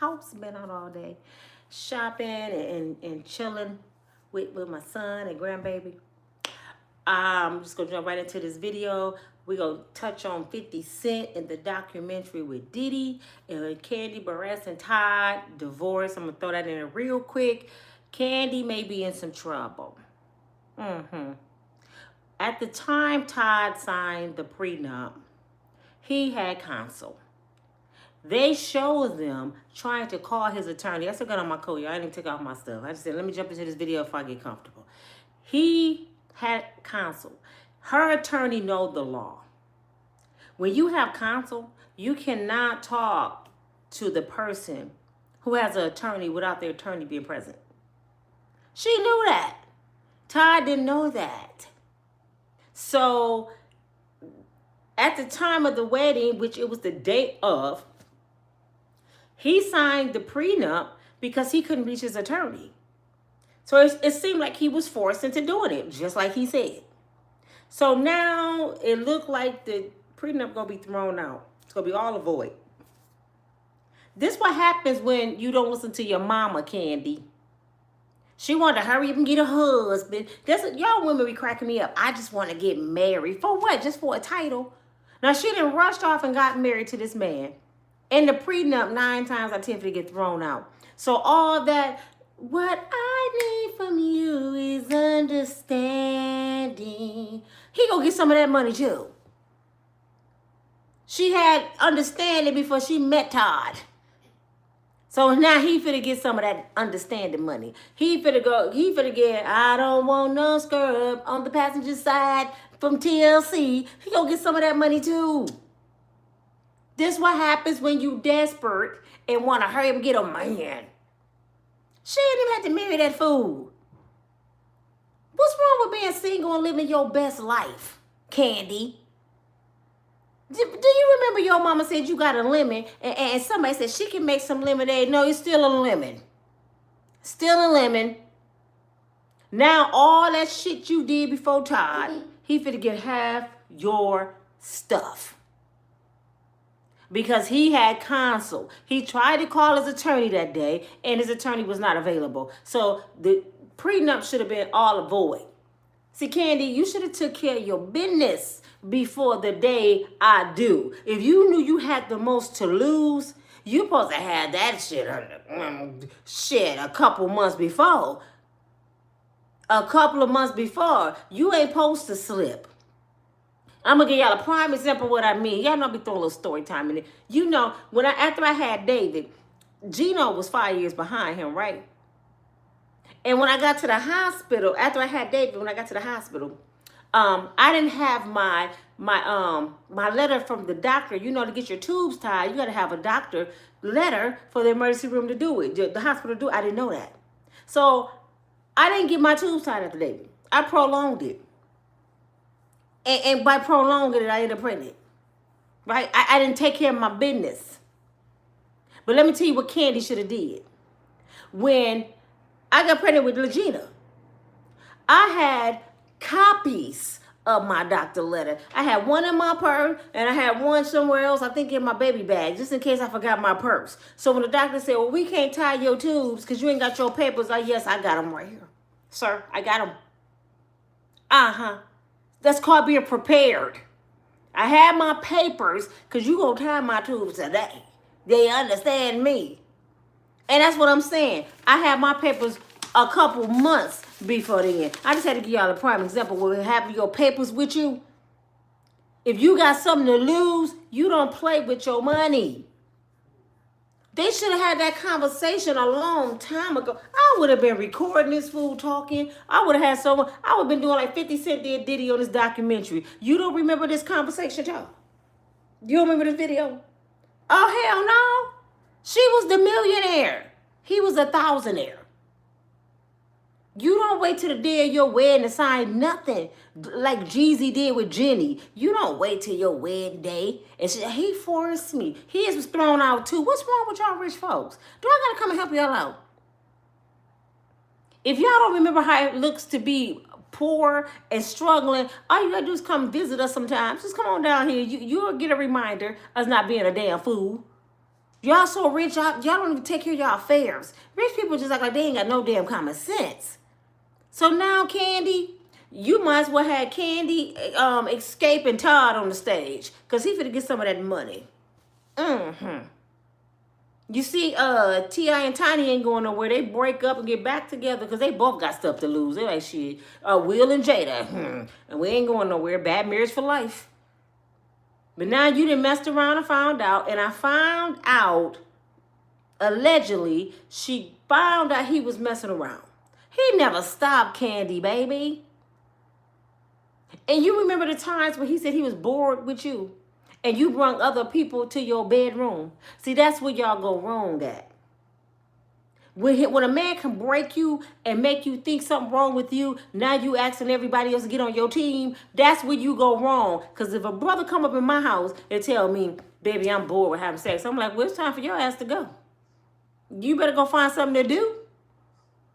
house. Been out all day shopping and chilling with my son and grandbaby. I'm just going to jump right into this video. We're going to touch on 50 Cent in the documentary with Diddy and Kandi Burruss Todd divorce. I'm going to throw that in there real quick. Kandi may be in some trouble. At the time Todd signed the prenup, he had counsel. They showed them trying to call his attorney. I still got on my coat, y'all. I didn't take off my stuff. I just said, let me jump into this video if I get comfortable. He had counsel. Her attorney know the law. When you have counsel, you cannot talk to the person who has an attorney without their attorney being present. She knew that. Todd didn't know that. So at the time of the wedding, which it was the date of, he signed the prenup because he couldn't reach his attorney. So it seemed like he was forced into doing it, just like he said. So now it looked like the prenup gonna be thrown out. It's gonna be all a void. This what happens when you don't listen to your mama, Kandi. She wanted to hurry up and get a husband. Y'all women be cracking me up. I just want to get married. For what? Just for a title? Now, she done rushed off and got married to this man. And the prenup, 9 times out of 10 to get thrown out. So all that, what I need from you is understanding. He gonna get some of that money too. She had understanding before she met Todd. So now he finna get some of that understanding money. He finna get, I don't want no scrub on the passenger side from TLC. He gonna get some of that money too. This what happens when you desperate and wanna hurry up and get a man. She ain't even had to marry that fool. What's wrong with being single and living your best life, Kandi? Do you remember your mama said you got a lemon and somebody said she can make some lemonade? No, it's still a lemon. Still a lemon. Now all that shit you did before Todd, he finna get half your stuff. Because he had counsel. He tried to call his attorney that day and his attorney was not available. So the prenup should have been all a void. See, Kandi, you should have took care of your business before the day I do. If you knew you had the most to lose, you supposed to have that shit a couple months before. A couple of months before. You ain't supposed to slip. I'm gonna give y'all a prime example of what I mean. Y'all know I be throwing a little story time in it. You know, after I had David, Gino was 5 years behind him, right? And when I got to the hospital, after I had David, when I got to the hospital, I didn't have my letter from the doctor. You know, to get your tubes tied, you got to have a doctor letter for the emergency room to do it, the hospital to do it. I didn't know that. So I didn't get my tubes tied after David. I prolonged it. And by prolonging it, I ended up pregnant. Right? I didn't take care of my business. But let me tell you what Kandi should have did. When I got pregnant with Legina, I had copies of my doctor letter. I had one in my purse and I had one somewhere else, I think in my baby bag, just in case I forgot my purse. So when the doctor said, well, we can't tie your tubes because you ain't got your papers, yes, I got them right here. Sir, I got them. That's called being prepared. I had my papers because you gonna tie my tubes today. They understand me. And that's what I'm saying. I had my papers a couple months before then. I just had to give y'all a prime example. When you have your papers with you, if you got something to lose, you don't play with your money. They should have had that conversation a long time ago. I would have been recording this fool talking. I would have had someone. I would have been doing like 50 Cent did Diddy on this documentary. You don't remember this conversation, y'all? You don't remember this video? Oh, hell no. She was the millionaire. He was a thousandaire. You don't wait till the day of your wedding to sign nothing like Jeezy did with Jenny. You don't wait till your wedding day. And he forced me. His was thrown out too. What's wrong with y'all rich folks? Do I gotta come and help y'all out? If y'all don't remember how it looks to be poor and struggling, all you gotta do is come visit us sometimes. Just come on down here. You'll get a reminder of us not being a damn fool. Y'all so rich, y'all don't even take care of y'all affairs. Rich people just act like they ain't got no damn common sense. So now, Kandi, you might as well have Kandi escaping Todd on the stage, because he finna get some of that money. You see, T.I. and Tiny ain't going nowhere. They break up and get back together because they both got stuff to lose. They're like, shit, Will and Jada, and we ain't going nowhere. Bad marriage for life. But now you done messed around and found out, and I found out, allegedly, she found out he was messing around. He never stopped, Kandi, baby. And you remember the times when he said he was bored with you, and you brought other people to your bedroom. See, that's where y'all go wrong at. When a man can break you and make you think something wrong with you, now you asking everybody else to get on your team, that's where you go wrong. Because if a brother come up in my house and tell me, baby, I'm bored with having sex, I'm like, well, it's time for your ass to go. You better go find something to do.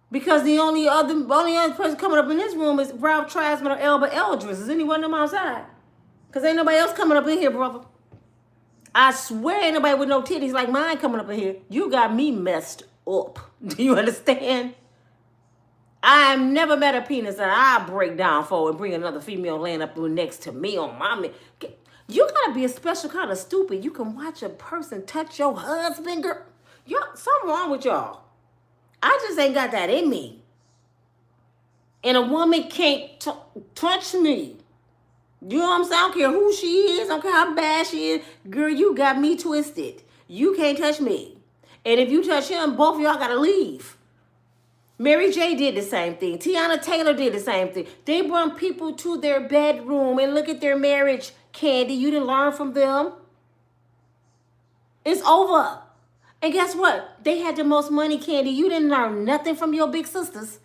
Because the only other person coming up in this room is Ralph Trasman or Elba Eldridge. Is anyone of them outside? Because ain't nobody else coming up in here, brother. I swear ain't nobody with no titties like mine coming up in here. You got me messed up. Do you understand? I have never met a penis that I break down for and bring another female laying up next to me on my man. You gotta be a special kind of stupid. You can watch a person touch your husband, girl. Something wrong with y'all. I just ain't got that in me. And a woman can't touch me. You know what I'm saying? I don't care who she is. I don't care how bad she is. Girl, you got me twisted. You can't touch me. And if you touch him, both of y'all got to leave. Mary J did the same thing. Tiana Taylor did the same thing. They brought people to their bedroom and look at their marriage. Kandi, you didn't learn from them. It's over. And guess what? They had the most money, Kandi. You didn't learn nothing from your big sisters.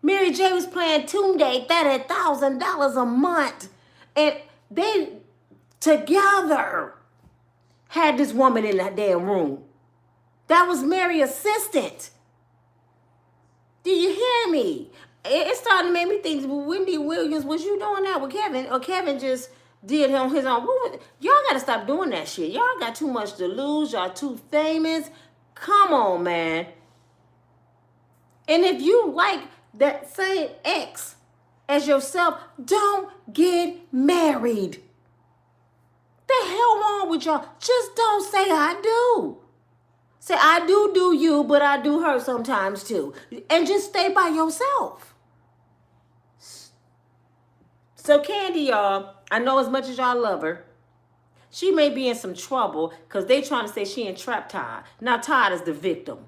Mary J was playing Tunde $30,000 a month. And they together had this woman in that damn room. That was Mary's assistant. Do you hear me? It started to make me think, well, Wendy Williams, was you doing that with Kevin? Or Kevin just did it on his own? Y'all got to stop doing that shit. Y'all got too much to lose. Y'all too famous. Come on, man. And if you like that same ex as yourself, don't get married. The hell wrong with y'all? Just don't say I do. Say I do you, but I do her sometimes too. And just stay by yourself. So Kandi, y'all, I know as much as y'all love her, she may be in some trouble because they trying to say she entrapped Todd. Now Todd is the victim.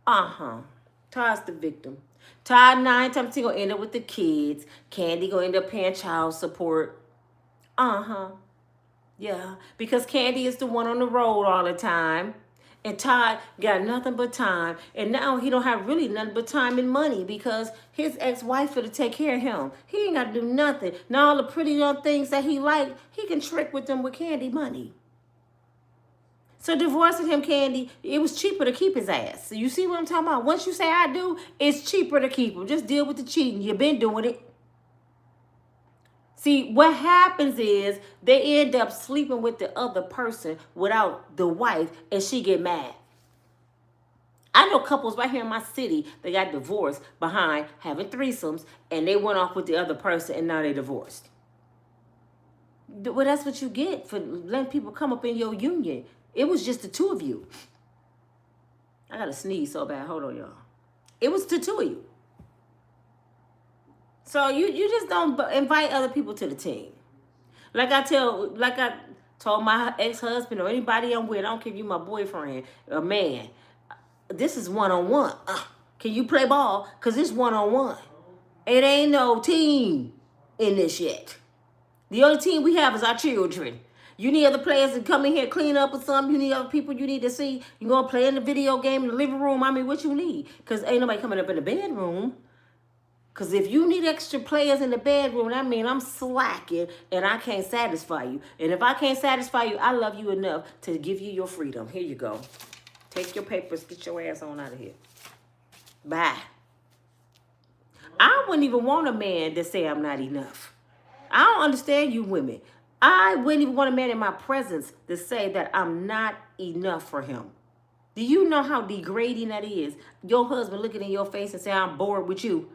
Todd's the victim. Todd 9 times he gonna end up with the kids. Kandi gonna end up paying child support. Yeah, because Kandi is the one on the road all the time. And Todd got nothing but time. And now he don't have really nothing but time and money because his ex-wife to take care of him. He ain't got to do nothing. Now all the pretty young things that he liked, he can trick with them with Kandi money. So divorcing him, Kandi, it was cheaper to keep his ass. So you see what I'm talking about? Once you say I do, it's cheaper to keep him. Just deal with the cheating. You've been doing it. See, what happens is they end up sleeping with the other person without the wife, and she get mad. I know couples right here in my city that got divorced behind having threesomes, and they went off with the other person, and now they divorced. Well, that's what you get for letting people come up in your union. It was just the two of you. I got to sneeze so bad. Hold on, y'all. It was the two of you. So you just don't invite other people to the team. Like I told my ex-husband or anybody I'm with, I don't care if you my boyfriend or man, this is one-on-one. Can you play ball? Because it's one-on-one. It ain't no team in this yet. The only team we have is our children. You need other players to come in here, clean up or something. You need other people you need to see. You going to play in the video game in the living room. I mean, what you need? Because ain't nobody coming up in the bedroom. Because if you need extra players in the bedroom, that means I'm slacking and I can't satisfy you. And if I can't satisfy you, I love you enough to give you your freedom. Here you go. Take your papers. Get your ass on out of here. Bye. I wouldn't even want a man to say I'm not enough. I don't understand you women. I wouldn't even want a man in my presence to say that I'm not enough for him. Do you know how degrading that is? Your husband looking in your face and say, I'm bored with you.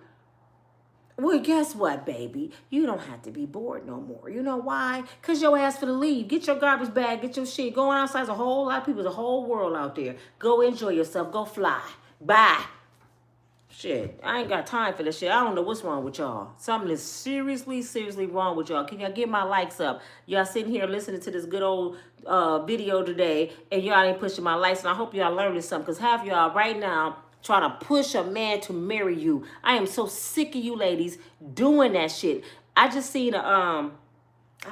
Well, guess what, baby? You don't have to be bored no more. You know why? Because your ass for the leave. Get your garbage bag. Get your shit. Going outside. There's a whole lot of people. There's a whole world out there. Go enjoy yourself. Go fly. Bye. Shit. I ain't got time for this shit. I don't know what's wrong with y'all. Something is seriously, seriously wrong with y'all. Can y'all get my likes up? Y'all sitting here listening to this good old video today, and y'all ain't pushing my likes. And I hope y'all learning something, because half y'all right now trying to push a man to marry you. I am so sick of you ladies doing that shit. I just seen I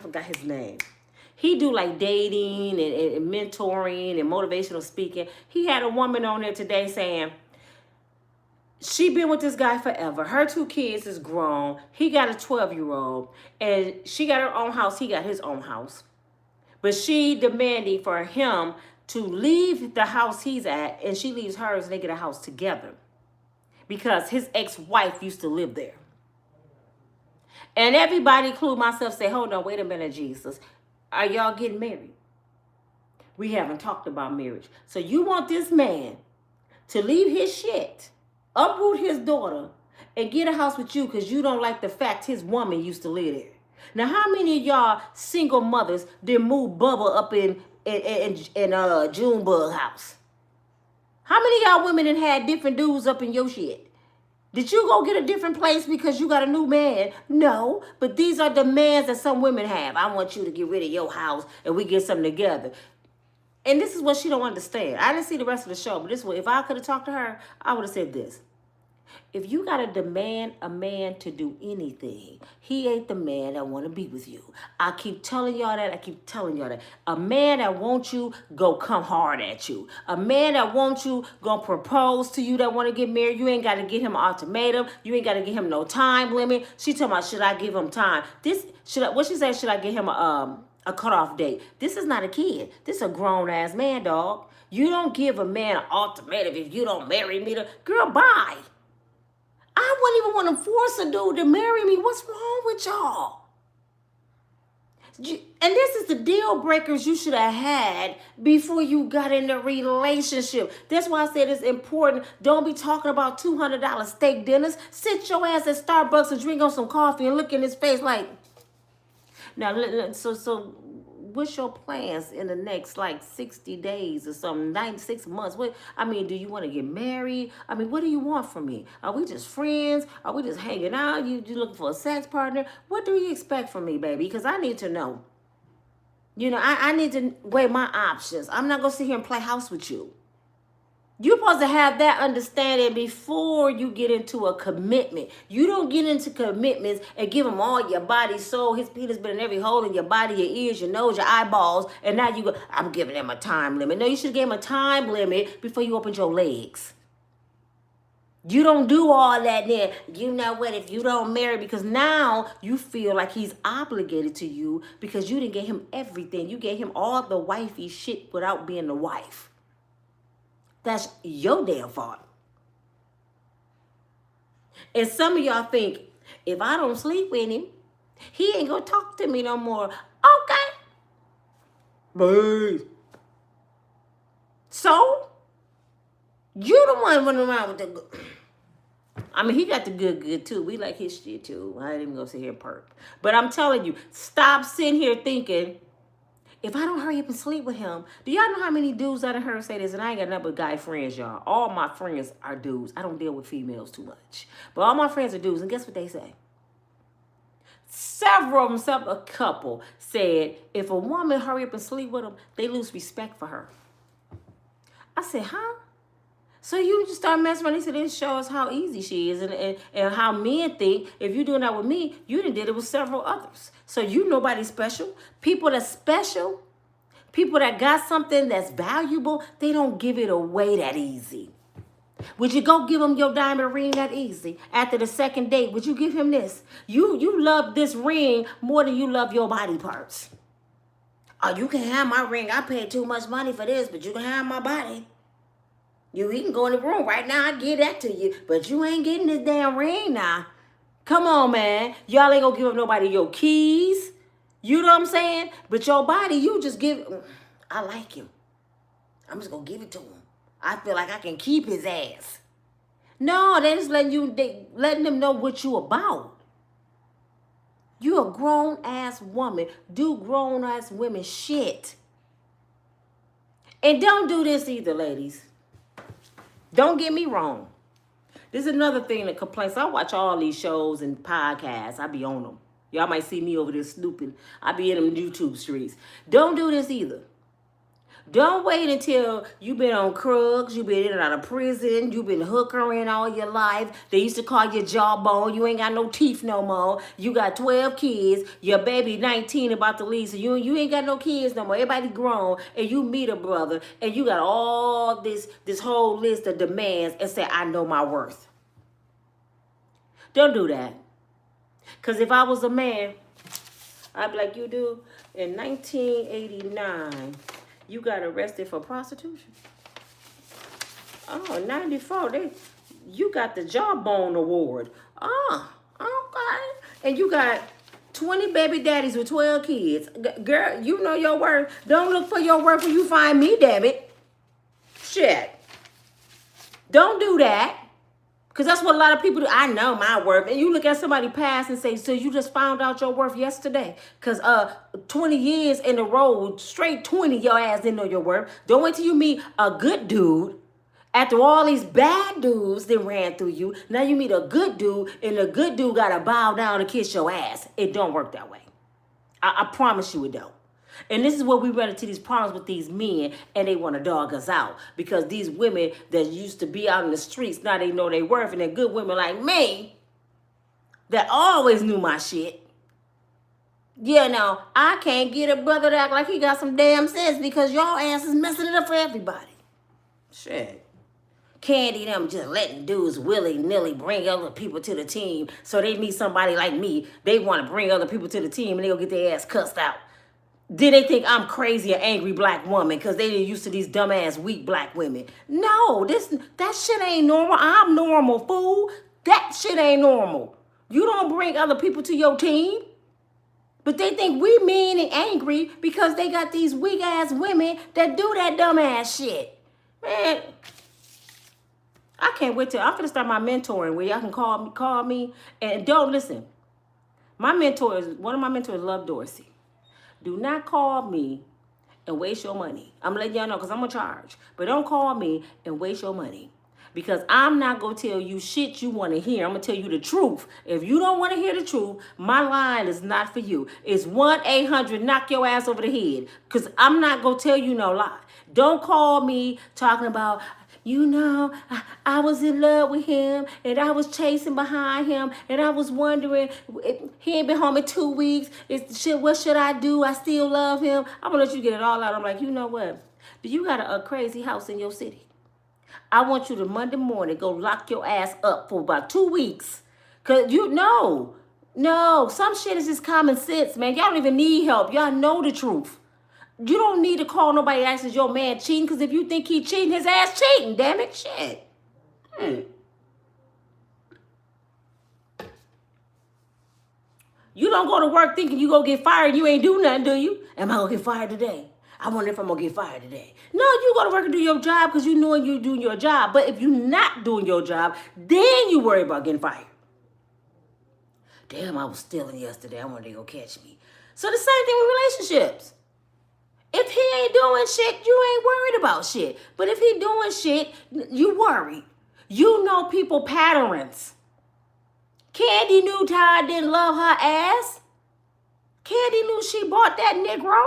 forgot his name. He do like dating and mentoring and motivational speaking. He had a woman on there today saying she been with this guy forever. Her 2 kids is grown. He got a 12-year-old. And she got her own house. He got his own house. But she demanding for him to leave the house he's at, and she leaves hers, and they get a house together. Because his ex-wife used to live there. And everybody, including myself, say, hold on, wait a minute, Jesus. Are y'all getting married? We haven't talked about marriage. So you want this man to leave his shit, uproot his daughter, and get a house with you because you don't like the fact his woman used to live there. Now, how many of y'all single mothers did move Bubba up in Junebug house? How many of y'all women done had different dudes up in your shit? Did you go get a different place because you got a new man? No, but these are demands that some women have. I want you to get rid of your house and we get something together. And this is what she don't understand. I didn't see the rest of the show, but this was, if I could have talked to her, I would have said this. If you got to demand a man to do anything, he ain't the man that want to be with you. I keep telling y'all that. I keep telling y'all that. A man that wants you, go come hard at you. A man that wants you, gonna propose to you, that want to get married. You ain't got to get him an ultimatum. You ain't got to give him no time limit. She talking about, should I give him time? What she said, should I give him a cutoff date? This is not a kid. This is a grown-ass man, dog. You don't give a man an ultimatum if you don't marry me. Girl, bye. I wouldn't even want to force a dude to marry me. What's wrong with y'all? And this is the deal breakers you should have had before you got in a relationship. That's why I said it's important. Don't be talking about $200 steak dinners. Sit your ass at Starbucks and drink on some coffee and look in his face like. Now, so what's your plans in the next like 60 days or something, 96 months? Do you want to get married? What do you want from me? Are we just friends? Are we just hanging out? You looking for a sex partner? What do you expect from me, baby? Because I need to know. I need to weigh my options. I'm not going to sit here and play house with you. You're supposed to have that understanding before you get into a commitment. You don't get into commitments and give him all your body, soul. His penis been in every hole in your body, your ears, your nose, your eyeballs. And now you go, I'm giving him a time limit. No, you should have gave him a time limit before you opened your legs. You don't do all that then. You know what? If you don't marry, because now you feel like he's obligated to you because you didn't give him everything. You gave him all the wifey shit without being the wife. That's your damn fault. And some of y'all think, if I don't sleep with him, he ain't gonna talk to me no more. Okay. But so, you the one running around with the good. He got the good too. We like his shit too. I ain't even gonna sit here and perk. But I'm telling you, stop sitting here thinking, if I don't hurry up and sleep with him, do y'all know how many dudes I done heard say this? And I ain't got nothing but guy friends, y'all. All my friends are dudes. I don't deal with females too much. But all my friends are dudes. And guess what they say? Several of them, a couple, said, if a woman hurry up and sleep with them, they lose respect for her. I said, huh? So you just start messing around. He said, it shows how easy she is and how men think if you're doing that with me, you done did it with several others. So you nobody special. People that's special, people that got something that's valuable, they don't give it away that easy. Would you go give him your diamond ring that easy? After the second date, would you give him this? You love this ring more than you love your body parts. Oh, you can have my ring. I paid too much money for this, but you can have my body. We can go in the room right now. I give that to you. But you ain't getting this damn ring now. Come on, man. Y'all ain't gonna give up nobody your keys. You know what I'm saying? But your body, you just give, I like him. I'm just going to give it to him. I feel like I can keep his ass. No, they just letting them know what you about. You a grown-ass woman. Do grown-ass women shit. And don't do this either, ladies. Don't get me wrong. This is another thing that complains. I watch all these shows and podcasts. I be on them. Y'all might see me over there snooping. I be in them YouTube streets. Don't do this either. Don't wait until you've been on drugs, you've been in and out of prison, you've been hookering all your life. They used to call you jawbone. You ain't got no teeth no more. You got 12 kids. Your baby 19 about to leave. So you ain't got no kids no more. Everybody grown. And you meet a brother. And you got all this whole list of demands and say, I know my worth. Don't do that. Because if I was a man, I'd be like, you do. In 1989... you got arrested for prostitution. Oh, 94, you got the Jawbone Award. Oh, okay. And you got 20 baby daddies with 12 kids. Girl, you know your worth. Don't look for your worth when you find me, damn it. Shit. Don't do that. Because that's what a lot of people do. I know my worth. And you look at somebody pass and say, so you just found out your worth yesterday? Because 20 years in a row, straight 20, your ass didn't know your worth. Don't wait till you meet a good dude. After all these bad dudes that ran through you, now you meet a good dude, and the good dude got to bow down and kiss your ass. It don't work that way. I promise you it don't. And this is where we run into these problems with these men, and they want to dog us out. Because these women that used to be out in the streets, now they know their worth, and they're good women like me that always knew my shit. Yeah, no, I can't get a brother to act like he got some damn sense because y'all ass is messing it up for everybody. Shit. Kandi them just letting dudes willy-nilly bring other people to the team so they meet somebody like me. They want to bring other people to the team, and they'll get their ass cussed out. Did they think I'm crazy, an angry black woman because they didn't used to these dumbass weak black women? No, that shit ain't normal. I'm normal, fool. That shit ain't normal. You don't bring other people to your team. But they think we mean and angry because they got these weak ass women that do that dumbass shit. Man, I can't wait till I'm gonna start my mentoring where y'all can call me and don't listen. One of my mentors, Love Dorsey. Do not call me and waste your money. I'm letting y'all know because I'm going to charge. But don't call me and waste your money. Because I'm not going to tell you shit you want to hear. I'm going to tell you the truth. If you don't want to hear the truth, my line is not for you. It's 1-800 knock your ass over the head. Because I'm not going to tell you no lie. Don't call me talking about, you know, I was in love with him and I was chasing behind him and I was wondering, he ain't been home in 2 weeks. What should I do? I still love him. I'm going to let you get it all out. I'm like, you know what? You got a crazy house in your city. I want you to Monday morning go lock your ass up for about 2 weeks. Because no, some shit is just common sense, man. Y'all don't even need help. Y'all know the truth. You don't need to call nobody and ask is your man cheating, because if you think he cheating, his ass cheating, damn it, shit. You don't go to work thinking you gonna get fired and you ain't do nothing, do you? Am I gonna get fired today? I wonder if I'm gonna get fired today. No, you go to work and do your job because you know you're doing your job. But if you're not doing your job, then you worry about getting fired. Damn, I was stealing yesterday. I wanted to go catch me. So the same thing with relationships. If he ain't doing shit, you ain't worried about shit. But if he doing shit, you worried. You know people patterns. Kandi knew Todd didn't love her ass. Kandi knew she bought that Negro.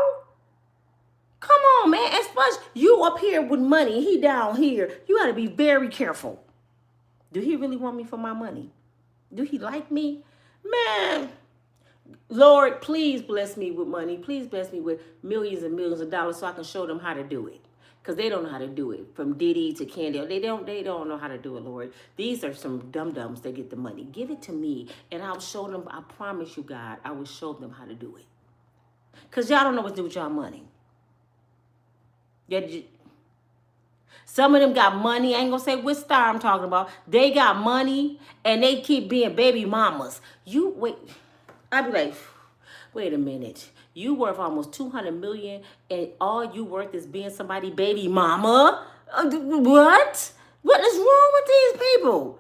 Come on, man. As much you up here with money, he down here. You got to be very careful. Do he really want me for my money? Do he like me? Man, Lord, please bless me with money. Please bless me with millions and millions of dollars so I can show them how to do it. Because they don't know how to do it. From Diddy to Kandi, they don't know how to do it, Lord. These are some dum-dums that get the money. Give it to me, and I'll show them. I promise you, God, I will show them how to do it. Because y'all don't know what to do with y'all money. Some of them got money. I ain't going to say which star I'm talking about. They got money, and they keep being baby mamas. You wait. I be like, Wait a minute. You worth almost 200 million and all you worth is being somebody baby mama? What? What is wrong with these people?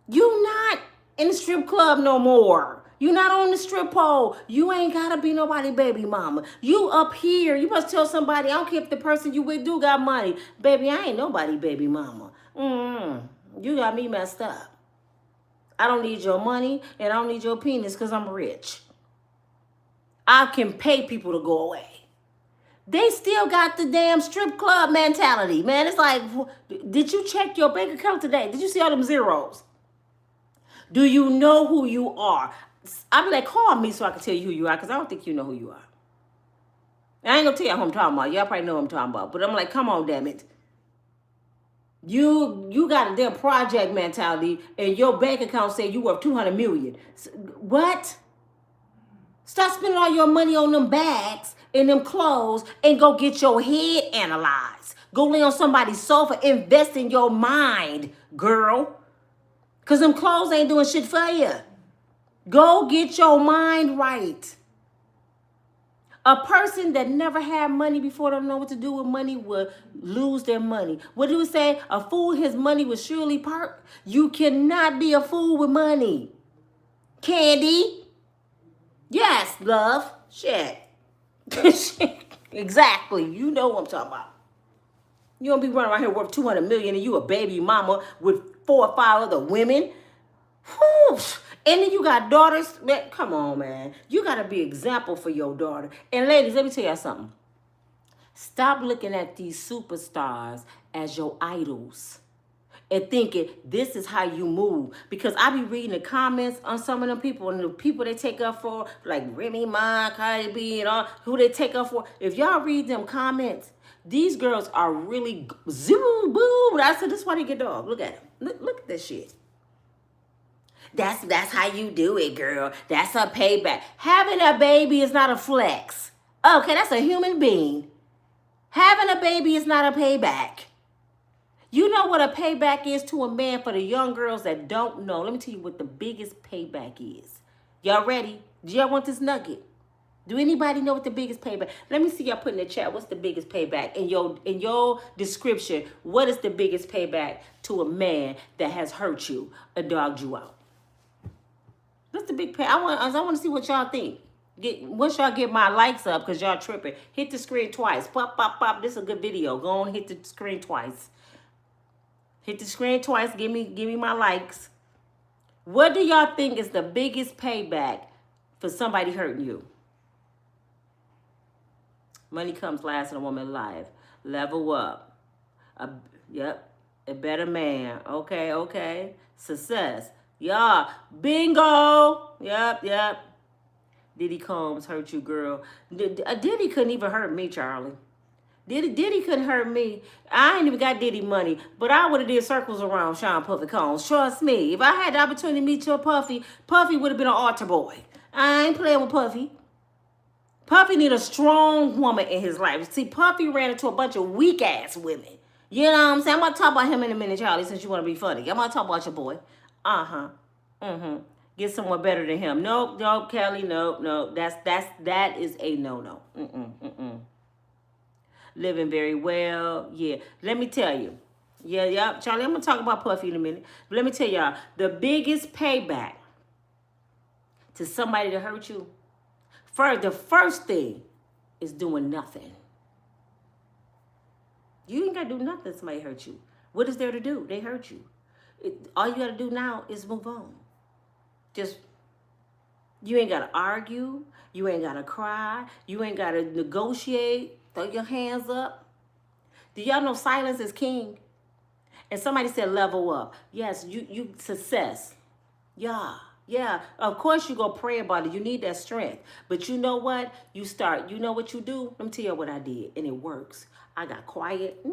You not in the strip club no more. You not on the strip pole. You ain't gotta be nobody baby mama. You up here. You must tell somebody, I don't care if the person you with do got money. Baby, I ain't nobody baby mama. You got me messed up. I don't need your money and I don't need your penis because I'm rich. I can pay people to go away. They still got the damn strip club mentality, man. It's like, did you check your bank account today? Did you see all them zeros? Do you know who you are? I'm like, call me so I can tell you who you are, because I don't think you know who you are. I ain't gonna tell you who I'm talking about. Y'all probably know who I'm talking about. But I'm like, come on, damn it. You got a damn project mentality, and your bank account say you worth 200 million. What? Stop spending all your money on them bags and them clothes and go get your head analyzed. Go lay on somebody's sofa, invest in your mind, girl. Because them clothes ain't doing shit for you. Go get your mind right. A person that never had money before don't know what to do with money will lose their money. What do we say? A fool, his money will surely part. You cannot be a fool with money. Kandi? Yes, love. Shit. Exactly. You know what I'm talking about. You don't be running around here worth 200 million and you a baby mama with 4 or 5 other women. Whew. And then you got daughters. Man, come on, man. You got to be an example for your daughter. And ladies, let me tell you something. Stop looking at these superstars as your idols and thinking this is how you move. Because I be reading the comments on some of them people and the people they take up for, like Remy Ma, Kandi B, and all, who they take up for. If y'all read them comments, these girls are really zoo boo. I said, this is why they get dog. Look at them. Look at this shit. That's how you do it, girl. That's a payback. Having a baby is not a flex. Okay, that's a human being. Having a baby is not a payback. You know what a payback is to a man? For the young girls that don't know, let me tell you what the biggest payback is. Y'all ready? Do y'all want this nugget? Do anybody know what the biggest payback? Let me see y'all put in the chat. What's the biggest payback? In your description, what is the biggest payback to a man that has hurt you or dogged you out? What's the big pay? I want to see what y'all think. Once y'all get my likes up, because y'all tripping, hit the screen twice. Pop, pop, pop. This is a good video. Go on, hit the screen twice. Hit the screen twice. Give me my likes. What do y'all think is the biggest payback for somebody hurting you? Money comes last in a woman's life. Level up. Yep. A better man. Okay. Success. Yeah. Bingo. Yep. Diddy Combs hurt you, girl. Diddy couldn't even hurt me, Charlie. Diddy couldn't hurt me. I ain't even got Diddy money, but I would have did circles around Sean Puffy Combs. Trust me. If I had the opportunity to meet your Puffy would have been an altar boy. I ain't playing with Puffy. Puffy need a strong woman in his life. See, Puffy ran into a bunch of weak-ass women. You know what I'm saying? I'm going to talk about him in a minute, Charlie, since you want to be funny. I'm going to talk about your boy. Get someone better than him. Nope, Kelly, nope. That is a no. Living very well. Yeah. Let me tell you. Yeah. Charlie, I'm going to talk about Puffy in a minute. But let me tell y'all, the biggest payback to somebody that hurt you, the first thing is doing nothing. You ain't got to do nothing if somebody hurt you. What is there to do? They hurt you. All you got to do now is move on. You ain't got to argue. You ain't got to cry. You ain't got to negotiate. Throw your hands up. Do y'all know silence is king? And somebody said level up. Yes, you success. Yeah, of course you go pray about it. You need that strength. But you know what? You know what you do? Let me tell you what I did, and it works. I got quiet.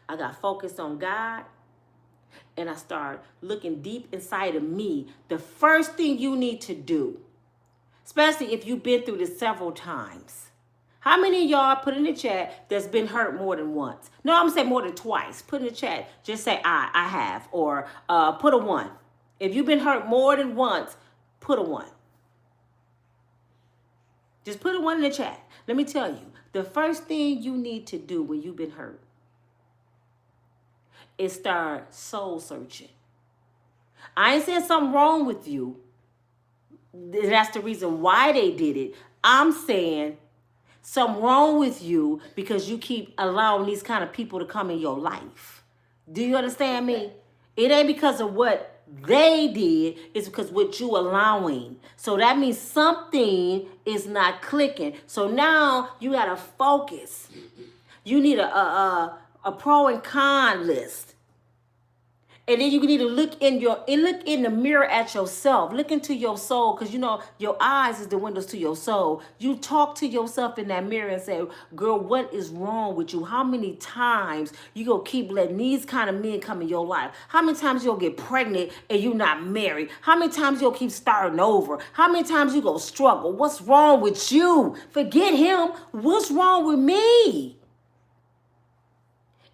I got focused on God, and I started looking deep inside of me. The first thing you need to do, especially if you've been through this several times. How many of y'all put in the chat that's been hurt more than once? No, I'm saying more than twice. Put in the chat. Just say I have, or put a 1. If you've been hurt more than once, put a 1. Just put one in the chat. Let me tell you, the first thing you need to do when you've been hurt is start soul searching. I ain't saying something wrong with you. That's the reason why they did it. I'm saying something wrong with you because you keep allowing these kind of people to come in your life. Do you understand me? It ain't because of what they did, it's because what you allowing. So that means something is not clicking. So now you gotta focus. You need a pro and con list. And then you need to look in the mirror at yourself. Look into your soul, because you know your eyes is the windows to your soul. You talk to yourself in that mirror and say, girl, what is wrong with you? How many times you gonna keep letting these kind of men come in your life? How many times you'll get pregnant and you not married? How many times you'll keep starting over? How many times you gonna struggle? What's wrong with you? Forget him. What's wrong with me?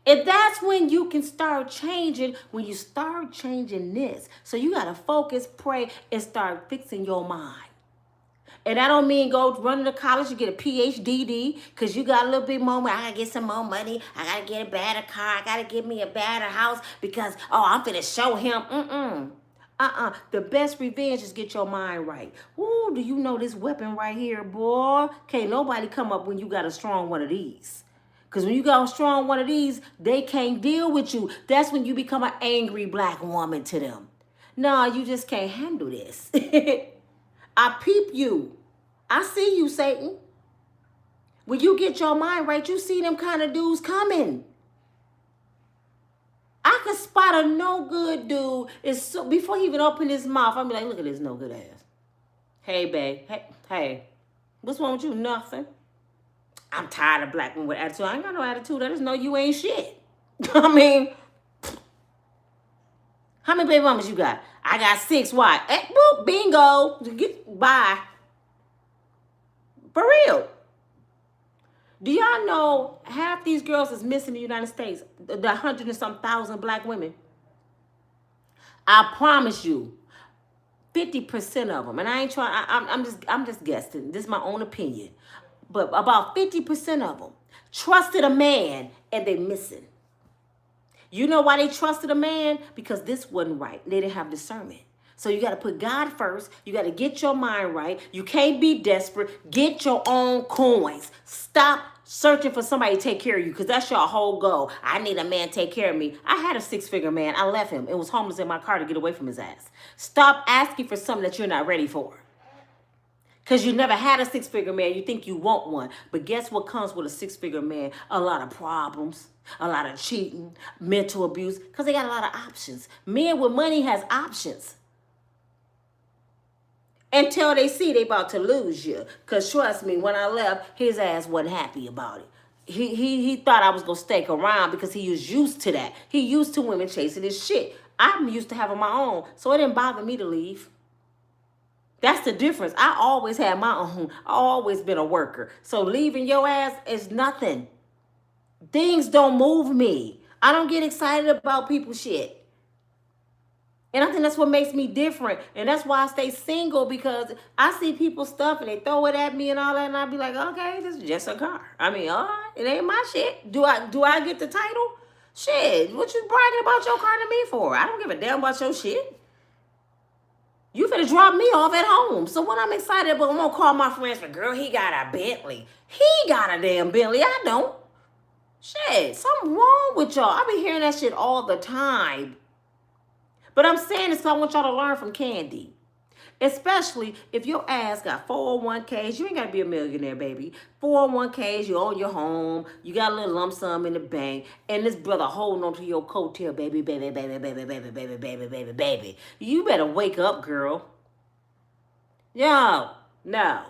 And that's when you can start changing, when you start changing this. So you got to focus, pray, and start fixing your mind. And I don't mean go run to college and get a PhD because you got a little bit more money. I got to get some more money. I got to get a better car. I got to get me a better house because, I'm finna show him. The best revenge is get your mind right. Ooh, do you know this weapon right here, boy? Can't nobody come up when you got a strong one of these. Because when you got a strong one of these, they can't deal with you. That's when you become an angry black woman to them. No, you just can't handle this. I peep you. I see you, Satan. When you get your mind right, you see them kind of dudes coming. I could spot a no good dude before he even opened his mouth. I'll be like, look at this no good ass. Hey, babe. Hey. What's wrong with you? Nothing. I'm tired of black women with attitude. I ain't got no attitude. I just know you ain't shit. I mean, how many baby mamas you got? I got 6. Why? Boop, bingo. Bye. For real. Do y'all know half these girls is missing in the United States? The 100 and some thousand black women. I promise you, 50% of them, and I ain't trying. I'm just guessing. This is my own opinion. But about 50% of them trusted a man and they missing. You know why they trusted a man? Because this wasn't right. They didn't have discernment. So you got to put God first. You got to get your mind right. You can't be desperate. Get your own coins. Stop searching for somebody to take care of you because that's your whole goal. I need a man to take care of me. I had a 6-figure man. I left him. It was homeless in my car to get away from his ass. Stop asking for something that you're not ready for. Because you never had a 6-figure man. You think you want one. But guess what comes with a 6-figure man? A lot of problems. A lot of cheating. Mental abuse. Because they got a lot of options. Men with money has options. Until they see they about to lose you. Because trust me, when I left, his ass wasn't happy about it. He thought I was going to stick around because he was used to that. He used to women chasing his shit. I'm used to having my own. So it didn't bother me to leave. That's the difference. I always had my own. I always been a worker. So leaving your ass is nothing. Things don't move me. I don't get excited about people's shit. And I think that's what makes me different. And that's why I stay single, because I see people's stuff and they throw it at me and all that. And I be like, okay, this is just a car. I mean, all right, it ain't my shit. Do I get the title? Shit, what you bragging about your car to me for? I don't give a damn about your shit. You finna drop me off at home. So when I'm excited, but I'm gonna call my friends for, girl, he got a Bentley. He got a damn Bentley. I don't. Shit, something wrong with y'all. I be hearing that shit all the time. But I'm saying this because I want y'all to learn from Kandi. Especially if your ass got 401ks. You ain't got to be a millionaire, baby. 401ks, you own your home. You got a little lump sum in the bank. And this brother holding on to your coattail, baby. You better wake up, girl. Yo, no.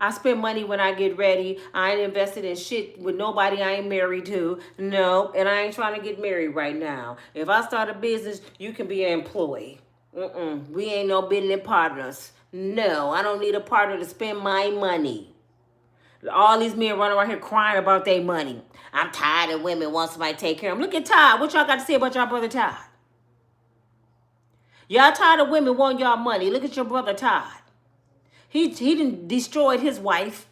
I spend money when I get ready. I ain't invested in shit with nobody I ain't married to. No, and I ain't trying to get married right now. If I start a business, you can be an employee. We ain't no business partners. No, I don't need a partner to spend my money. All these men running around here crying about their money. I'm tired of women want somebody to take care of them. Look at Todd. What y'all got to say about y'all brother Todd? Y'all tired of women wanting y'all money. Look at your brother Todd. He done destroyed his wife.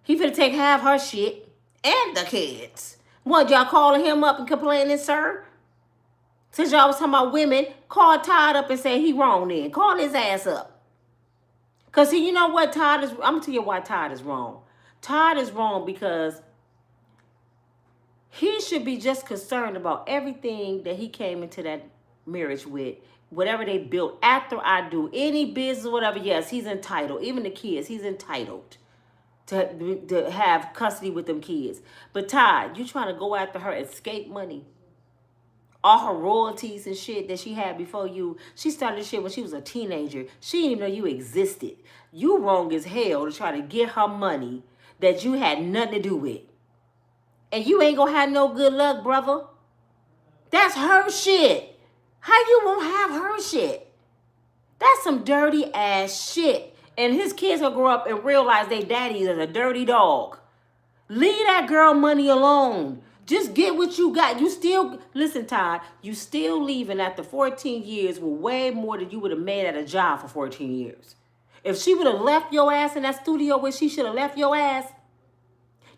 He finna take half her shit and the kids. What, y'all calling him up and complaining, sir? Since y'all was talking about women, call Todd up and say he wrong then. Call his ass up. Because you know what Todd is, I'm going to tell you why Todd is wrong. Todd is wrong because he should be just concerned about everything that he came into that marriage with. Whatever they built after I do, any business or whatever, yes, he's entitled. Even the kids, he's entitled to have custody with them kids. But Todd, you trying to go after her escape money. All her royalties and shit that she had before you. She started this shit when she was a teenager. She didn't even know you existed. You wrong as hell to try to get her money that you had nothing to do with. And you ain't gonna have no good luck, brother. That's her shit. How you won't have her shit? That's some dirty ass shit. And his kids will grow up and realize their daddy is a dirty dog. Leave that girl money alone. Just get what you got. You still, listen, Todd, you still leaving after 14 years with way more than you would have made at a job for 14 years. If she would have left your ass in that studio where she should have left your ass,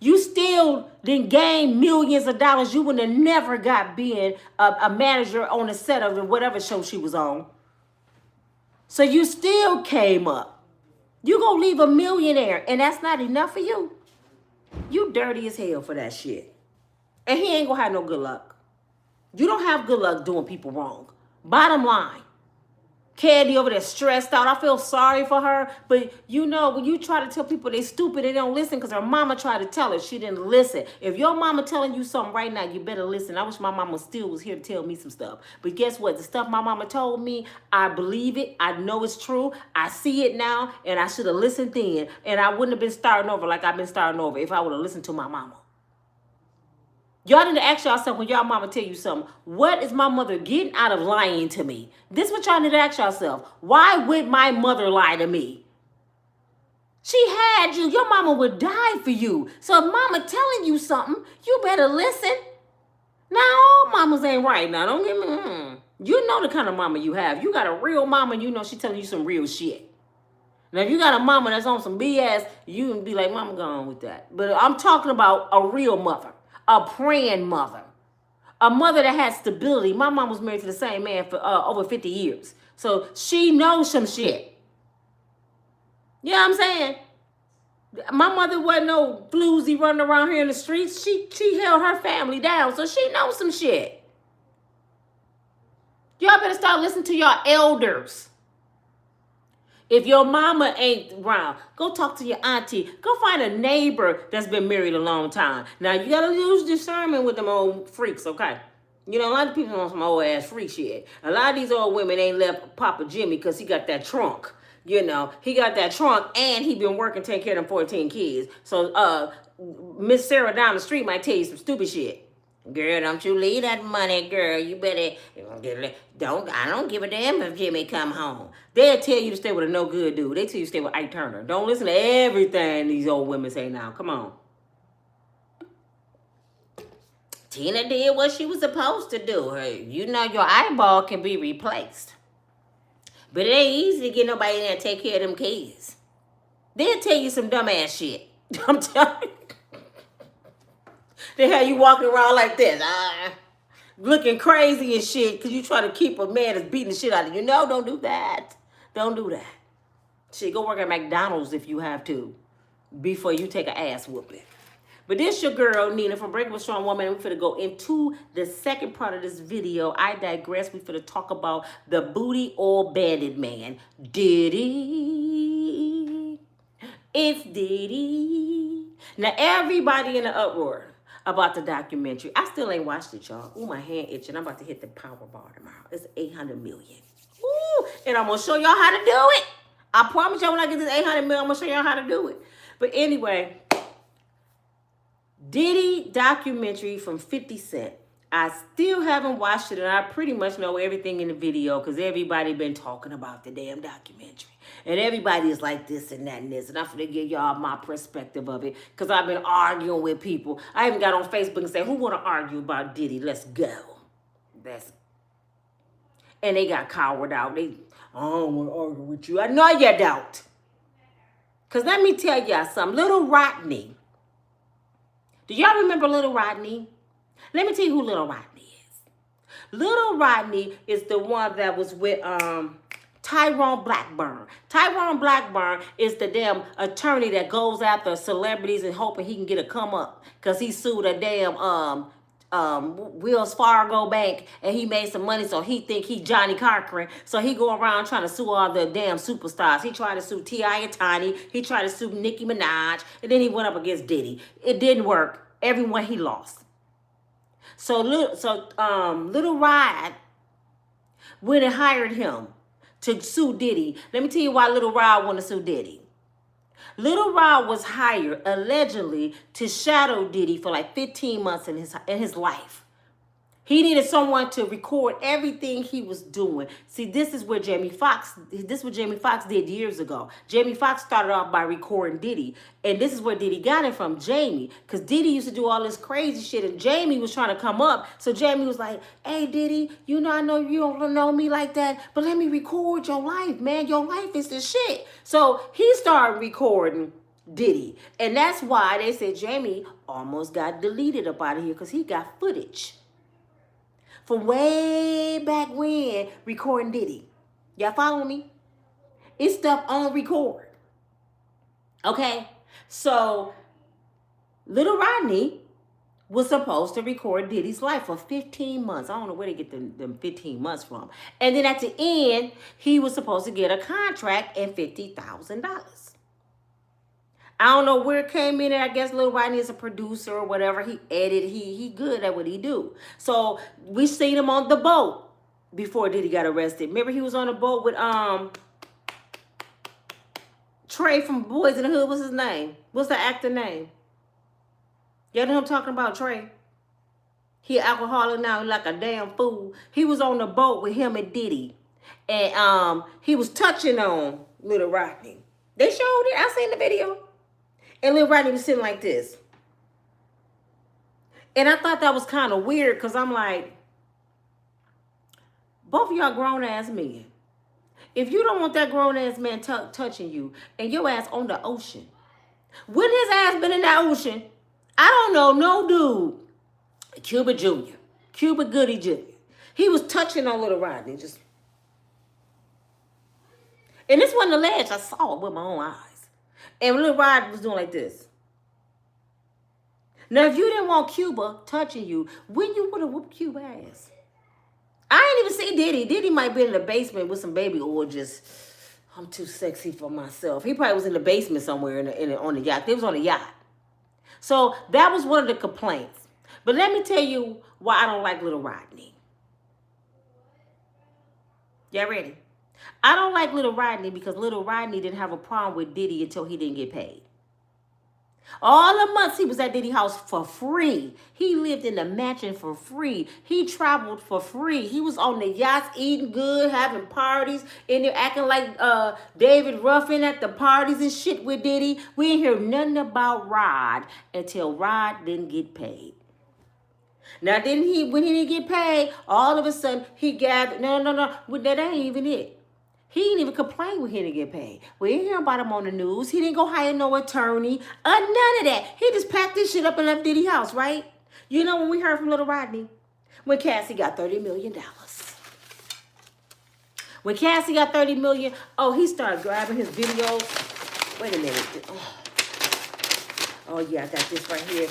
you still didn't gain millions of dollars. You would have never got being a manager on the set of whatever show she was on. So you still came up. You gonna leave a millionaire and that's not enough for you? You dirty as hell for that shit. And he ain't gonna have no good luck. You don't have good luck doing people wrong. Bottom line. Kandi over there stressed out. I feel sorry for her. But you know, when you try to tell people they stupid, they don't listen because her mama tried to tell her. She didn't listen. If your mama telling you something right now, you better listen. I wish my mama still was here to tell me some stuff. But guess what? The stuff my mama told me, I believe it. I know it's true. I see it now. And I should have listened then. And I wouldn't have been starting over like I've been starting over if I would have listened to my mama. Y'all need to ask yourself when y'all mama tell you something, what is my mother getting out of lying to me? This is what y'all need to ask yourself. Why would my mother lie to me? She had you. Your mama would die for you. So if mama telling you something, you better listen. Now, all mamas ain't right now. Don't get me. You know the kind of mama you have. You got a real mama, you know she telling you some real shit. Now, if you got a mama that's on some BS, you can be like, mama, go on with that. But I'm talking about a real mother. A praying mother. A mother that has stability. My mom was married to the same man for over 50 years. So she knows some shit. You know what I'm saying? My mother wasn't no floozy running around here in the streets. She held her family down. So she knows some shit. Y'all better start listening to your elders. If your mama ain't around, go talk to your auntie. Go find a neighbor that's been married a long time. Now, you got to use discernment with them old freaks, okay? You know, a lot of people want some old ass freak shit. A lot of these old women ain't left Papa Jimmy because he got that trunk. You know, he got that trunk and he been working taking care of them 14 kids. So, Miss Sarah down the street might tell you some stupid shit. Girl, don't you leave that money, girl. You better, I don't give a damn if Jimmy come home. They'll tell you to stay with a no good dude. They tell you to stay with Ike Turner. Don't listen to everything these old women say now. Come on. Tina did what she was supposed to do. You know your eyeball can be replaced. But it ain't easy to get nobody in there to take care of them kids. They'll tell you some dumb ass shit. I'm telling you. They have you walking around like this, looking crazy and shit because you try to keep a man that's beating the shit out of you. No, don't do that. Don't do that. Shit, go work at McDonald's if you have to before you take an ass whooping. But this your girl, Nina, from Unbreakable Strong Woman. And we're finna go into the second part of this video. I digress. We finna talk about the booty oil bandit man, Diddy. It's Diddy. Now, everybody in the uproar about the documentary. I still ain't watched it, y'all. Ooh, my hand itching. I'm about to hit the power bar tomorrow. It's 800 million. Ooh, and I'm going to show y'all how to do it. I promise y'all when I get this 800 million, I'm going to show y'all how to do it. But anyway, Diddy documentary from 50 Cent. I still haven't watched it, and I pretty much know everything in the video because everybody been talking about the damn documentary. And everybody is like this and that and this. And I'm going to give y'all my perspective of it because I've been arguing with people. I even got on Facebook and said, who want to argue about Diddy? Let's go. And they got cowered out. I don't want to argue with you. I know you don't. Because let me tell y'all something. Little Rodney. Do y'all remember Little Rodney? Let me tell you who Little Rodney is. Little Rodney is the one that was with Tyrone Blackburn. Tyrone Blackburn is the damn attorney that goes after celebrities and hoping he can get a come up because he sued a damn Wells Fargo bank and he made some money, so he think he Johnny Cochran. So he go around trying to sue all the damn superstars. He tried to sue T.I. and Tiny. He tried to sue Nicki Minaj, and then he went up against Diddy. It didn't work. Everyone he lost. So Little Rod went and hired him to sue Diddy. Let me tell you why Little Rod wanted to sue Diddy. Little Rod was hired allegedly to shadow Diddy for like 15 months in his life. He needed someone to record everything he was doing. See, this is what Jamie Foxx did years ago. Jamie Foxx started off by recording Diddy. And this is where Diddy got it from, Jamie. Because Diddy used to do all this crazy shit and Jamie was trying to come up. So Jamie was like, hey, Diddy, I know you don't know me like that, but let me record your life, man. Your life is the shit. So he started recording Diddy. And that's why they said Jamie almost got deleted up out of here because he got footage from way back when recording Diddy. Y'all follow me? It's stuff on record. Okay? So, Little Rodney was supposed to record Diddy's life for 15 months. I don't know where they get them 15 months from. And then at the end, he was supposed to get a contract and $50,000. I don't know where it came in. I guess Lil Rodney is a producer or whatever. He edited. He good at what he do. So we seen him on the boat before Diddy got arrested. Remember he was on a boat with Trey from Boys in the Hood. What's his name? What's the actor name? Y'all know who I'm talking about, Trey? He an alcoholic now. He like a damn fool. He was on the boat with him and Diddy. And he was touching on Lil Rodney. They showed it. I seen the video. And Lil Rodney was sitting like this. And I thought that was kind of weird because I'm like, both of y'all grown-ass men. If you don't want that grown-ass man touching you and your ass on the ocean, when his ass been in that ocean, I don't know no dude, Cuba Jr., Cuba Goodie Jr., he was touching on Lil Rodney. And this wasn't a ledge. I saw it with my own eyes. And Lil Rod was doing like this. Now, if you didn't want Cuba touching you, when you would have whooped Cuba ass? I ain't even see Diddy. Diddy might be in the basement with some baby oil just, I'm too sexy for myself. He probably was in the basement somewhere on the yacht. They was on a yacht. So that was one of the complaints. But let me tell you why I don't like Lil Rodney. Y'all ready? I don't like Lil Rodney because Lil Rodney didn't have a problem with Diddy until he didn't get paid. All the months he was at Diddy house for free. He lived in the mansion for free. He traveled for free. He was on the yachts eating good, having parties, and they're acting like David Ruffin at the parties and shit with Diddy. We didn't hear nothing about Rod until Rod didn't get paid. Now, when he didn't get paid, all of a sudden he gathered, no, that ain't even it. He didn't even complain when he didn't get paid. We didn't hear about him on the news. He didn't go hire no attorney. None of that. He just packed this shit up and left Diddy house, right? You know when we heard from Lil Rodney? When Cassie got $30 million. When Cassie got $30 million, he started grabbing his videos. Wait a minute. Oh yeah, I got this right here.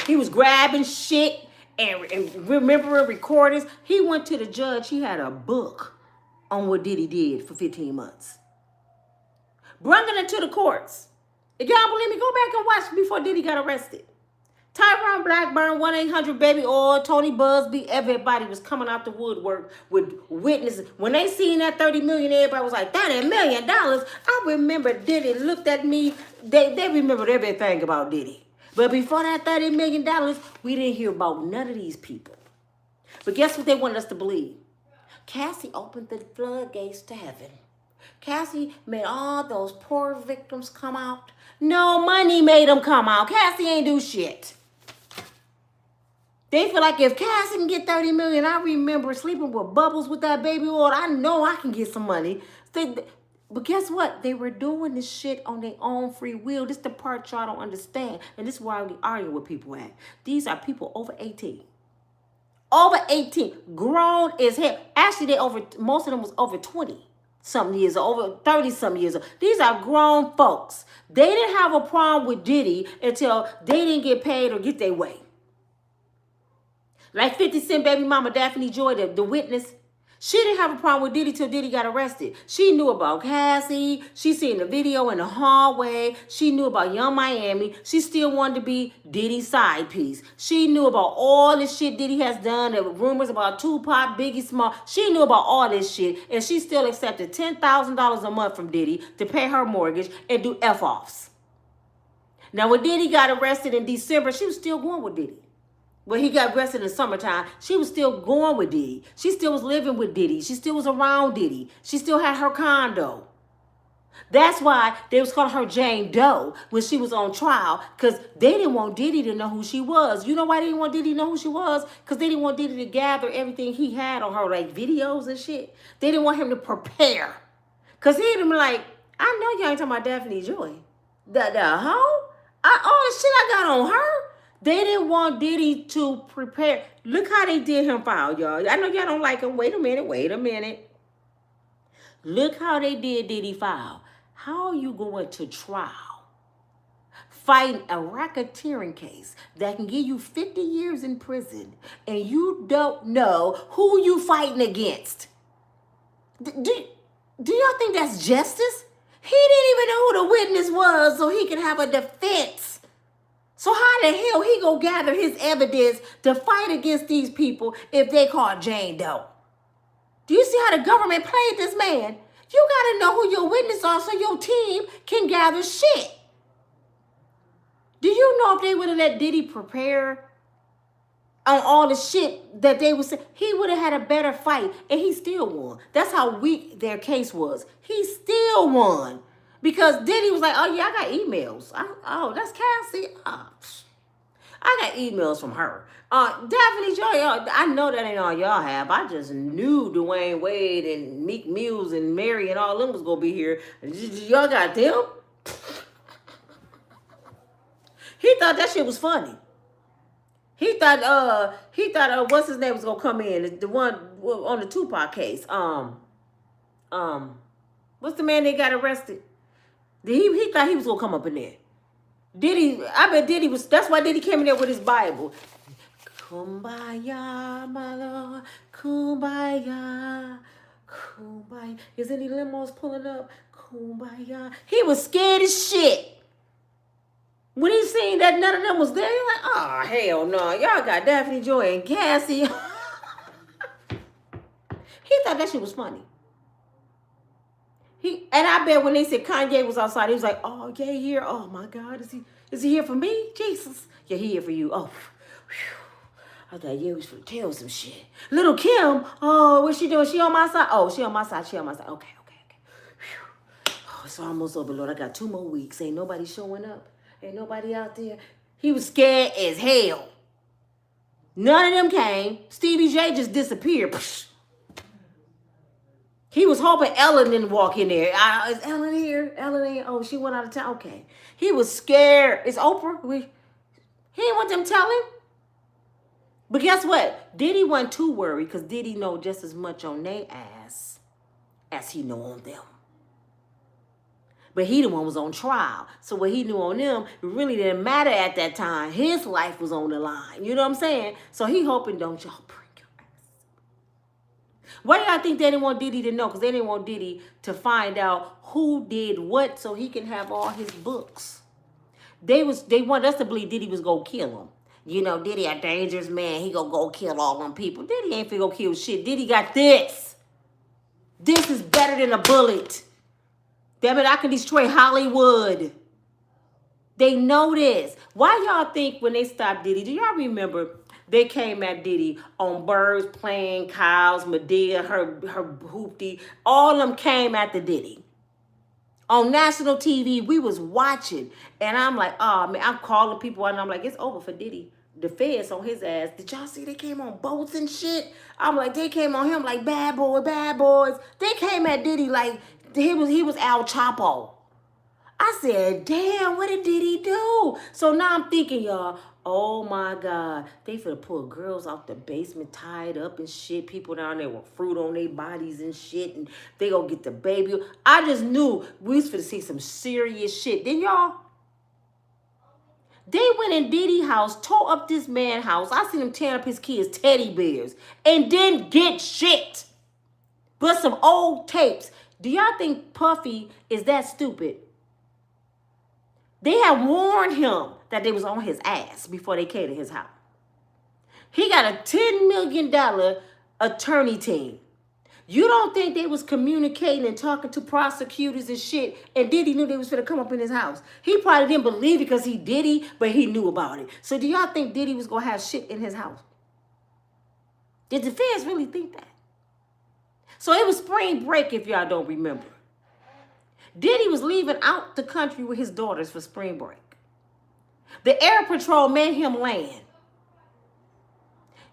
He was grabbing shit and remembering recordings. He went to the judge. He had a book on what Diddy did for 15 months. Bringing it to the courts. If y'all believe me, go back and watch before Diddy got arrested. Tyrone Blackburn, 1-800-BABY OIL, Tony Busby, everybody was coming out the woodwork with witnesses. When they seen that $30 million, everybody was like, $30 million? I remember Diddy looked at me. They remembered everything about Diddy. But before that $30 million, we didn't hear about none of these people. But guess what they wanted us to believe? Cassie opened the floodgates to heaven. Cassie made all those poor victims come out. No money made them come out. Cassie ain't do shit. They feel like if Cassie can get $30 million, I remember sleeping with Bubbles with that baby oil. I know I can get some money. But guess what? They were doing this shit on their own free will. This is the part y'all don't understand. And this is why we argue with people at. These are people over 18. Over 18. Grown as hell. Actually, most of them was over 20 something years old, over 30 something years old. These are grown folks. They didn't have a problem with Diddy until they didn't get paid or get their way. Like 50 Cent baby mama Daphne Joy, the witness. She didn't have a problem with Diddy till Diddy got arrested. She knew about Cassie. She seen the video in the hallway. She knew about Young Miami. She still wanted to be Diddy's side piece. She knew about all the shit Diddy has done. There were rumors about Tupac, Biggie Small. She knew about all this shit. And she still accepted $10,000 a month from Diddy to pay her mortgage and do F-offs. Now, when Diddy got arrested in December, she was still going with Diddy. When he got arrested in the summertime, she was still going with Diddy. She still was living with Diddy. She still was around Diddy. She still had her condo. That's why they was calling her Jane Doe when she was on trial, because they didn't want Diddy to know who she was. You know why they didn't want Diddy to know who she was? Because they didn't want Diddy to gather everything he had on her, like videos and shit. They didn't want him to prepare. Because he'd been like, I know y'all ain't talking about Daphne Joy. The hoe? All the shit I got on her? They didn't want Diddy to prepare. Look how they did him file, y'all. I know y'all don't like him. Wait a minute. Look how they did Diddy file. How are you going to trial, fighting a racketeering case that can give you 50 years in prison, and you don't know who you fighting against? Do y'all think that's justice? He didn't even know who the witness was so he could have a defense. So how the hell he gonna gather his evidence to fight against these people if they call Jane Doe? Do you see how the government played this man? You gotta know who your witnesses are so your team can gather shit. Do you know if they would have let Diddy prepare on all the shit that they would say, he would have had a better fight, and he still won. That's how weak their case was. He still won. Because Diddy was like, oh, yeah, I got emails. Oh, that's Cassie. I got emails from her. Daphne Joy, I know that ain't all y'all have. I just knew Dwayne Wade and Meek Mills and Mary and all them was going to be here. Y'all got them? He thought that shit was funny. He thought what's his name was going to come in? The one on the Tupac case. What's the man that got arrested? He thought he was gonna come up in there. I bet Diddy was. That's why Diddy came in there with his Bible. Kumbaya, my Lord. Kumbaya. Kumbaya. Is any limos pulling up? Kumbaya. He was scared as shit. When he seen that none of them was there, he like, oh, hell no. Y'all got Daphne Joy and Cassie. He thought that shit was funny. And I bet when they said Kanye was outside, he was like, oh, yeah, here. Oh, my God. Is he here for me? Jesus. Yeah, he here for you. Oh, whew. I thought, yeah, we was for tell some shit. Little Kim, oh, what's she doing? She on my side? Oh, she on my side. Okay. Whew. Oh, it's almost over, Lord. I got 2 more weeks. Ain't nobody showing up. Ain't nobody out there. He was scared as hell. None of them came. Stevie J just disappeared. Psh. He was hoping Ellen didn't walk in there. Is Ellen here? Oh, she went out of town. Okay. He was scared. It's Oprah. He didn't want them telling. But guess what? Diddy wasn't too worried because Diddy know just as much on their ass as he know on them. But he the one was on trial. So what he knew on them, it really didn't matter at that time. His life was on the line. You know what I'm saying? So he hoping don't y'all bring your ass. Why do y'all think they didn't want Diddy to know? Because they didn't want Diddy to find out who did what so he can have all his books. They want us to believe Diddy was going to kill him. You know, Diddy a dangerous man. He gonna go kill all them people. Diddy ain't finna go kill shit. Diddy got this. This is better than a bullet. Damn it, I can destroy Hollywood. They know this. Why y'all think when they stopped Diddy, do y'all remember they came at Diddy on Birds, Playing, Cows, Medea, her hoopty. All of them came at the Diddy. On national TV, we was watching. And I'm like, oh, man, I'm calling people and I'm like, it's over for Diddy. The feds on his ass. Did y'all see they came on boats and shit? I'm like, they came on him like bad boys. They came at Diddy like He was Al Chapo. I said, damn, what did Diddy do? So now I'm thinking, y'all, oh my God, they finna pull girls out the basement tied up and shit. People down there with fruit on their bodies and shit, and they gonna get the baby. I just knew we was finna see some serious shit. Then y'all, they went in Diddy's house, tore up this man's house. I seen him tearing up his kids' teddy bears and didn't get shit but some old tapes. Do y'all think Puffy is that stupid? They had warned him that they was on his ass before they came to his house. He got a $10 million attorney team. You don't think they was communicating and talking to prosecutors and shit, and Diddy knew they was finna come up in his house? He probably didn't believe it because he Diddy, but he knew about it. So do y'all think Diddy was gonna have shit in his house? Did the feds really think that? So it was spring break, if y'all don't remember. Diddy was leaving out the country with his daughters for spring break. The Air Patrol made him land.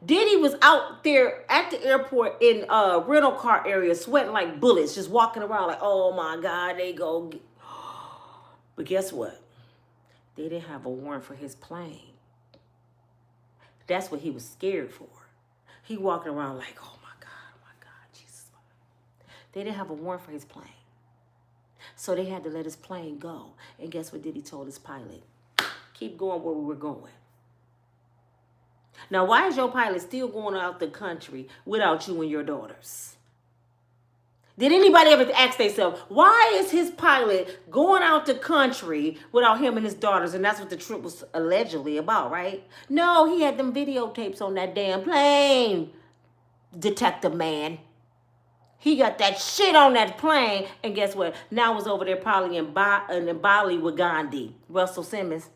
Diddy was out there at the airport in rental car area, sweating like bullets, just walking around like, oh my God, they go. But guess what? They didn't have a warrant for his plane. That's what he was scared for. He walking around like, oh my God, Jesus. They didn't have a warrant for his plane. So they had to let his plane go. And guess what Diddy told his pilot? Keep going where we were going. Now, why is your pilot still going out the country without you and your daughters? Did anybody ever ask themselves, why is his pilot going out the country without him and his daughters? And that's what the trip was allegedly about, right? No, he had them videotapes on that damn plane, detective man. He got that shit on that plane, and guess what? Now it's over there probably in Bali with Gandhi, Russell Simmons.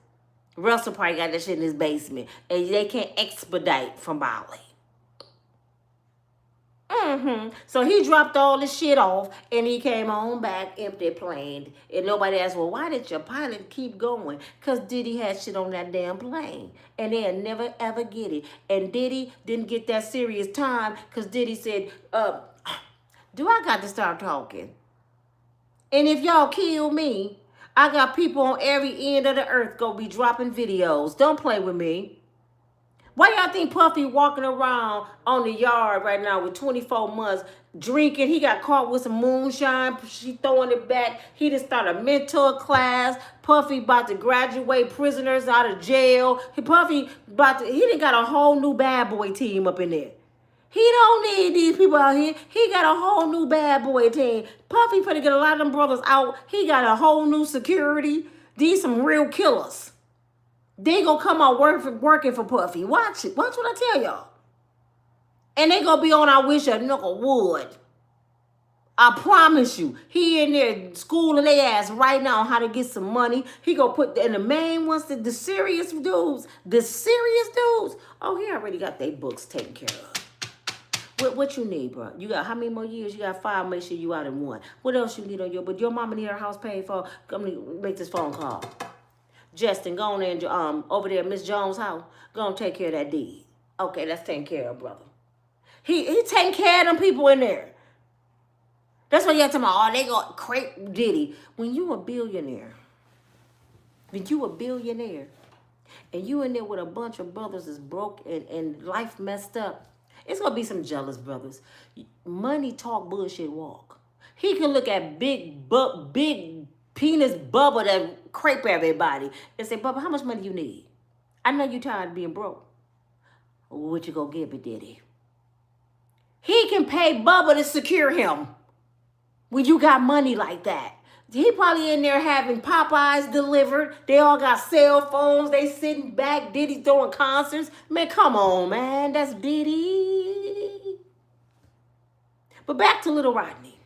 Russell probably got that shit in his basement, and they can't expedite from Bali. So he dropped all this shit off, and he came on back empty plane. And nobody asked, well, why did your pilot keep going? Because Diddy had shit on that damn plane, and they'll never, ever get it. And Diddy didn't get that serious time because Diddy said, do I got to start talking? And if y'all kill me, I got people on every end of the earth gonna be dropping videos. Don't play with me. Why y'all think Puffy walking around on the yard right now with 24 months drinking? He got caught with some moonshine. She throwing it back. He just started a mentor class. Puffy about to graduate prisoners out of jail. He done got a whole new bad boy team up in there. He don't need these people out here. He got a whole new bad boy team. Puffy finna get a lot of them brothers out. He got a whole new security. These some real killers. They gonna come out working for Puffy. Watch it. Watch what I tell y'all. And they gonna be on I wish a knuckle would. I promise you. He in there schooling their ass right now on how to get some money. He gonna put, and the main ones, the serious dudes. Oh, he already got their books taken care of. What you need, bro? You got how many more years? You got 5. Make sure you out in 1. What else you need on but your mama need her house paid for? Come make this phone call. Justin, go on in over there at Miss Jones' house. Go on take care of that deed. Okay, that's taken care of, brother. He taking care of them people in there. That's why y'all talking about, they got crepe Diddy. When you a billionaire, and you in there with a bunch of brothers that's broke and life messed up, it's going to be some jealous brothers. Money talk, bullshit walk. He can look at big penis Bubba that crepe everybody and say, Bubba, how much money you need? I know you tired of being broke. What you gonna give me, Diddy? He can pay Bubba to secure him when you got money like that. He probably in there having Popeyes delivered. They all got cell phones. They sitting back. Diddy throwing concerts. Man, come on, man. That's Diddy. But back to Little Rodney.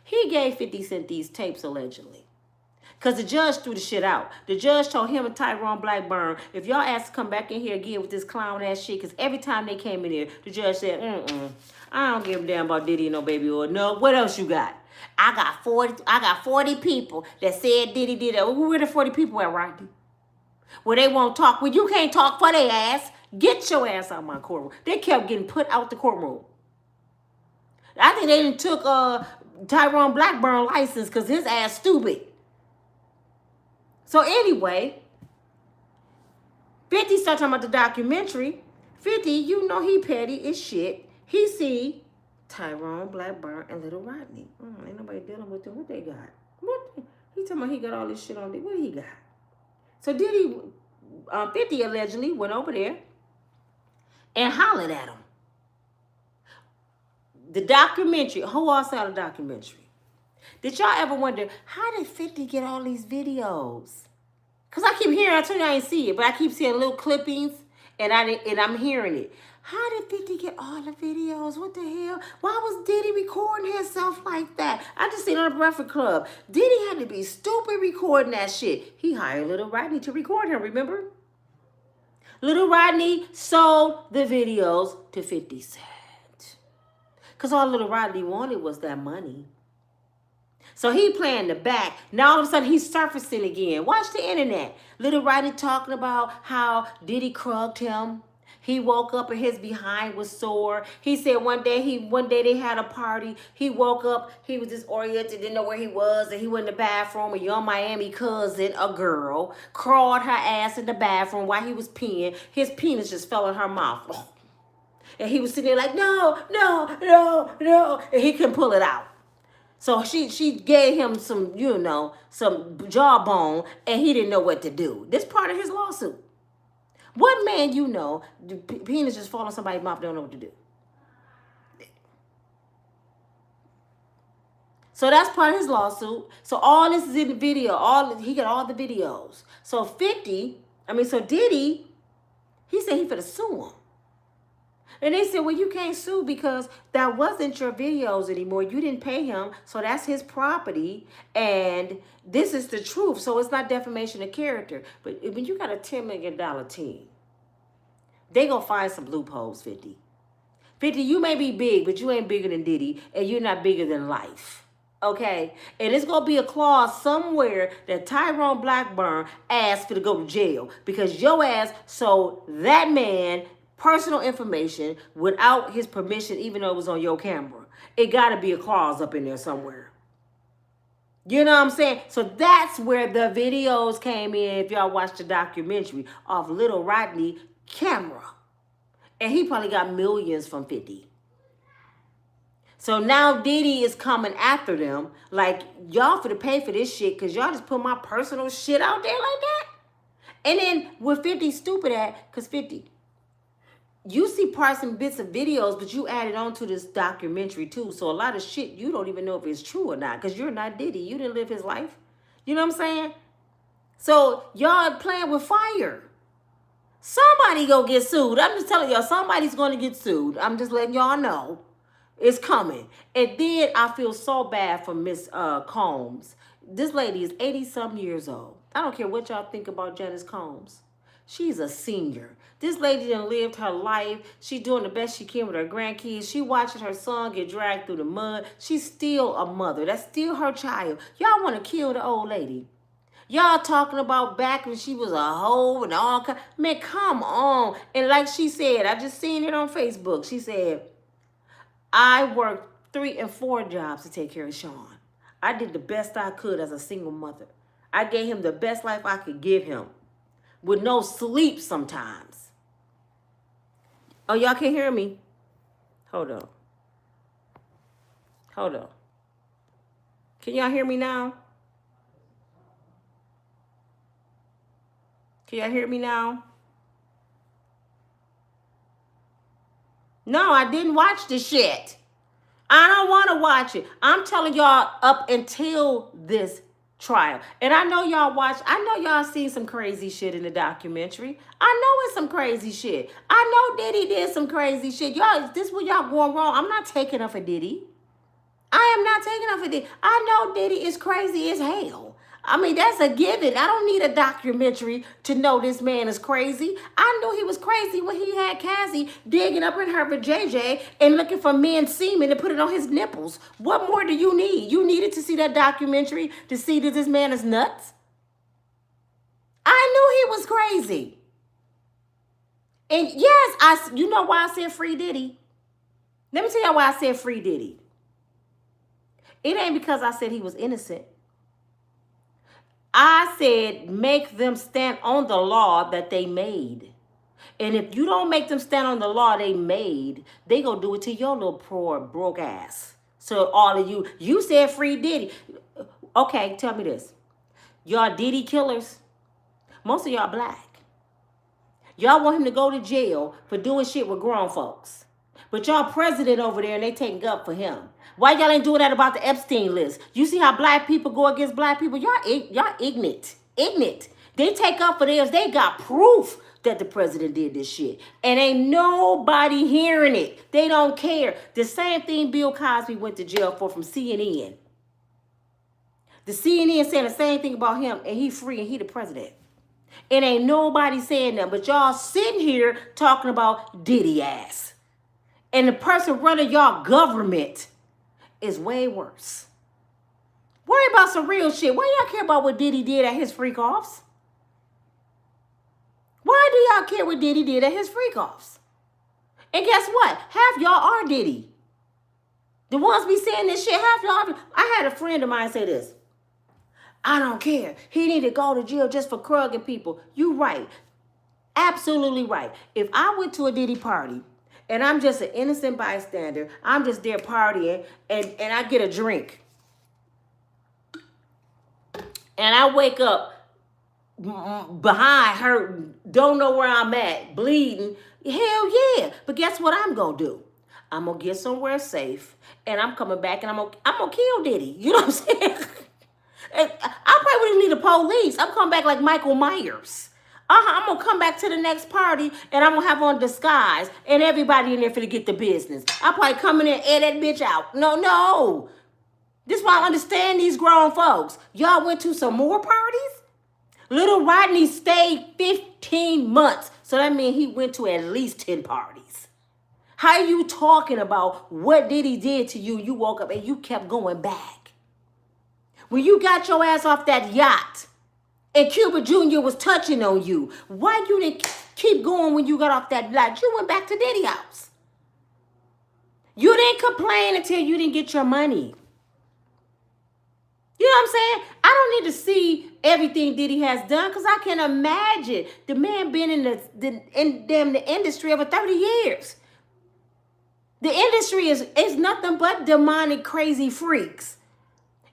He gave 50 Cent these tapes allegedly. Because the judge threw the shit out. The judge told him and Tyrone Blackburn, if y'all ask to come back in here again with this clown ass shit, because every time they came in here, the judge said, I don't give a damn about Diddy and no baby oil. No, what else you got? I got 40 people that said Diddy did it. Where the 40 people at, Rodney? Well, they won't talk. Well, you can't talk for their ass. Get your ass out of my courtroom. They kept getting put out the courtroom. I think they done took Tyrone Blackburn license because his ass stupid. So anyway, 50 started talking about the documentary. 50, you know he petty as shit. He see Tyrone Blackburn and Little Rodney. Ain't nobody dealing with them. What they got? What? He talking about he got all this shit on there. What he got? So Diddy, 50 allegedly went over there and hollered at him. The documentary, who all saw the documentary? Did y'all ever wonder, how did 50 get all these videos? Because I keep hearing, I told you I ain't see it, but I keep seeing little clippings, and I'm hearing it. How did 50 get all the videos? What the hell? Why was Diddy recording himself like that? I just seen it on the Breakfast Club. Diddy had to be stupid recording that shit. He hired Little Rodney to record him, remember? Little Rodney sold the videos to 50 Cent. Because all Little Rodney wanted was that money. So he playing the back. Now all of a sudden he's surfacing again. Watch the internet. Little Rodney talking about how Diddy crugged him. He woke up and his behind was sore. He said one day they had a party. He woke up, he was disoriented, didn't know where he was, and he went in the bathroom. A young Miami cousin, a girl, crawled her ass in the bathroom while he was peeing. His penis just fell in her mouth. And he was sitting there like, no, no, no, no. And he couldn't pull it out. So she gave him some, some jawbone, and he didn't know what to do. This part of his lawsuit. What man the penis just fall on somebody's mouth, don't know what to do? So that's part of his lawsuit. So all this is in the video. He got all the videos. So Diddy, he said he finna sue him. And they said, well, you can't sue because that wasn't your videos anymore. You didn't pay him, so that's his property, and this is the truth. So it's not defamation of character. But when you got a $10 million team, they gonna find some loopholes, 50. 50, you may be big, but you ain't bigger than Diddy, and you're not bigger than life. Okay? And it's gonna be a clause somewhere that Tyrone Blackburn asked for to go to jail because your ass sold that man personal information without his permission, even though it was on your camera. It got to be a clause up in there somewhere. You know what I'm saying? So that's where the videos came in, if y'all watched the documentary, of Little Rodney camera. And he probably got millions from 50. So now Diddy is coming after them, like, y'all for to pay for this shit because y'all just put my personal shit out there like that? And then with 50 stupid at, because 50, you see parts and bits of videos, but you added on to this documentary too. So a lot of shit, you don't even know if it's true or not because you're not Diddy. You didn't live his life. You know what I'm saying? So y'all playing with fire. Somebody go get sued. I'm just telling y'all, somebody's going to get sued. I'm just letting y'all know. It's coming. And then I feel so bad for Miss Combs. This lady is 80-something years old. I don't care what y'all think about Janice Combs. She's a senior. This lady done lived her life. She doing the best she can with her grandkids. She watching her son get dragged through the mud. She's still a mother. That's still her child. Y'all want to kill the old lady. Y'all talking about back when she was a hoe and all kind. Man, come on. And like she said, I just seen it on Facebook. She said, I worked 3 and 4 jobs to take care of Sean. I did the best I could as a single mother. I gave him the best life I could give him with no sleep sometimes. Oh, y'all can't hear me? Hold on. Hold on. Can y'all hear me now? Can y'all hear me now? No, I didn't watch the shit. I don't want to watch it. I'm telling y'all up until this trial. And I know y'all seen some crazy shit in the documentary. I know it's some crazy shit. I know Diddy did some crazy shit. Y'all, this where y'all going wrong. I'm not taking up for Diddy. I am not taking up for Diddy. I know Diddy is crazy as hell. I mean, that's a given. I don't need a documentary to know this man is crazy. I knew he was crazy when he had Cassie digging up in her vajayjay and looking for men's semen to put it on his nipples. What more do you need? You needed to see that documentary to see that this man is nuts? I knew he was crazy. And yes, you know why I said free Diddy? Let me tell you why I said free Diddy. It ain't because I said he was innocent. I said make them stand on the law that they made. And if you don't make them stand on the law they made, they gonna do it to your little poor broke ass. So all of you said free Diddy. Okay, tell me this. Y'all Diddy killers, most of y'all black. Y'all want him to go to jail for doing shit with grown folks. But y'all president over there and they taking up for him. Why y'all ain't doing that about the Epstein list? You see how black people go against black people? Y'all ignorant. Ignorant. They take up for theirs. They got proof that the president did this shit. And ain't nobody hearing it. They don't care. The same thing Bill Cosby went to jail for from CNN. The CNN saying the same thing about him and he free and he the president. It ain't nobody saying that, but y'all sitting here talking about Diddy ass. And the person running y'all government is way worse. Worry about some real shit. Why y'all care about what Diddy did at his freak offs? Why do y'all care what Diddy did at his freak offs? And guess what? Half y'all are Diddy. The ones be saying this shit, half y'all. I had a friend of mine say this. I don't care. He need to go to jail just for crugging people. You right. Absolutely right. If I went to a Diddy party and I'm just an innocent bystander, I'm just there partying and I get a drink. And I wake up behind her, don't know where I'm at, bleeding. Hell yeah. But guess what I'm going to do? I'm going to get somewhere safe and I'm coming back and I'm gonna kill Diddy. You know what I'm saying? I probably wouldn't need the police. I'm coming back like Michael Myers. I'm going to come back to the next party and I'm going to have on disguise and everybody in there for to get the business. I'll probably come in there and air that bitch out. No. This is why I understand these grown folks. Y'all went to some more parties? Little Rodney stayed 15 months. So that means he went to at least 10 parties. How you talking about what Diddy did to you? You woke up and you kept going back. When you got your ass off that yacht and Cuba Jr. was touching on you, why you didn't keep going when you got off that yacht? You went back to Diddy house. You didn't complain until you didn't get your money. You know what I'm saying? I don't need to see everything Diddy has done because I can imagine the man been in the industry over 30 years. The industry is nothing but demonic, crazy freaks.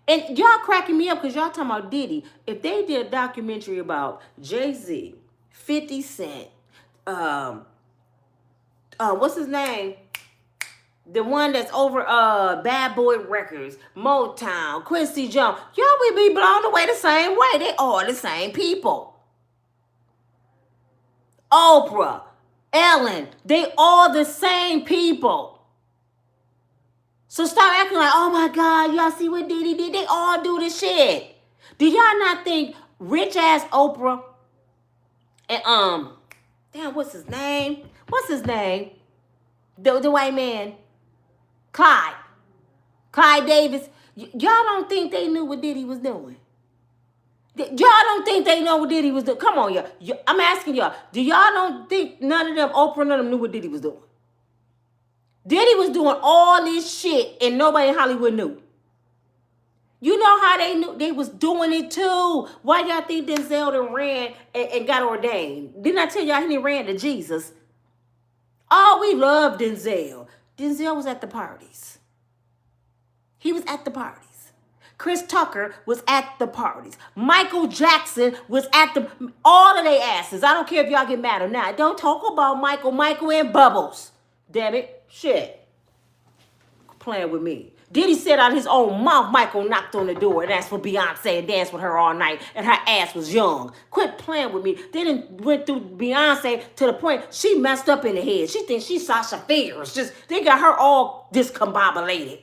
And y'all cracking me up because y'all talking about Diddy. If they did a documentary about Jay-Z, 50 Cent, what's his name? The one that's over Bad Boy Records, Motown, Quincy Jones, y'all would be blown away the same way. They all the same people. Oprah, Ellen, they all the same people. So stop acting like, oh my God, y'all see what Diddy did? They all do this shit. Do y'all not think rich ass Oprah and damn, what's his name? The white man, Clyde Davis. Y'all don't think they knew what Diddy was doing? Y'all don't think they know what Diddy was doing? Come on, y'all. I'm asking y'all. Do y'all don't think none of them, Oprah, none of them knew what Diddy was doing? Diddy was doing all this shit and nobody in Hollywood knew. You know how they knew? They was doing it too. Why y'all think Denzel done ran and got ordained? Didn't I tell y'all he ran to Jesus? Oh, we love Denzel. Denzel was at the parties. He was at the parties. Chris Tucker was at the parties. Michael Jackson was at all of their asses. I don't care if y'all get mad or not. Don't talk about Michael and Bubbles. Damn it. Shit. Playing with me. Diddy said out his own mouth Michael knocked on the door and asked for Beyonce and danced with her all night and her ass was young. Quit playing with me. Then went through Beyonce to the point she messed up in the head. She thinks she's Sasha Fierce. They got her all discombobulated.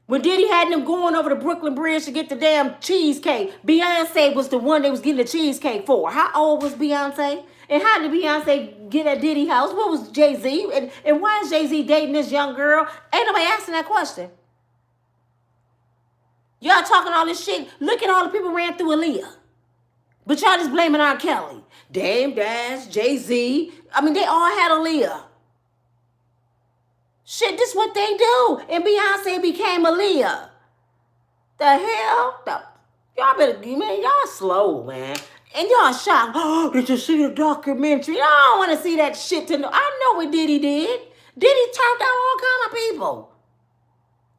When Diddy had them going over the Brooklyn Bridge to get the damn cheesecake, Beyonce was the one they was getting the cheesecake for. How old was Beyonce? And how did Beyonce get at Diddy house? What was Jay-Z? And why is Jay-Z dating this young girl? Ain't nobody asking that question. Y'all talking all this shit. Look at all the people ran through Aaliyah. But y'all just blaming R. Kelly. Dame Dash, Jay-Z. I mean, they all had Aaliyah. Shit, this what they do. And Beyonce became Aaliyah. The hell? Y'all better, man, y'all slow, man. And y'all shocked. Oh, did you see the documentary? I don't want to see that shit to know. I know what Diddy did. Diddy turned out all kind of people.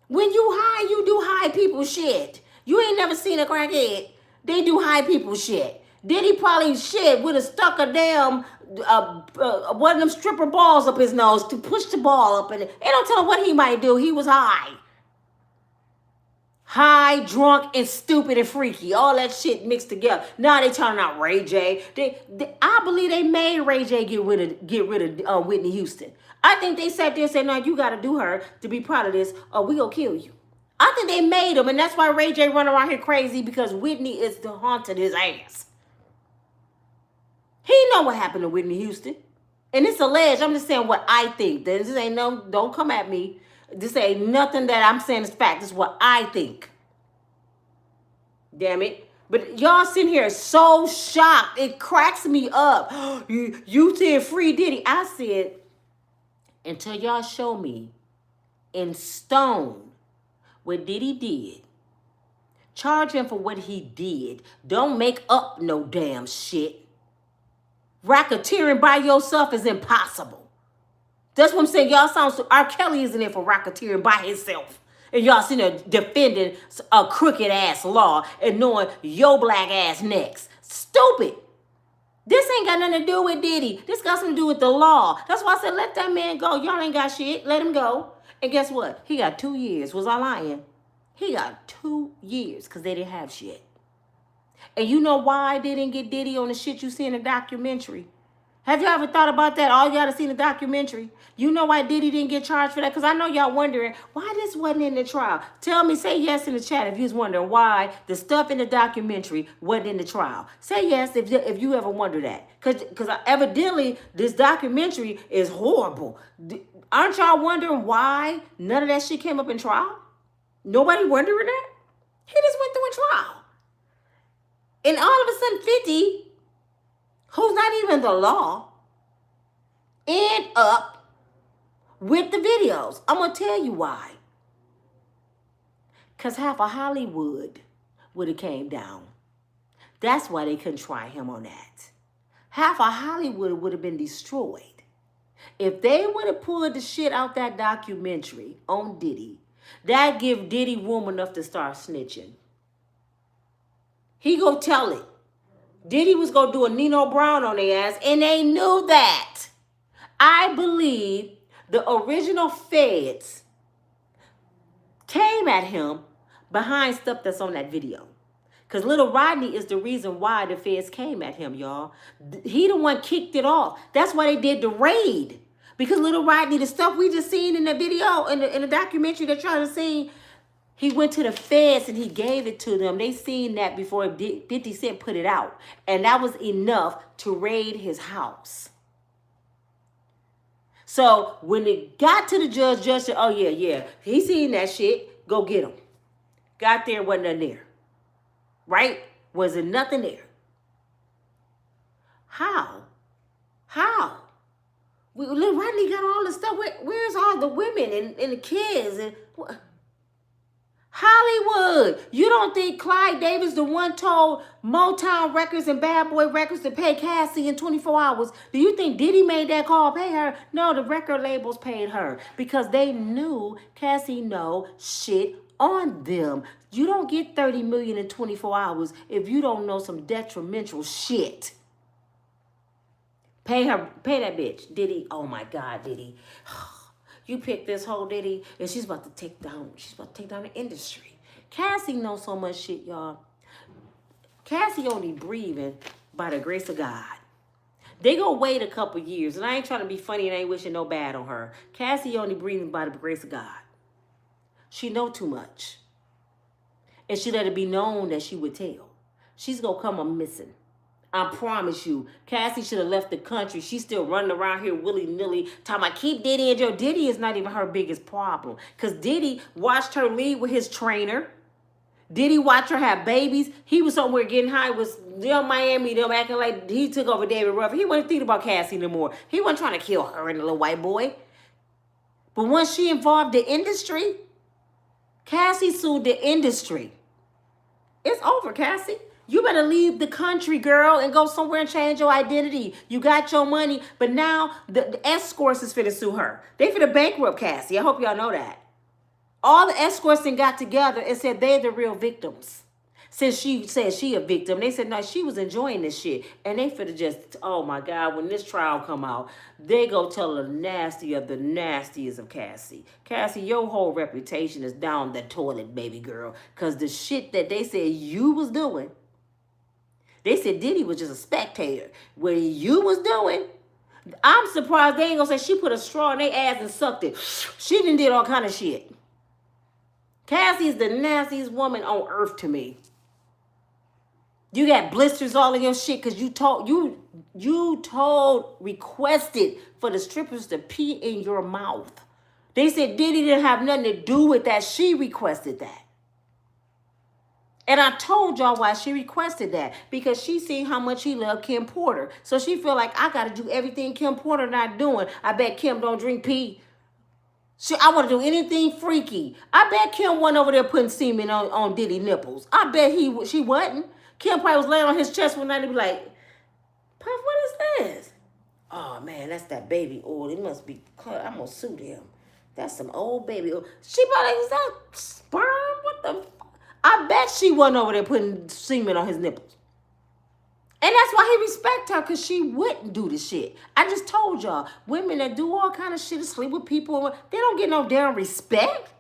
When you high, you do high people shit. You ain't never seen a crackhead. They do high people shit. Diddy probably shit would have stuck a damn one of them stripper balls up his nose to push the ball up in it. They don't tell him what he might do. He was high. High, drunk, and stupid and freaky. All that shit mixed together. Now they turning out Ray J. I believe they made Ray J get rid of Whitney Houston. I think they sat there and said, no, you got to do her to be proud of this or we gonna kill you. I think they made him, and that's why Ray J run around here crazy, because Whitney is the haunted his ass. He know what happened to Whitney Houston. And it's alleged. I'm just saying what I think. This ain't no, don't come at me. This ain't nothing that I'm saying is fact. This is what I think. Damn it. But y'all sitting here so shocked. It cracks me up. You said free Diddy. I said, until y'all show me in stone what Diddy did, charge him for what he did. Don't make up no damn shit. Racketeering by yourself is impossible. That's what I'm saying. Y'all sound so, R. Kelly isn't in for racketeering by himself. And y'all sitting there defending a crooked ass law and knowing your black ass next. Stupid. This ain't got nothing to do with Diddy. This got something to do with the law. That's why I said, let that man go. Y'all ain't got shit. Let him go. And guess what? He got 2 years. Was I lying? He got 2 years because they didn't have shit. And you know why they didn't get Diddy on the shit you see in the documentary? Have you ever thought about that? All y'all to see in the documentary. You know why Diddy didn't get charged for that? Because I know y'all wondering why this wasn't in the trial. Tell me, say yes in the chat if you was wondering why the stuff in the documentary wasn't in the trial. Say yes if you ever wonder that. Because evidently this documentary is horrible. Aren't y'all wondering why none of that shit came up in trial? Nobody wondering that? He just went through a trial. And all of a sudden 50, who's not even the law, end up with the videos. I'm going to tell you why. Because half of Hollywood would have came down. That's why they couldn't try him on that. Half of Hollywood would have been destroyed. If they would have pulled the shit out that documentary on Diddy, that'd give Diddy room enough to start snitching. He go tell it. Diddy was going to do a Nino Brown on their ass, and they knew that. I believe the original feds came at him behind stuff that's on that video. Because Little Rodney is the reason why the feds came at him, y'all. He the one kicked it off. That's why they did the raid. Because Little Rodney, the stuff we just seen in the video, in the documentary they're trying to see, he went to the feds and he gave it to them. They seen that before 50 Cent put it out. And that was enough to raid his house. So when it got to the judge said, oh yeah, he seen that shit, go get him. Got there, wasn't nothing there. Right? Wasn't nothing there. How? Little Rodney got all the stuff. Where's all the women and the kids? And Hollywood. You don't think Clyde Davis, the one told Motown Records and Bad Boy Records to pay Cassie in 24 hours? Do you think Diddy made that call, pay her? No, the record labels paid her because they knew Cassie know shit on them. You don't get 30 million in 24 hours if you don't know some detrimental shit. Pay her, pay that bitch. Diddy, oh my God, Diddy. You picked this whole Diddy, and she's about to take down the industry. Cassie knows so much shit, y'all. Cassie only breathing by the grace of God. They gonna wait a couple years, and I ain't trying to be funny and I ain't wishing no bad on her. Cassie only breathing by the grace of God. She know too much. And she let it be known that she would tell. She's gonna come up missing. I promise you, Cassie should have left the country. She's still running around here willy-nilly, talking about keep Diddy in jail. Diddy is not even her biggest problem. Because Diddy watched her leave with his trainer. Diddy watched her have babies. He was somewhere getting high with them Miami, them acting like he took over David Ruffin. He wasn't thinking about Cassie no more. He wasn't trying to kill her and the little white boy. But once she involved the industry, Cassie sued the industry. It's over, Cassie. You better leave the country, girl, and go somewhere and change your identity. You got your money, but now the escorts is finna sue her. They finna bankrupt Cassie. I hope y'all know that. All the escorts then got together and said they're the real victims. Since she said she a victim, they said, no, she was enjoying this shit. And they finna just, oh my God, when this trial come out, they go tell the nasty of the nastiest of Cassie. Cassie, your whole reputation is down the toilet, baby girl. Because the shit that they said you was doing, they said Diddy was just a spectator. What you was doing, I'm surprised they ain't gonna say she put a straw in their ass and sucked it. She done did all kind of shit. Cassie is the nastiest woman on earth to me. You got blisters all in your shit because requested for the strippers to pee in your mouth. They said Diddy didn't have nothing to do with that. She requested that. And I told y'all why she requested that. Because she seen how much he loved Kim Porter. So she feel like, I got to do everything Kim Porter not doing. I bet Kim don't drink pee. I want to do anything freaky. I bet Kim wasn't over there putting semen on Diddy nipples. I bet she wasn't. Kim probably was laying on his chest one night and be like, Puff, what is this? Oh, man, that's that baby oil. It must be, I'm going to sue them. That's some old baby oil. She probably like, is that sperm? What the fuck? I bet she wasn't over there putting semen on his nipples. And that's why he respect her, because she wouldn't do the shit. I just told y'all, women that do all kind of shit and sleep with people, they don't get no damn respect.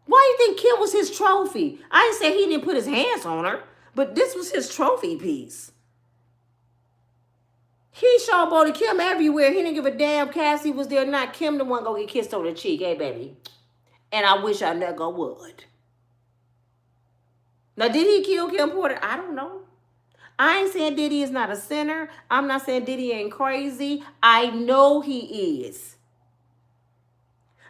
Why you think Kim was his trophy? I didn't say he didn't put his hands on her, but this was his trophy piece. He showboated Kim everywhere. He didn't give a damn Cassie was there or not. Kim the one go get kissed on the cheek. Hey, baby. And I wish I never would. Now, did he kill Kim Porter? I don't know. I ain't saying Diddy is not a sinner. I'm not saying Diddy ain't crazy. I know he is.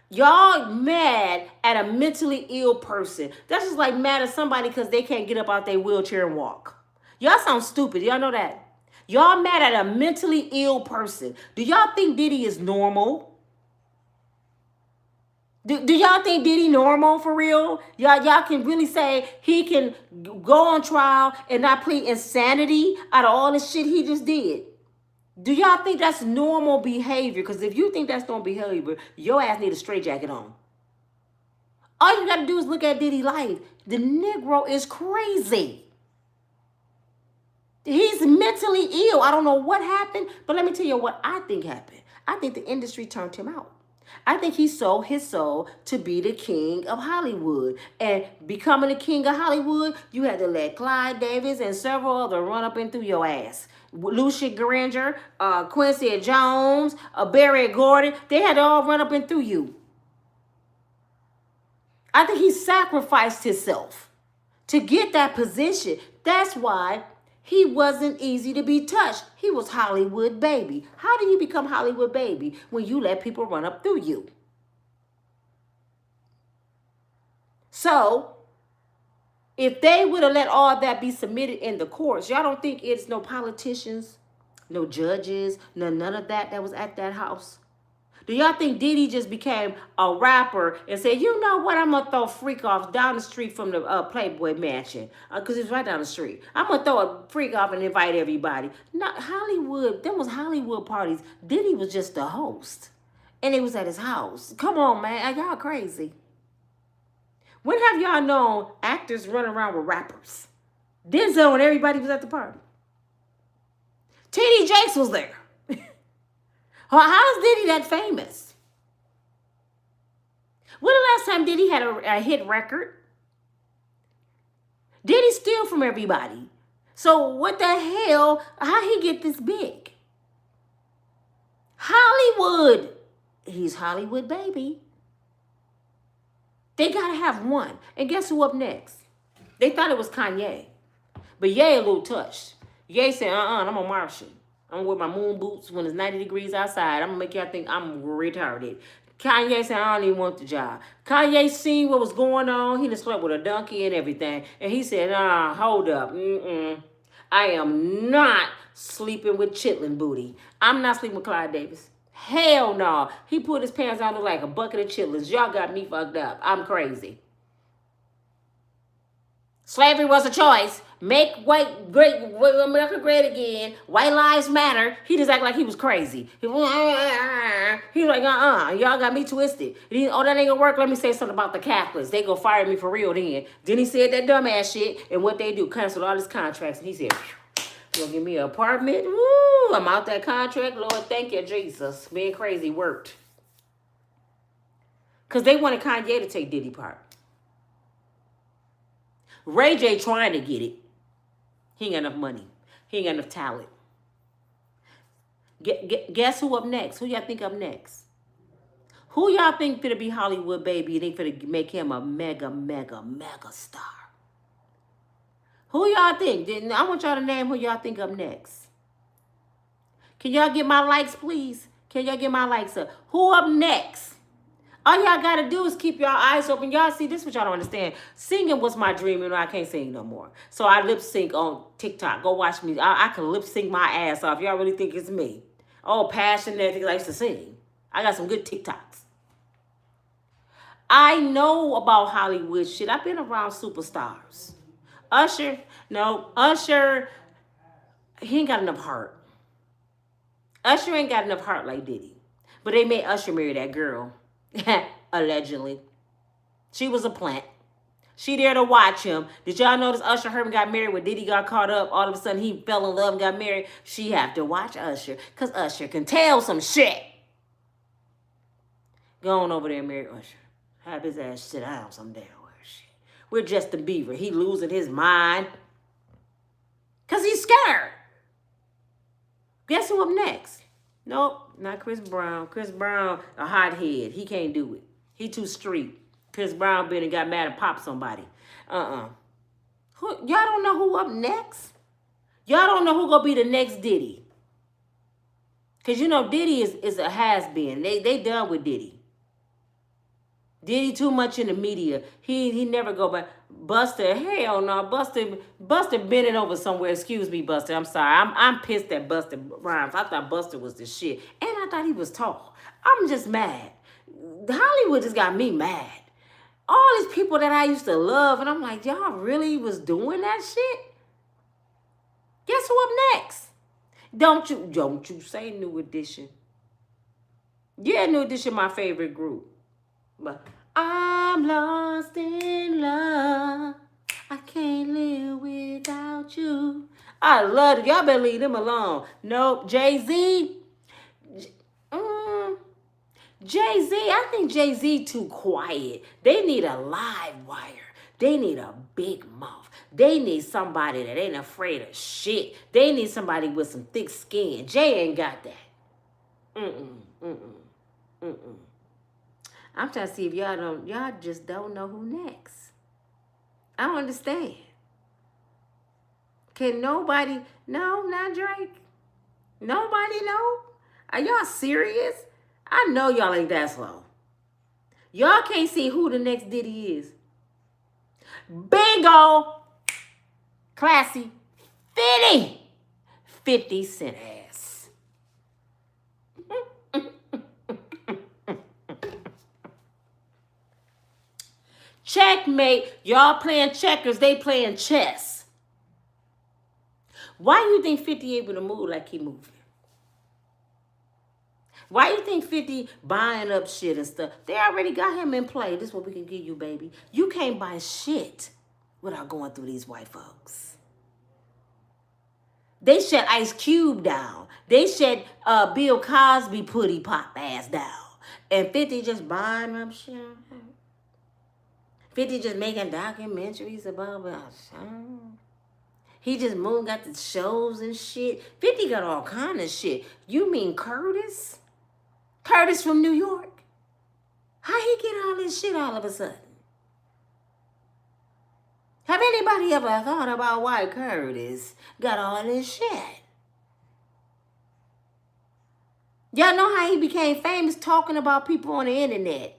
Y'all mad at a mentally ill person. That's just like mad at somebody because they can't get up out their wheelchair and walk. Y'all sound stupid. Y'all know that? Y'all mad at a mentally ill person. Do y'all think Diddy is normal? Do y'all think Diddy normal for real? Y'all can really say he can go on trial and not plead insanity out of all the shit he just did? Do y'all think that's normal behavior? Because if you think that's normal behavior, your ass need a straitjacket on. All you got to do is look at Diddy's life. The Negro is crazy. He's mentally ill. I don't know what happened, but let me tell you what I think happened. I think the industry turned him out. I think he sold his soul to be the king of Hollywood. And becoming the king of Hollywood, you had to let Clyde Davis and several others run up and through your ass. Lucia Granger, Quincy Jones, Barry Gordon, they had to all run up and through you. I think he sacrificed himself to get that position. That's why he wasn't easy to be touched. He was Hollywood baby. How do you become Hollywood baby when you let people run up through you? So, if they would have let all that be submitted in the courts, y'all don't think it's no politicians, no judges, none of that was at that house? Do y'all think Diddy just became a rapper and said, you know what, I'm going to throw freak off down the street from the Playboy Mansion? Because it's right down the street. I'm going to throw a freak off and invite everybody. Not Hollywood. There was Hollywood parties. Diddy was just the host. And it was at his house. Come on, man. Y'all crazy. When have y'all known actors running around with rappers? Denzel and everybody was at the party. T.D. Jakes was there. How is Diddy that famous? When the last time Diddy had a hit record? Diddy steal from everybody. So what the hell? How he get this big? Hollywood. He's Hollywood baby. They gotta have one. And guess who up next? They thought it was Kanye. But Ye a little touched. Ye said, I'm a Martian. I'm gonna wear my moon boots when it's 90 degrees outside. I'm gonna make y'all think I'm retarded. Kanye said, I don't even want the job. Kanye seen what was going on. He done slept with a donkey and everything. And he said, hold up. I am not sleeping with chitlin booty. I'm not sleeping with Clyde Davis. Hell no. He put his pants on like a bucket of chitlins. Y'all got me fucked up. I'm crazy. Slavery was a choice. Make white great America great again. White lives matter. He just act like he was crazy. He was like, y'all got me twisted. Oh, that ain't gonna work. Let me say something about the Catholics. They gonna fire me for real then. Then he said that dumbass shit, and what they do, canceled all his contracts. And he said, you gonna give me an apartment? Woo, I'm out that contract. Lord, thank you, Jesus. Being crazy worked. Because they wanted Kanye to take Diddy part. Ray J trying to get it. He ain't got enough money. He ain't got enough talent. Guess who up next? Who y'all think up next? Who y'all think finna be Hollywood baby and they finna make him a mega star? Who y'all think? I want y'all to name who y'all think up next. Can y'all get my likes, please? Can y'all get my likes up? Who up next? All y'all gotta do is keep your eyes open. Y'all see, this is what y'all don't understand. Singing was my dream, and I can't sing no more. So I lip sync on TikTok. Go watch me. I can lip sync my ass off. Y'all really think it's me? Oh, passionate because I used to sing. I got some good TikToks. I know about Hollywood shit. I've been around superstars. Usher, he ain't got enough heart. Usher ain't got enough heart like Diddy. But they made Usher marry that girl. Allegedly. She was a plant. She there to watch him. Did y'all notice Usher Herman got married when Diddy got caught up? All of a sudden he fell in love and got married. She have to watch Usher because Usher can tell some shit. Go on over there and marry Usher. Have his ass sit down some damn shit. We're Justin Bieber. He losing his mind because he's scared. Guess who up next? Nope, not Chris Brown. Chris Brown, a hothead. He can't do it. He too street. Chris Brown been and got mad and popped somebody. Y'all don't know who up next? Y'all don't know who gonna be the next Diddy. Because you know Diddy is a has-been. They done with Diddy. Diddy too much in the media. He never go back. Buster, hell no. Buster bending over somewhere. Excuse me, Buster. I'm sorry. I'm pissed at Buster Rhymes. I thought Buster was the shit. And I thought he was tall. I'm just mad. Hollywood just got me mad. All these people that I used to love, and I'm like, y'all really was doing that shit? Guess who up next? Don't you say New Edition. Yeah, New Edition my favorite group. But I'm lost in love. I can't live without you. I love it. Y'all better leave them alone. Nope. Jay-Z. Jay-Z. I think Jay-Z too quiet. They need a live wire. They need a big mouth. They need somebody that ain't afraid of shit. They need somebody with some thick skin. Jay ain't got that. I'm trying to see if y'all just don't know who next. I don't understand. Can nobody, no, not Drake. Nobody know? Are y'all serious? I know y'all ain't that slow. Y'all can't see who the next Diddy is. Bingo! Classy. 50 Cent ass. Checkmate. Y'all playing checkers, they playing chess. Why you think 50 able to move like he moving? Why you think 50 buying up shit and stuff? They already got him in play. This is what we can give you, baby. You can't buy shit without going through these white folks. They shut Ice Cube down. They shut Bill Cosby putty pop ass down. And 50 just buying up shit. 50 just making documentaries about he just moved, got the shows and shit. 50 got all kind of shit. You mean Curtis? Curtis from New York? How he get all this shit all of a sudden? Have anybody ever thought about why Curtis got all this shit? Y'all know how he became famous talking about people on the internet.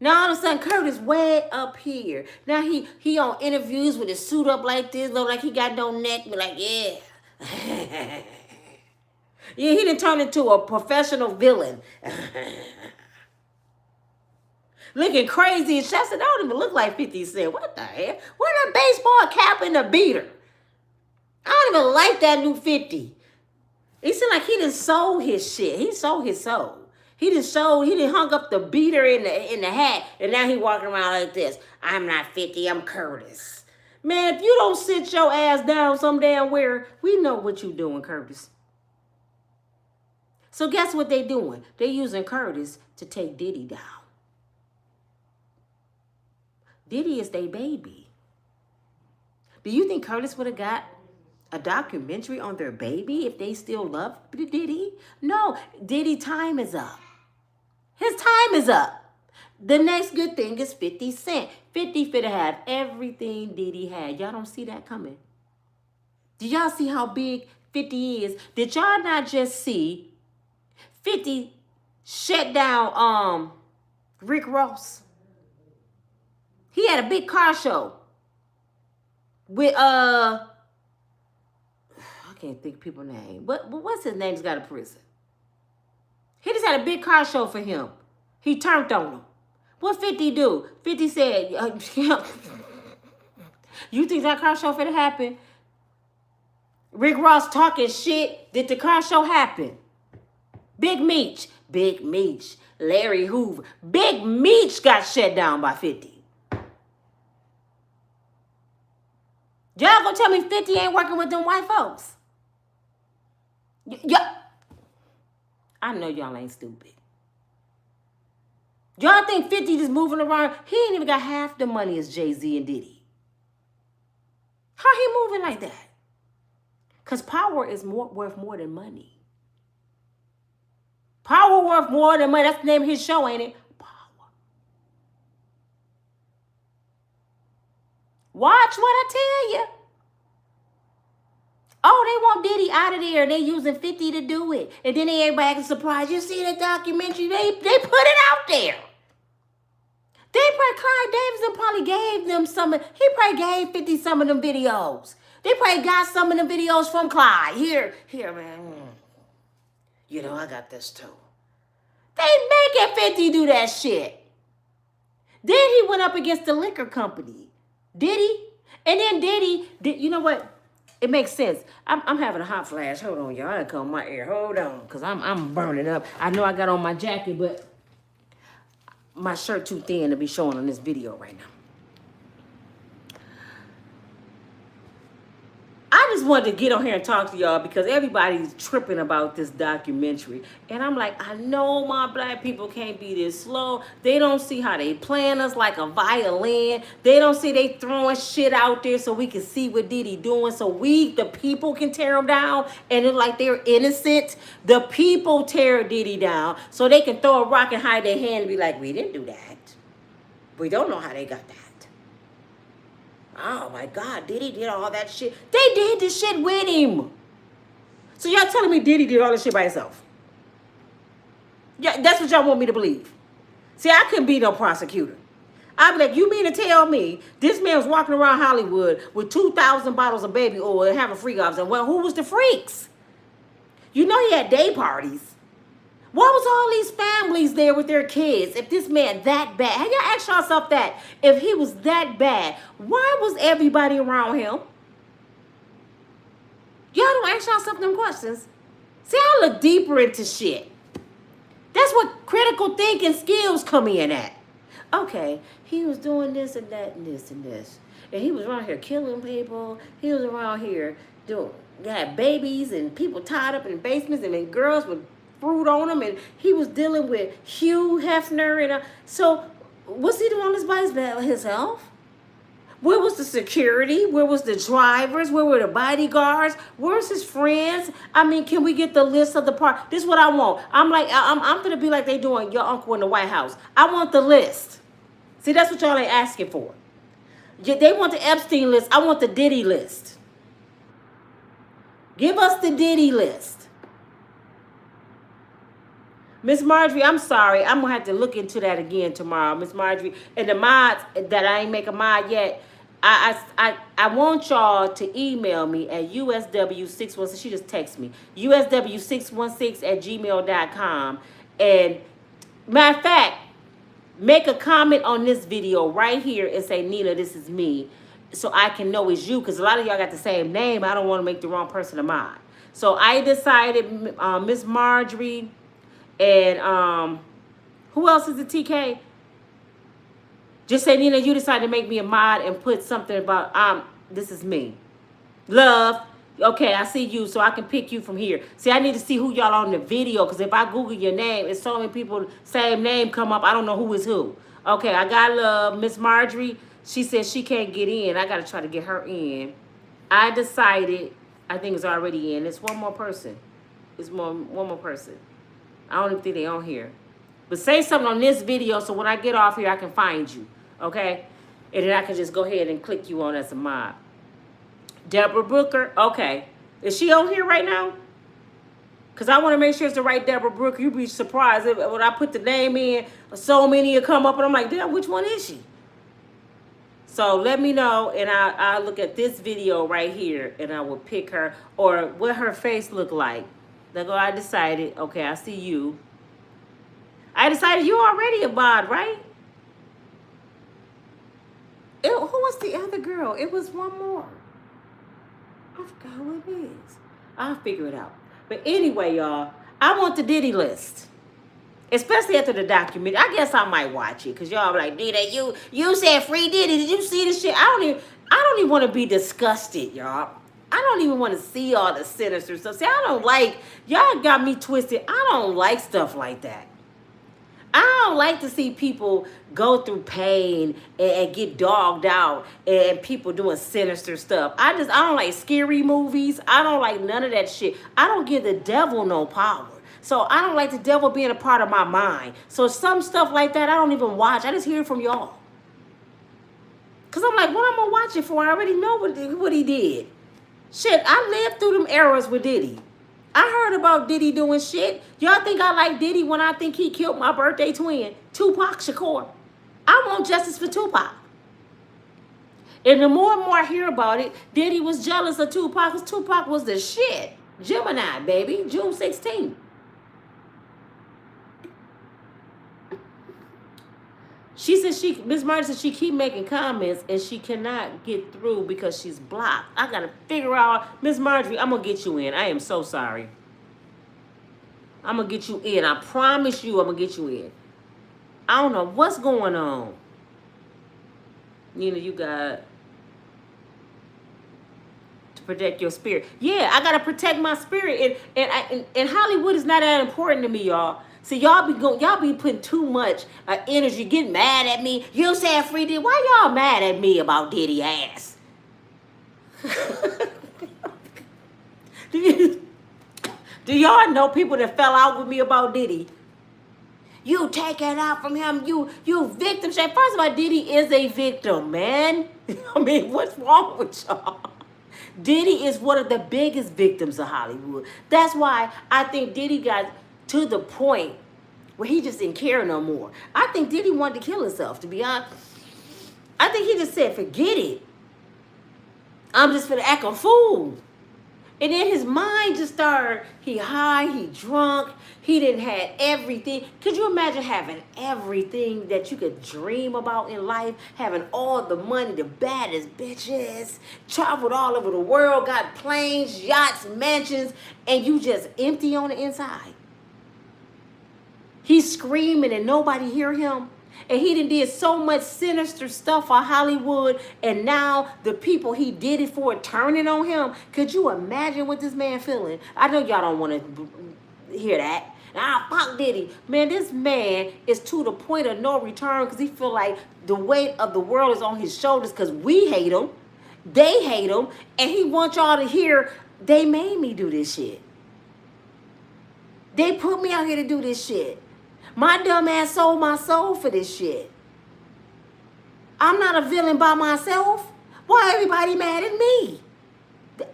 Now all of a sudden Curtis way up here. Now he on interviews with his suit up like this, look like he got no neck, but like, yeah. Yeah, he done turned into a professional villain. Looking crazy. And Chef said, "That don't even look like 50 Cent. What the hell? Where the baseball cap and the beater? I don't even like that new 50. He seemed like he done sold his shit. He sold his soul. He done hung up the beater in the hat, and now he walking around like this. I'm not 50, I'm Curtis. Man, if you don't sit your ass down some damn where, we know what you doing, Curtis. So guess what they doing? They using Curtis to take Diddy down. Diddy is their baby. Do you think Curtis would have got a documentary on their baby if they still love Diddy? No, Diddy time is up. His time is up. The next good thing is 50 Cent. 50 finna have everything Diddy had. Y'all don't see that coming. Did y'all see how big 50 is? Did y'all not just see 50 shut down Rick Ross? He had a big car show with I can't think of people's name. What's his name? He's got a prison. He just had a big car show for him. He turned on him. What 50 do? 50 said, you think that car show finna happen? Rick Ross talking shit. Did the car show happen? Big Meech, Larry Hoover. Big Meech got shut down by 50. Y'all gonna tell me 50 ain't working with them white folks? Yeah. I know y'all ain't stupid. Y'all think 50 just moving around? He ain't even got half the money as Jay-Z and Diddy. How he moving like that? Because power is worth more than money. Power worth more than money. That's the name of his show, ain't it? Power. Watch what I tell you. Oh, they want Diddy out of there. They using 50 to do it. And then everybody acting surprised. You see the documentary? They put it out there. They probably, Clyde Davidson probably gave them he probably gave 50 some of them videos. They probably got some of them videos from Clyde. Here, man. You know, I got this too. They making 50 do that shit. Then he went up against the liquor company. Diddy. And then Diddy, you know what? It makes sense. I'm having a hot flash. Hold on, y'all. I done comb my ear. Hold on, because I'm burning up. I know I got on my jacket, but my shirt too thin to be showing on this video right now. I just wanted to get on here and talk to y'all because everybody's tripping about this documentary. And I'm like, I know my black people can't be this slow. They don't see how they playing us like a violin. They don't see they throwing shit out there so we can see what Diddy doing so we, the people, can tear them down. And it's like they're innocent. The people tear Diddy down so they can throw a rock and hide their hand and be like, we didn't do that. We don't know how they got that. Oh my God, Diddy did all that shit. They did this shit with him. So y'all telling me Diddy did all this shit by himself? Yeah, that's what y'all want me to believe. See, I couldn't be no prosecutor. I'd be like, you mean to tell me this man was walking around Hollywood with 2,000 bottles of baby oil and having freak offs? And well, who was the freaks? You know he had day parties. Why was all these families there with their kids if this man that bad? Have y'all asked yourself that? If he was that bad, why was everybody around him? Y'all don't ask yourself them questions. See, I look deeper into shit. That's what critical thinking skills come in at. Okay, he was doing this and that and this and this. And he was around here killing people. He was around here got babies and people tied up in basements and then girls with fruit on him, and he was dealing with Hugh Hefner, and so what's he doing by himself? Where was the security? Where was the drivers? Where were the bodyguards? Where's his friends? I mean, can we get the list of the part? This is what I want. I'm gonna be like they doing your uncle in the White House. I want the list. See, that's what y'all ain't asking for. They want the Epstein list. I want the Diddy list. Give us the Diddy list. Miss Marjorie, I'm sorry. I'm going to have to look into that again tomorrow. Miss Marjorie, and the mods that I ain't make a mod yet, I want y'all to email me at USW616. She just texted me. USW616 at gmail.com. And matter of fact, make a comment on this video right here and say, Nina, this is me. So I can know it's you. Because a lot of y'all got the same name. I don't want to make the wrong person of mine. So I decided Miss Marjorie and who else is the TK? Just say, Nina, you decided to make me a mod and put something about, this is me. Love. Okay, I see you, so I can pick you from here. See, I need to see who y'all on the video, because if I Google your name, it's so many people, same name come up, I don't know who is who. Okay, I got Love. Miss Marjorie, she says she can't get in. I got to try to get her in. I decided, I think it's already in. It's one more person. It's one more person. I don't even think they on here. But say something on this video so when I get off here, I can find you. Okay? And then I can just go ahead and click you on as a mod. Deborah Brooker. Okay. Is she on here right now? Because I want to make sure it's the right Deborah Brooker. You'd be surprised if, when I put the name in, so many will come up and I'm like, damn, which one is she? So let me know and I'll look at this video right here and I will pick her or what her face look like. There go, I decided, okay, I see you. I decided you already a mod, right? Who was the other girl? It was one more. I forgot who it is. I'll figure it out. But anyway, y'all, I want the Diddy list. Especially after the documentary. I guess I might watch it. Because y'all like, Diddy, you said free Diddy. Did you see this shit? I don't even want to be disgusted, y'all. I don't even want to see all the sinister stuff. See, I don't like, y'all got me twisted. I don't like stuff like that. I don't like to see people go through pain and get dogged out and people doing sinister stuff. I don't like scary movies. I don't like none of that shit. I don't give the devil no power. So I don't like the devil being a part of my mind. So some stuff like that, I don't even watch. I just hear it from y'all. Because I'm like, what am I going to watch it for? I already know what he did. Shit, I lived through them eras with Diddy. I heard about Diddy doing shit. Y'all think I like Diddy when I think he killed my birthday twin, Tupac Shakur. I want justice for Tupac. And the more and more I hear about it, Diddy was jealous of Tupac because Tupac was the shit. Gemini, baby, June 16th. She said Miss Martin said she keep making comments and she cannot get through because she's blocked. I got to figure out, Miss Marjorie, I'm going to get you in. I am so sorry. I'm going to get you in. I promise you I'm going to get you in. I don't know what's going on. Nina, you got to protect your spirit. Yeah, I got to protect my spirit. And Hollywood is not that important to me, y'all. See, y'all be putting too much energy, getting mad at me. You said free Diddy. Why y'all mad at me about Diddy ass? Do y'all know people that fell out with me about Diddy? You take it out from him. You victim shame. First of all, Diddy is a victim, man. I mean, what's wrong with y'all? Diddy is one of the biggest victims of Hollywood. That's why I think Diddy got to the point where he just didn't care no more. I think Diddy wanted to kill himself, to be honest. I think he just said, forget it. I'm just finna act a fool. And then his mind just started, he high, he drunk, he didn't have everything. Could you imagine having everything that you could dream about in life? Having all the money, the baddest bitches, traveled all over the world, got planes, yachts, mansions, and you just empty on the inside. He's screaming and nobody hear him. And he did so much sinister stuff for Hollywood. And now the people he did it for turning on him. Could you imagine what this man feeling? I know y'all don't want to hear that. Fuck Diddy. Man, this man is to the point of no return because he feel like the weight of the world is on his shoulders because we hate him. They hate him. And he wants y'all to hear, they made me do this shit. They put me out here to do this shit. My dumb ass sold my soul for this shit. I'm not a villain by myself. Why everybody mad at me?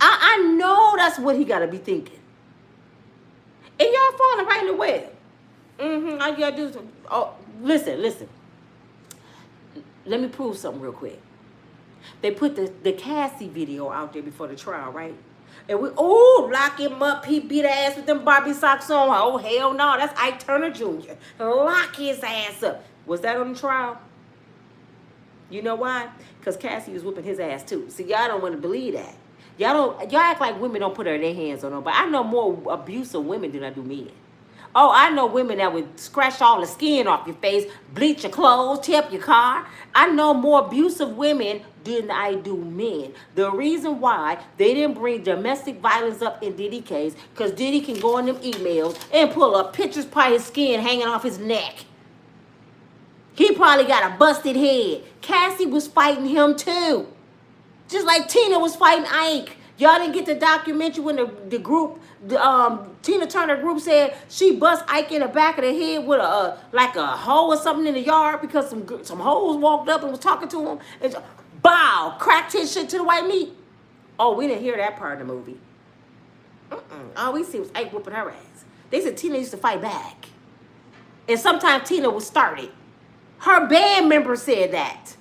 I know that's what he got to be thinking. And y'all falling right in the web. All you got to do is, listen. Let me prove something real quick. They put the Cassie video out there before the trial, right? And lock him up. He beat ass with them Barbie socks on. Oh, hell no. That's Ike Turner Jr. Lock his ass up. Was that on the trial? You know why? Because Cassie was whooping his ass too. See, y'all don't want to believe that. Y'all act like women don't put their hands on them. But I know more abusive women than I do men. Oh, I know women that would scratch all the skin off your face, bleach your clothes, tear up your car. I know more abusive women than I do men. The reason why they didn't bring domestic violence up in Diddy case, because Diddy can go in them emails and pull up pictures by his skin hanging off his neck. He probably got a busted head. Cassie was fighting him too. Just like Tina was fighting Ike. Y'all didn't get the documentary when the group, Tina Turner group said she bust Ike in the back of the head with like a hoe or something in the yard because some hoes walked up and was talking to him and just, bow, cracked his shit to the white meat. Oh, we didn't hear that part of the movie. All we see was Ike whooping her ass. They said Tina used to fight back. And sometimes Tina was started. Her band member said that.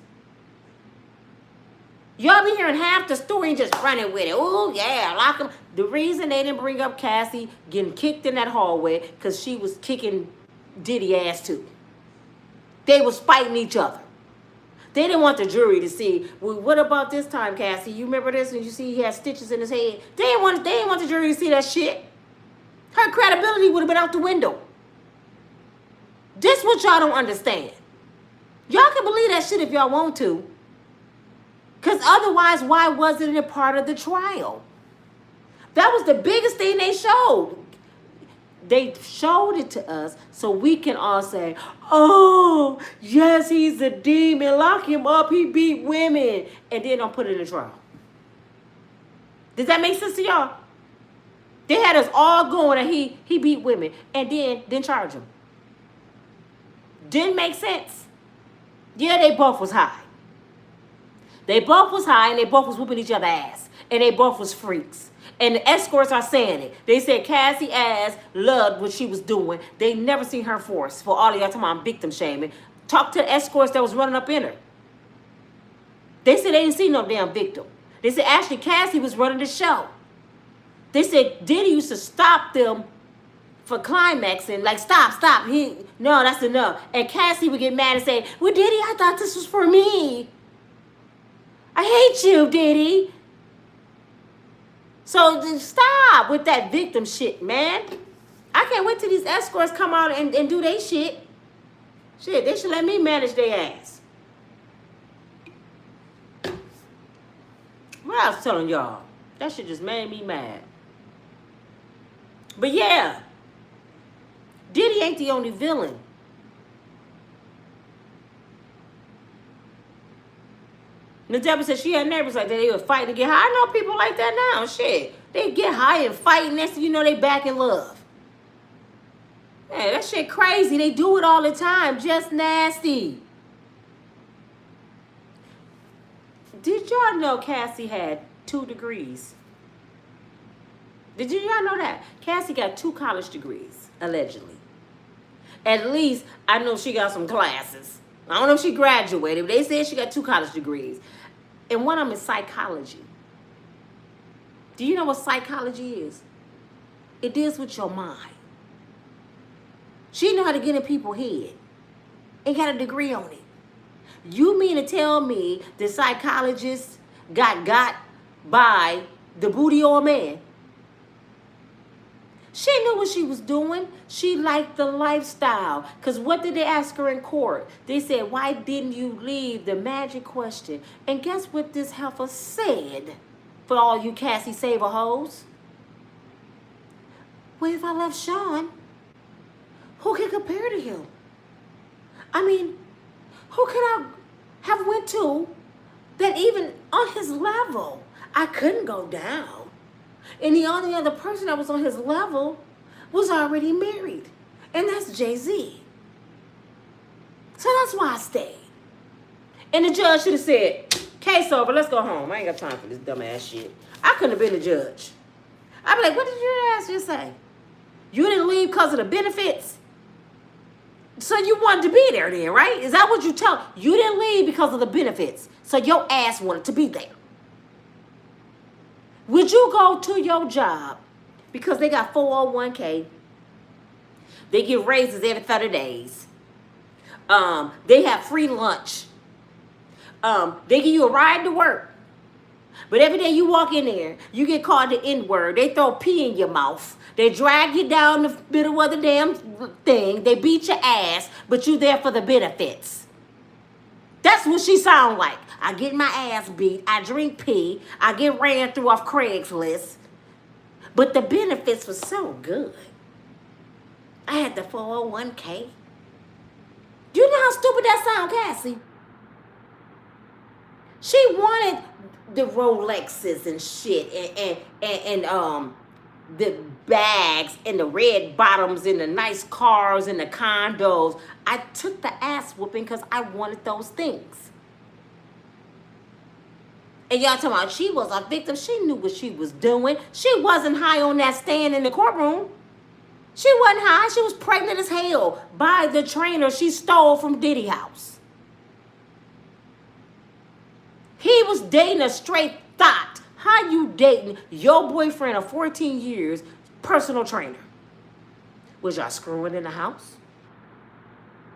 Y'all be hearing half the story and just running with it. Oh, yeah, lock him. The reason they didn't bring up Cassie getting kicked in that hallway because she was kicking Diddy ass too. They was fighting each other. They didn't want the jury to see, well, what about this time, Cassie? You remember this when you see he had stitches in his head? They didn't want the jury to see that shit. Her credibility would have been out the window. This what y'all don't understand. Y'all can believe that shit if y'all want to. Because otherwise, why wasn't it a part of the trial? That was the biggest thing they showed. They showed it to us so we can all say, oh, yes, he's a demon. Lock him up. He beat women. And then don't put it in the trial. Does that make sense to y'all? They had us all going that he beat women and then didn't charge him. Didn't make sense. Yeah, they both was high. They both was high and they both was whooping each other's ass. And they both was freaks. And the escorts are saying it. They said Cassie ass loved what she was doing. They never seen her force. For all of y'all talking about victim shaming. Talk to the escorts that was running up in her. They said they didn't see no damn victim. They said actually Cassie was running the show. They said Diddy used to stop them for climaxing. Like, stop. No, that's enough. And Cassie would get mad and say, well, Diddy, I thought this was for me. I hate you, Diddy. So stop with that victim shit, man. I can't wait till these escorts come out and do their shit. Shit, they should let me manage their ass. What I was telling y'all, that shit just made me mad. But yeah, Diddy ain't the only villain. Miss Deborah said she had neighbors like that. They would fight to get high. I know people like that now. Shit. They get high and fight. Next thing you know, they back in love. Man, that shit crazy. They do it all the time. Just nasty. Did y'all know Cassie had 2 degrees? Did y'all know that? Cassie got 2 college degrees, allegedly. At least, I know she got some classes. I don't know if she graduated, but they said she got 2 college degrees. And one of them is psychology. Do you know what psychology is? It deals with your mind. She know how to get in people's head. And got a degree on it. You mean to tell me the psychologist got by the booty old man? She knew what she was doing. She liked the lifestyle. Because what did they ask her in court? They said, why didn't you leave the magic question? And guess what this heifer said? For all you Cassie Saver hoes. Well, if I left Sean, who can compare to him? I mean, who could I have went to that even on his level? I couldn't go down. And the only other person that was on his level was already married. And that's Jay-Z. So that's why I stayed. And the judge should have said, case over, let's go home. I ain't got time for this dumb ass shit. I couldn't have been the judge. I'd be like, what did your ass just say? You didn't leave because of the benefits? So you wanted to be there then, right? Is that what you tell? You didn't leave because of the benefits. So your ass wanted to be there. Would you go to your job because they got 401k? They get raises every 30 days. They have free lunch. They give you a ride to work. But every day you walk in there, you get called the N-word. They throw pee in your mouth. They drag you down the middle of the damn thing. They beat your ass, but you there for the benefits. That's what she sound like. I get my ass beat. I drink pee. I get ran through off Craigslist. But the benefits were so good. I had the 401k. You know how stupid that sound, Cassie? She wanted the Rolexes and shit and the bags and the red bottoms and the nice cars and the condos. I took the ass whooping because I wanted those things. And y'all talking about she was a victim. She knew what she was doing. She wasn't high on that stand in the courtroom. She wasn't high. She was pregnant as hell by the trainer she stole from Diddy house. He was dating a straight thought. How you dating your boyfriend of 14 years, personal trainer? Was y'all screwing in the house?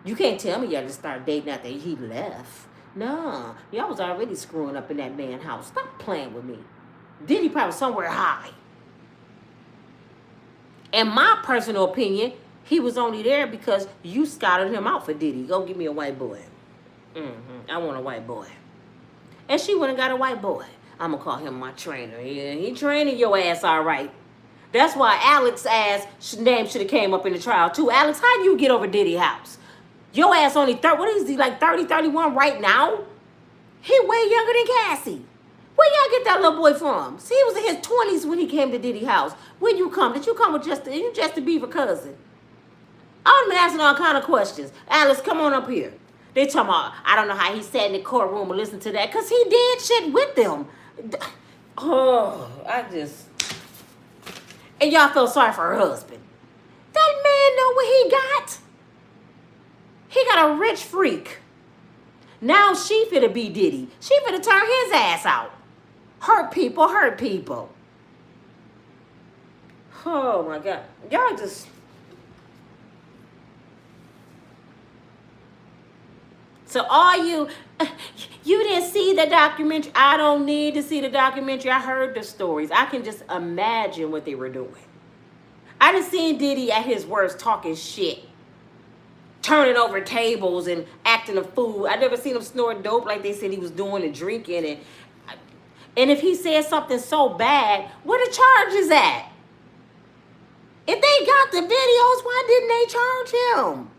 You can't tell me y'all just started dating after he left. No, y'all was already screwing up in that man's house. Stop playing with me. Diddy probably somewhere high. In my personal opinion, he was only there because you scouted him out for Diddy. Go give me a white boy. I want a white boy. And she went and got a white boy. I'm going to call him my trainer. Yeah, he training your ass all right. That's why Alex's ass name should have came up in the trial too. Alex, how you get over Diddy house? Your ass only 30, what is he, like 30, 31 right now? He way younger than Cassie. Where y'all get that little boy from? See, he was in his 20s when he came to Diddy house. When you come? Did you come with you just a Beaver cousin? I've been asking all kind of questions. Alex, come on up here. They talking about, I don't know how he sat in the courtroom and listened to that, because he did shit with them. Oh, and y'all feel sorry for her husband. That man know what he got. He got a rich freak. Now she finna be Diddy. She finna turn his ass out. Hurt people, hurt people. Oh my God. Y'all just... So all you didn't see the documentary. I don't need to see the documentary. I heard the stories. I can just imagine what they were doing. I done seen Diddy at his worst talking shit. Turning over tables and acting a fool. I never seen him snort dope like they said he was doing and drinking. And if he said something so bad, where the charges at? If they got the videos, why didn't they charge him?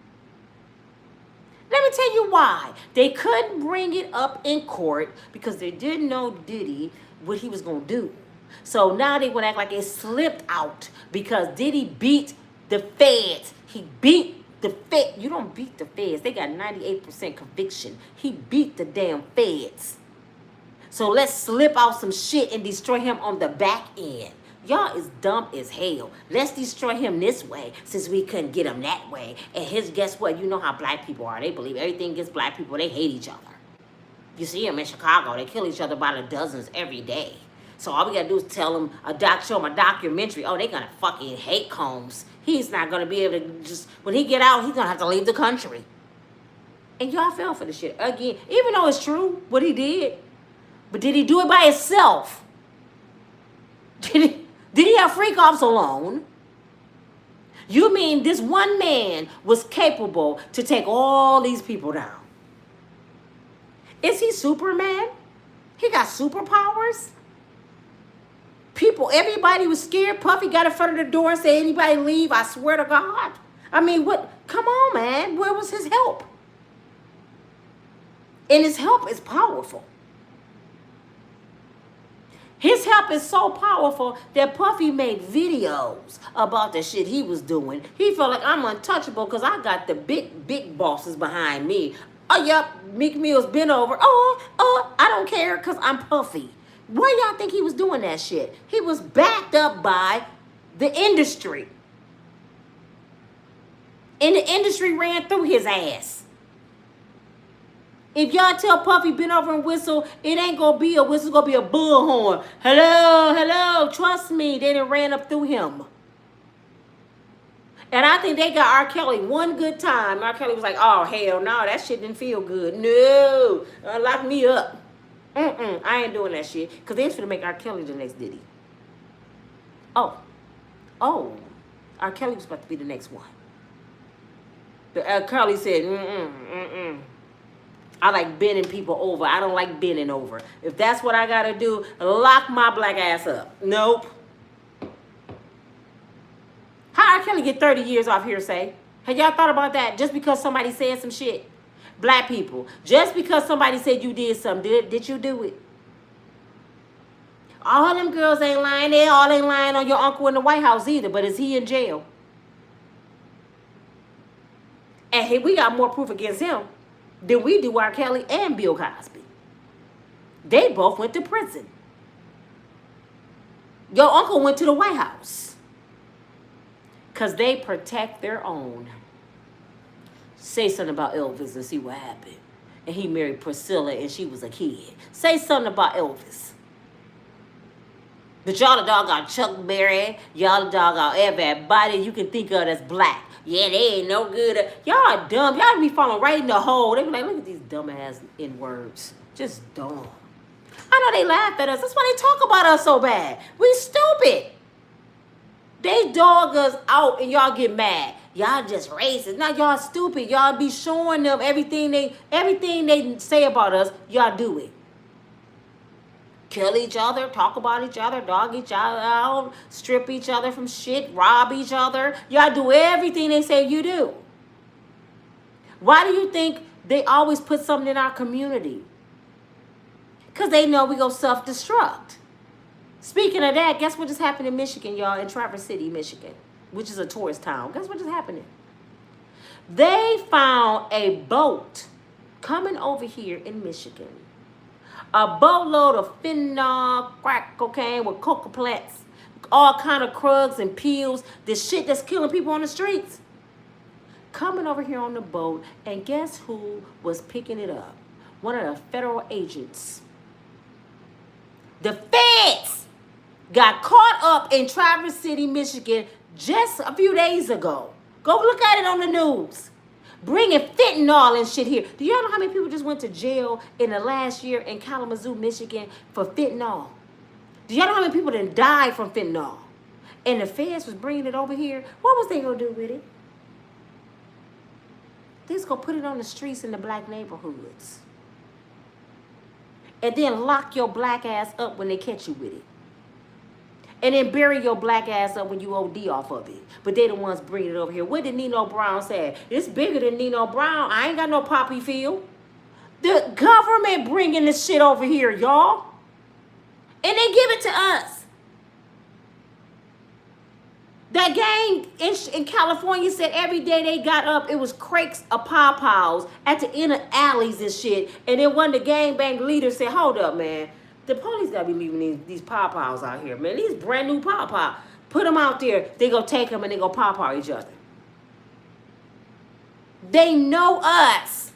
Let me tell you why. They couldn't bring it up in court because they didn't know Diddy, what he was going to do. So now they would act like it slipped out because Diddy beat the feds. He beat the feds. You don't beat the feds. They got 98% conviction. He beat the damn feds. So let's slip out some shit and destroy him on the back end. Y'all is dumb as hell. Let's destroy him this way since we couldn't get him that way. And guess what? You know how black people are. They believe everything against black people. They hate each other. You see them in Chicago. They kill each other by the dozens every day. So all we got to do is tell them, show them a documentary. Oh, they going to fucking hate Combs. He's not going to be able to just, when he get out, he's going to have to leave the country. And y'all fell for the shit. Again, even though it's true what he did. But did he do it by himself? Did he have freak offs alone? You mean this one man was capable to take all these people down? Is he Superman? He got superpowers? Everybody was scared. Puffy got in front of the door and said, anybody leave, I swear to God. I mean, what? Come on, man. Where was his help? And his help is powerful. His help is so powerful that Puffy made videos about the shit he was doing. He felt like I'm untouchable because I got the big bosses behind me. Oh, yep, Meek Mill's been over. I don't care because I'm Puffy. Why y'all think he was doing that shit? He was backed up by the industry. And the industry ran through his ass. If y'all tell Puffy bend over and whistle, it ain't gonna be a whistle, it's gonna be a bullhorn. Hello, hello, trust me, they done ran up through him. And I think they got R. Kelly one good time. R. Kelly was like, oh, hell no, that shit didn't feel good. No, lock me up. I ain't doing that shit. Because they was finna make R. Kelly the next Diddy. Oh, R. Kelly was about to be the next one. But R. Kelly said, I like bending people over. I don't like bending over. If that's what I gotta do, lock my black ass up. Nope. How R. Kelly get 30 years off hearsay? Have y'all thought about that? Just because somebody said some shit? Black people. Just because somebody said you did something, did you do it? All them girls ain't lying. They all ain't lying on your uncle in the White House either, but is he in jail? And we got more proof against him than we do R. Kelly and Bill Cosby. They both went to prison. Your uncle went to the White House. Because they protect their own. Say something about Elvis and see what happened. And he married Priscilla and she was a kid. Say something about Elvis. But y'all the doggone Chuck Berry. Y'all the doggone everybody you can think of that's black. Yeah, they ain't no good. Y'all dumb. Y'all be falling right in the hole. They be like, look at these dumbass N-words. Just dumb. I know they laugh at us. That's why they talk about us so bad. We stupid. They dog us out and y'all get mad. Y'all just racist. Now y'all stupid. Y'all be showing them everything they say about us. Y'all do it. Kill each other, talk about each other, dog each other out, strip each other from shit, rob each other. Y'all do everything they say you do. Why do you think they always put something in our community? Because they know we go self-destruct. Speaking of that, guess what just happened in Michigan, y'all, in Traverse City, Michigan, which is a tourist town. Guess what just happened? They found a boat coming over here in Michigan. A boatload of fentanyl, crack cocaine with coca plants, all kind of drugs and pills, this shit that's killing people on the streets. Coming over here on the boat, and guess who was picking it up? One of the federal agents. The feds got caught up in Traverse City, Michigan just a few days ago. Go look at it on the news. Bringing fentanyl and shit here. Do y'all know how many people just went to jail in the last year in Kalamazoo, Michigan for fentanyl? Do y'all know how many people done died from fentanyl? And the feds was bringing it over here. What was they going to do with it? They was going to put it on the streets in the black neighborhoods. And then lock your black ass up when they catch you with it. And then bury your black ass up when you OD off of it. But they the ones bringing it over here. What did Nino Brown say? It's bigger than Nino Brown. I ain't got no poppy field. The government bringing this shit over here, y'all. And they give it to us. That gang in California said every day they got up, it was crakes of pawpaws at the end of alleys and shit. And then one of the gangbang leaders said, hold up, man. The police got to be leaving these pawpaws out here, man. These brand new pawpaws. Put them out there. They go take them and they go pawpaw each other. They know us.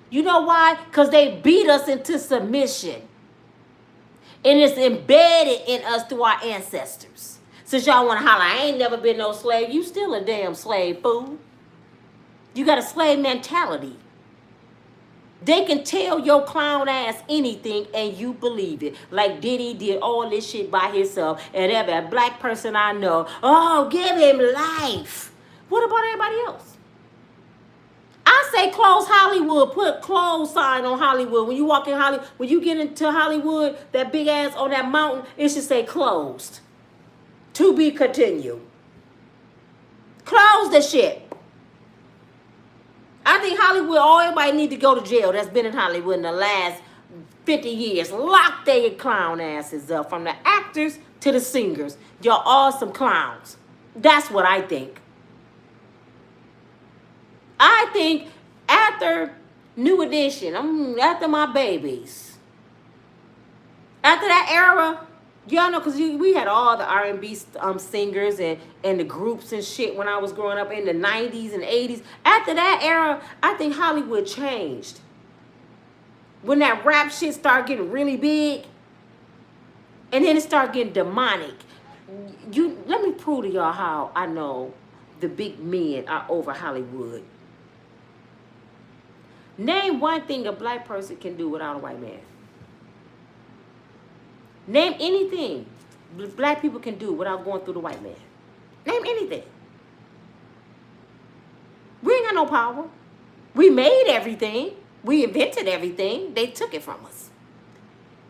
You know why? Because they beat us into submission. And it's embedded in us through our ancestors. Since y'all want to holler, I ain't never been no slave. You still a damn slave, fool. You got a slave mentality. They can tell your clown ass anything and you believe it. Like Diddy did all this shit by himself. And every black person I know, oh, give him life. What about everybody else? I say close Hollywood. Put close sign on Hollywood. When you walk in Hollywood, when you get into Hollywood, that big ass on that mountain, it should say closed. To be continued. Close the shit. I think Hollywood, everybody need to go to jail that's been in Hollywood in the last 50 years. Lock their clown asses up, from the actors to the singers. Y'all all some clowns. That's what I think. I think after New Edition, after my babies, after that era, Y'all know, because we had all the R&B singers and the groups and shit when I was growing up in the 90s and 80s. After that era, I think Hollywood changed. When that rap shit started getting really big, and then it started getting demonic. Let me prove to y'all how I know the big men are over Hollywood. Name one thing a black person can do without a white man. Name anything black people can do without going through the white man. Name anything. We ain't got no power. We made everything. We invented everything. They took it from us.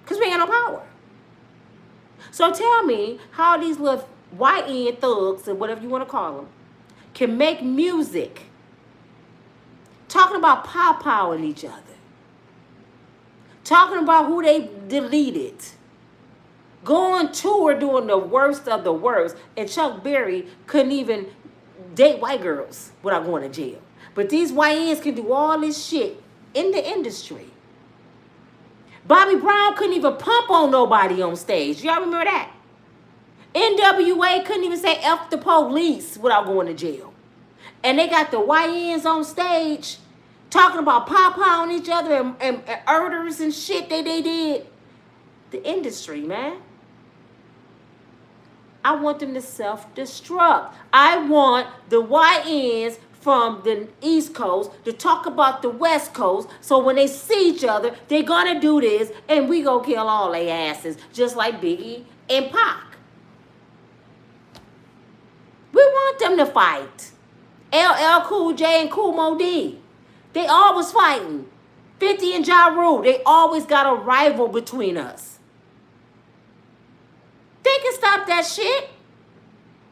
Because we ain't got no power. So tell me how these little white end thugs, or whatever you want to call them, can make music talking about pow-powing each other. Talking about who they deleted. Going tour doing the worst of the worst. And Chuck Berry couldn't even date white girls without going to jail. But these YNs can do all this shit in the industry. Bobby Brown couldn't even pump on nobody on stage. Y'all remember that? NWA couldn't even say F the police without going to jail. And they got the YNs on stage talking about pow-powing each other and murders and shit they did. The industry, man. I want them to self-destruct. I want the YNs from the East Coast to talk about the West Coast, so when they see each other, they're gonna do this, and we gonna kill all their asses, just like Biggie and Pac. We want them to fight. LL Cool J and Kool Moe Dee. They always fighting. 50 and Ja Rule, they always got a rival between us. They can stop that shit.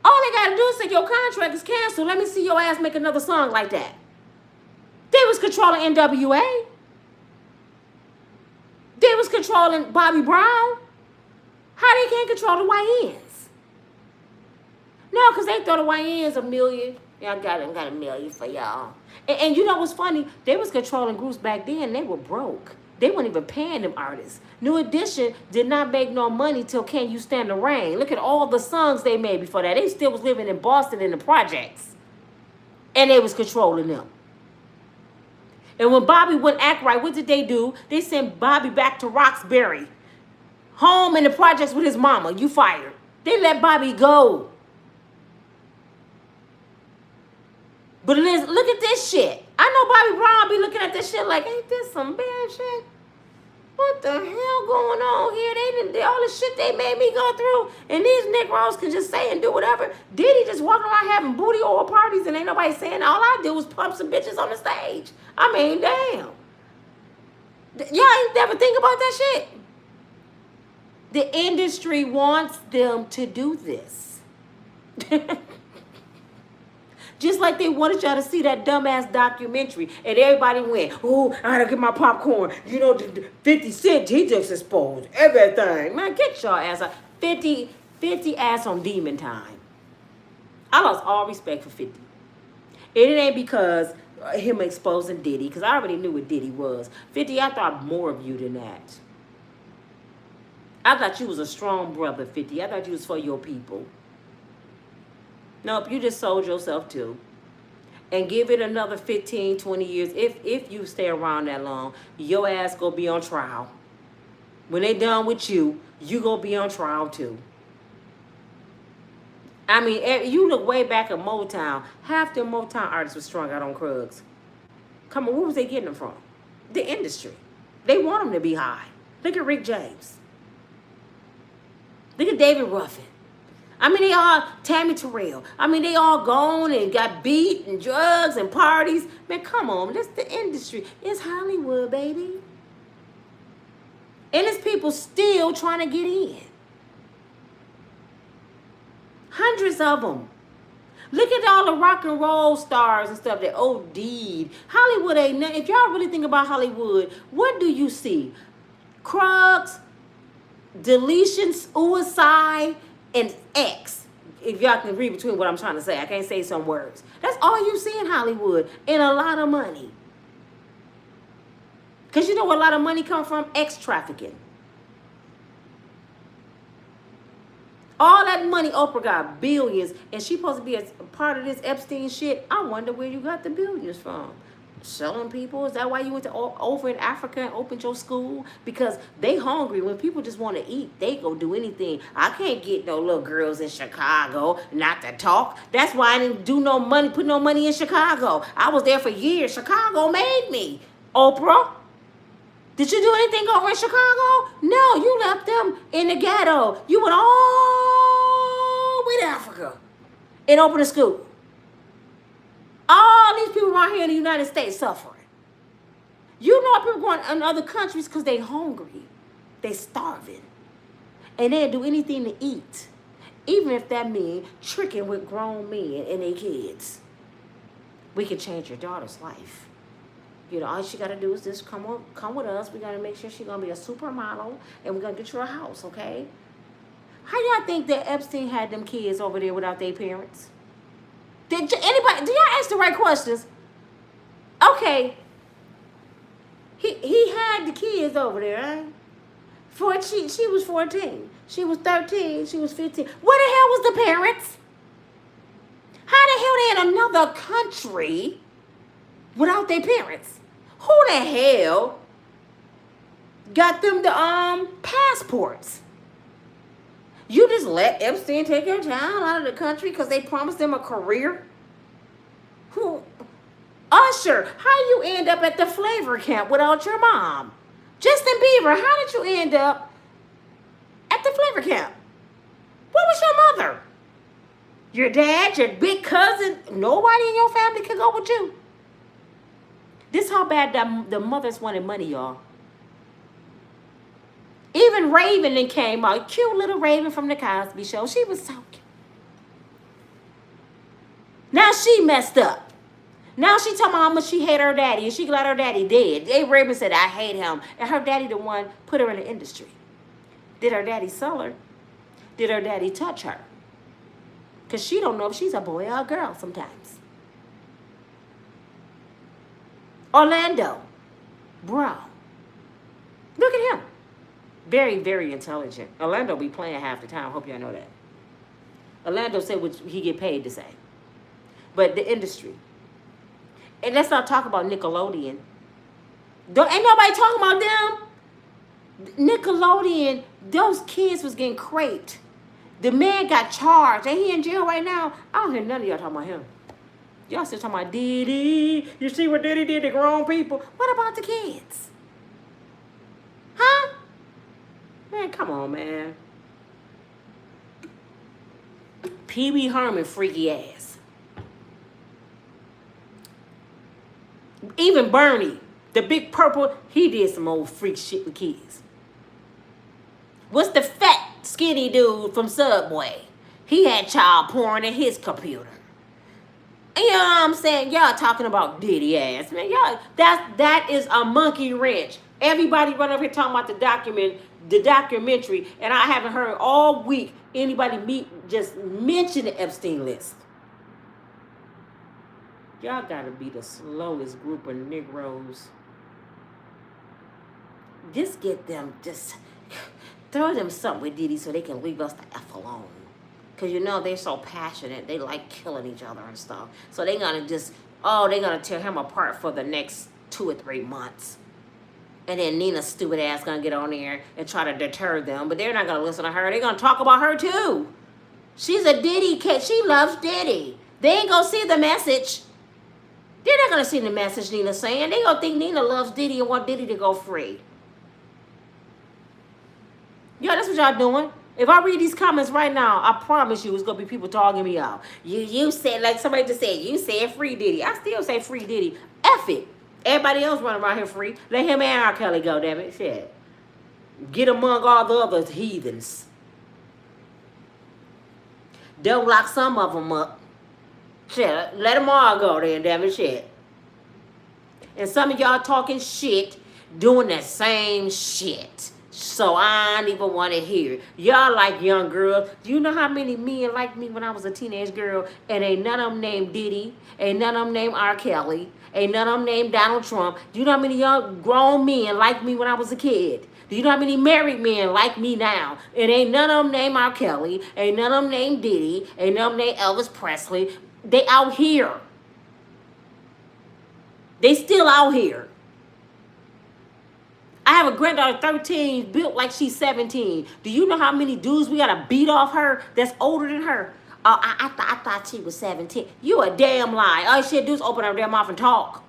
All they gotta do is say your contract is canceled. Let me see your ass make another song like that. They was controlling NWA. They was controlling Bobby Brown. How they can't control the YNs? No, because they thought the YNs $1 million. Yeah, I got $1 million for y'all. And you know what's funny? They was controlling groups back then. They were broke. They weren't even paying them artists. New Edition did not make no money till Can You Stand the Rain. Look at all the songs they made before that. They still was living in Boston in the projects. And they was controlling them. And when Bobby wouldn't act right, what did they do? They sent Bobby back to Roxbury. Home in the projects with his mama. You fired. They let Bobby go. But look at this shit. I know Bobby Brown be looking at this shit like, ain't this some bad shit? What the hell going on here? They all the shit they made me go through, and these Negroes can just say and do whatever. Diddy just walking around having booty oil parties, and ain't nobody saying. All I do was pump some bitches on the stage. I mean, damn. Y'all ain't never think about that shit. The industry wants them to do this. Just like they wanted y'all to see that dumbass documentary. And everybody went, oh, I gotta get my popcorn. You know, 50 Cent, he just exposed everything. Man, get your ass out. 50 ass on demon time. I lost all respect for 50. And it ain't because him exposing Diddy, because I already knew what Diddy was. 50, I thought more of you than that. I thought you was a strong brother, 50. I thought you was for your people. Nope, you just sold yourself too. And give it another 15, 20 years. If you stay around that long, your ass gonna be on trial. When they done with you, you gonna be on trial too. I mean, you look way back at Motown. Half the Motown artists were strung out on drugs. Come on, where was they getting them from? The industry. They want them to be high. Look at Rick James. Look at David Ruffin. I mean, they all, Tammy Terrell. I mean, they all gone and got beat and drugs and parties. Man, come on. That's the industry. It's Hollywood, baby. And it's people still trying to get in. Hundreds of them. Look at all the rock and roll stars and stuff that OD'd. Hollywood ain't nothing. If y'all really think about Hollywood, what do you see? Drugs, deletions, suicide, and X. If y'all can read between what I'm trying to say. I can't say some words. That's all you see in Hollywood. And a lot of money. Because you know where a lot of money come from? X trafficking. All that money, Oprah got billions, and she supposed to be a part of this Epstein shit. I wonder where you got the billions from. Selling people? Is that why you went to over in Africa and opened your school? Because they hungry. When people just want to eat, they go do anything. I can't get no little girls in Chicago not to talk. That's why I didn't do no money, put no money in Chicago. I was there for years. Chicago made me. Oprah, did you do anything over in Chicago? No, you left them in the ghetto. You went all the way to Africa and opened a school. All these people right here in the United States suffering. You know people going in other countries because they hungry. They starving. And they'll do anything to eat. Even if that means tricking with grown men and their kids. We can change your daughter's life. You know, all she got to do is just come with us. We got to make sure she's going to be a supermodel. And we're going to get you a house, okay? How y'all think that Epstein had them kids over there without their parents? Did anybody, do y'all ask the right questions? Okay. He had the kids over there, right? She was 14. She was 13. She was 15. Where the hell was the parents? How the hell they in another country without their parents? Who the hell got them the passports? You just let Epstein take your child out of the country because they promised them a career? Who? Usher, how you end up at the flavor camp without your mom? Justin Bieber, how did you end up at the flavor camp? What was your mother? Your dad, your big cousin? Nobody in your family could go with you. This how bad the mothers wanted money, y'all. Even Raven then came out. Cute little Raven from the Cosby Show. She was so cute. Now she messed up. Now she talking about how much she hate her daddy and she glad her daddy dead. Raven said, I hate him. And her daddy the one put her in the industry. Did her daddy sell her? Did her daddy touch her? Because she don't know if she's a boy or a girl sometimes. Orlando Brown. Look at him. Very, very intelligent. Orlando be playing half the time. Hope y'all know that. Orlando said what he get paid to say. But the industry. And let's not talk about Nickelodeon. Ain't nobody talking about them. Nickelodeon, those kids was getting craped. The man got charged. Ain't he in jail right now? I don't hear none of y'all talking about him. Y'all still talking about Diddy. You see what Diddy did to grown people? What about the kids? Huh? Man, come on, man. Pee Wee Herman, freaky ass. Even Bernie, the big purple, he did some old freak shit with kids. What's the fat, skinny dude from Subway? He had child porn in his computer. You know what I'm saying? Y'all talking about Diddy ass, man. Y'all, that is a monkey wrench. Everybody run over here talking about the documentary, and I haven't heard all week anybody just mention the Epstein list. Y'all gotta be the slowest group of Negroes. Just get them, just throw them something with Diddy so they can leave us the F alone. Because you know they're so passionate. They like killing each other and stuff. So they're gonna they're gonna tear him apart for the next 2 or 3 months. And then Nina's stupid ass gonna get on there and try to deter them. But they're not gonna listen to her. They're gonna talk about her too. She's a Diddy kid. She loves Diddy. They ain't gonna see the message. They're not gonna see the message Nina's saying. They gonna think Nina loves Diddy and want Diddy to go free. Yo, that's what y'all doing. If I read these comments right now, I promise you it's going to be people dogging me out. You said, like somebody just said, you said free Diddy. I still say free Diddy. F it. Everybody else running around here free. Let him and R. Kelly go, damn it. Shit. Get among all the other heathens. Don't lock some of them up. Shit. Let them all go then, damn it. Shit. And some of y'all talking shit, doing the same shit. So I don't even want to hear it. Y'all like young girls. Do you know how many men liked me when I was a teenage girl? And ain't none of them named Diddy. Ain't none of them named R. Kelly. Ain't none of them named Donald Trump. Do you know how many young grown men liked me when I was a kid? Do you know how many married men like me now? And ain't none of them named R. Kelly. Ain't none of them named Diddy. Ain't none of them named Elvis Presley. They out here. They still out here. I have a granddaughter, 13, built like she's 17. Do you know how many dudes we gotta beat off her that's older than her? I thought she was 17. You a damn lie. All she had to do is open her damn mouth and talk.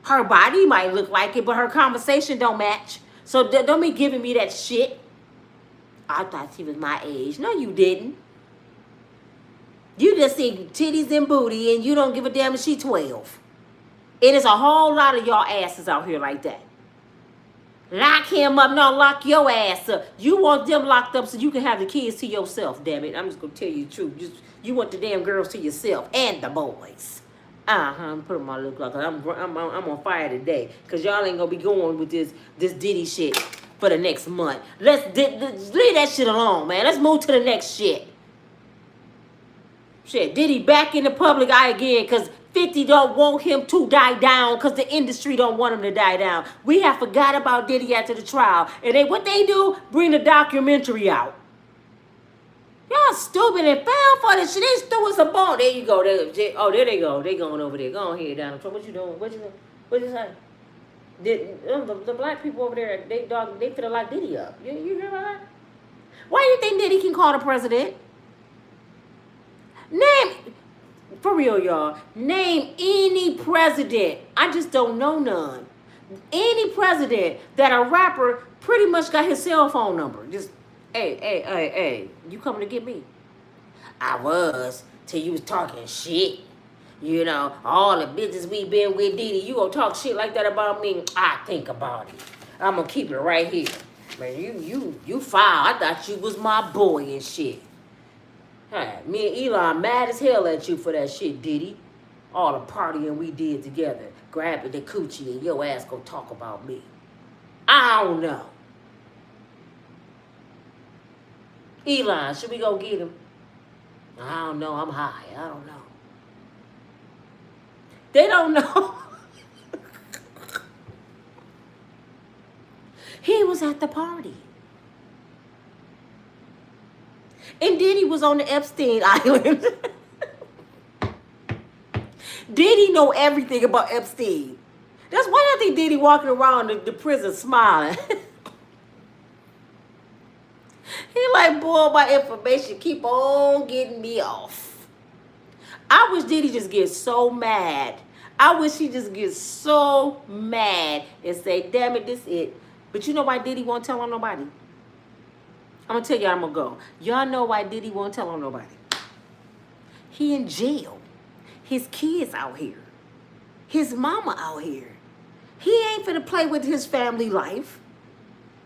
Her body might look like it, but her conversation don't match. So don't be giving me that shit. I thought she was my age. No, you didn't. You just see titties and booty, and you don't give a damn if she's 12. And it's a whole lot of y'all asses out here like that. Lock him up, no, lock your ass up. You want them locked up so you can have the kids to yourself, damn it. I'm just going to tell you the truth. You want the damn girls to yourself and the boys. I'm putting my little clock. I'm on fire today because y'all ain't going to be going with this Diddy shit for the next month. Let's leave that shit alone, man. Let's move to the next shit. Shit, Diddy back in the public eye again because 50 don't want him to die down because the industry don't want him to die down. We have forgot about Diddy after the trial. And what they do, bring the documentary out. Y'all stupid and fell for this shit. They threw us a bone. There you go. There they go. They going over there. Go ahead, Donald Trump. What you doing? What you say? The black people over there, they finna lock Diddy up. You hear about that? Why do you think Diddy can call the president? For real, y'all. Name any president. I just don't know none. Any president that a rapper pretty much got his cell phone number. Just, hey, you coming to get me? I was, till you was talking shit. You know, all the business we been with Diddy, you gonna talk shit like that about me? I think about it. I'm gonna keep it right here. Man, you foul. I thought you was my boy and shit. Hey, me and Elon mad as hell at you for that shit, Diddy. All the partying we did together. Grabbing the coochie and your ass go talk about me. I don't know. Elon, should we go get him? I don't know. I'm high. I don't know. They don't know. He was at the party. And Diddy was on the Epstein Island. Diddy know everything about Epstein. That's why I think Diddy walking around the prison smiling. He like, boy, my information keep on getting me off. I wish Diddy just gets so mad. I wish he just gets so mad and say, damn it, this it. But you know why Diddy won't tell on nobody? I'm going to tell y'all I'm going to go. Y'all know why Diddy won't tell on nobody. He in jail. His kids out here. His mama out here. He ain't finna play with his family life.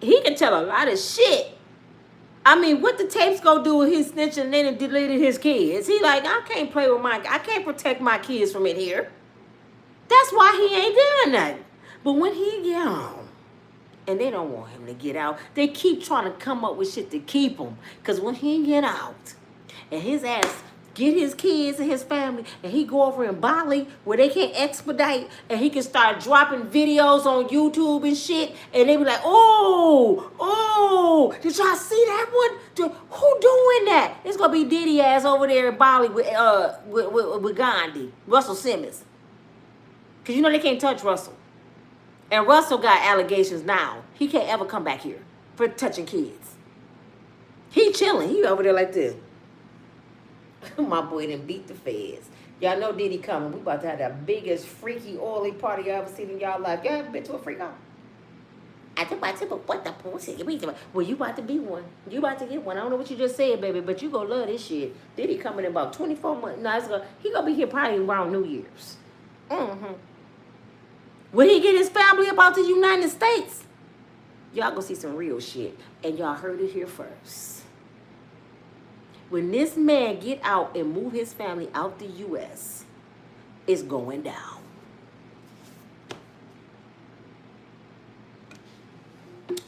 He can tell a lot of shit. I mean, what the tapes go do with his snitching and then deleted his kids? He like, I can't play with I can't protect my kids from it here. That's why he ain't doing nothing. But when he get home, and they don't want him to get out. They keep trying to come up with shit to keep him. Because when he get out and his ass get his kids and his family and he go over in Bali where they can't expedite and he can start dropping videos on YouTube and shit and they be like, oh, did y'all see that one? Who doing that? It's going to be Diddy ass over there in Bali with Gandhi, Russell Simmons. Because you know they can't touch Russell. And Russell got allegations now. He can't ever come back here for touching kids. He chilling. He over there like this. My boy done beat the feds. Y'all know Diddy coming. We about to have the biggest freaky oily party y'all ever seen in y'all life. Y'all ever been to a freak off? I think what the pussy? Well, you about to be one. You about to get one. I don't know what you just said, baby, but you gonna love this shit. Diddy coming in about 24 months. No, he gonna be here probably around New Year's. When he get his family about the United States, y'all gonna see some real shit. And y'all heard it here first. When this man get out and move his family out the U.S., it's going down.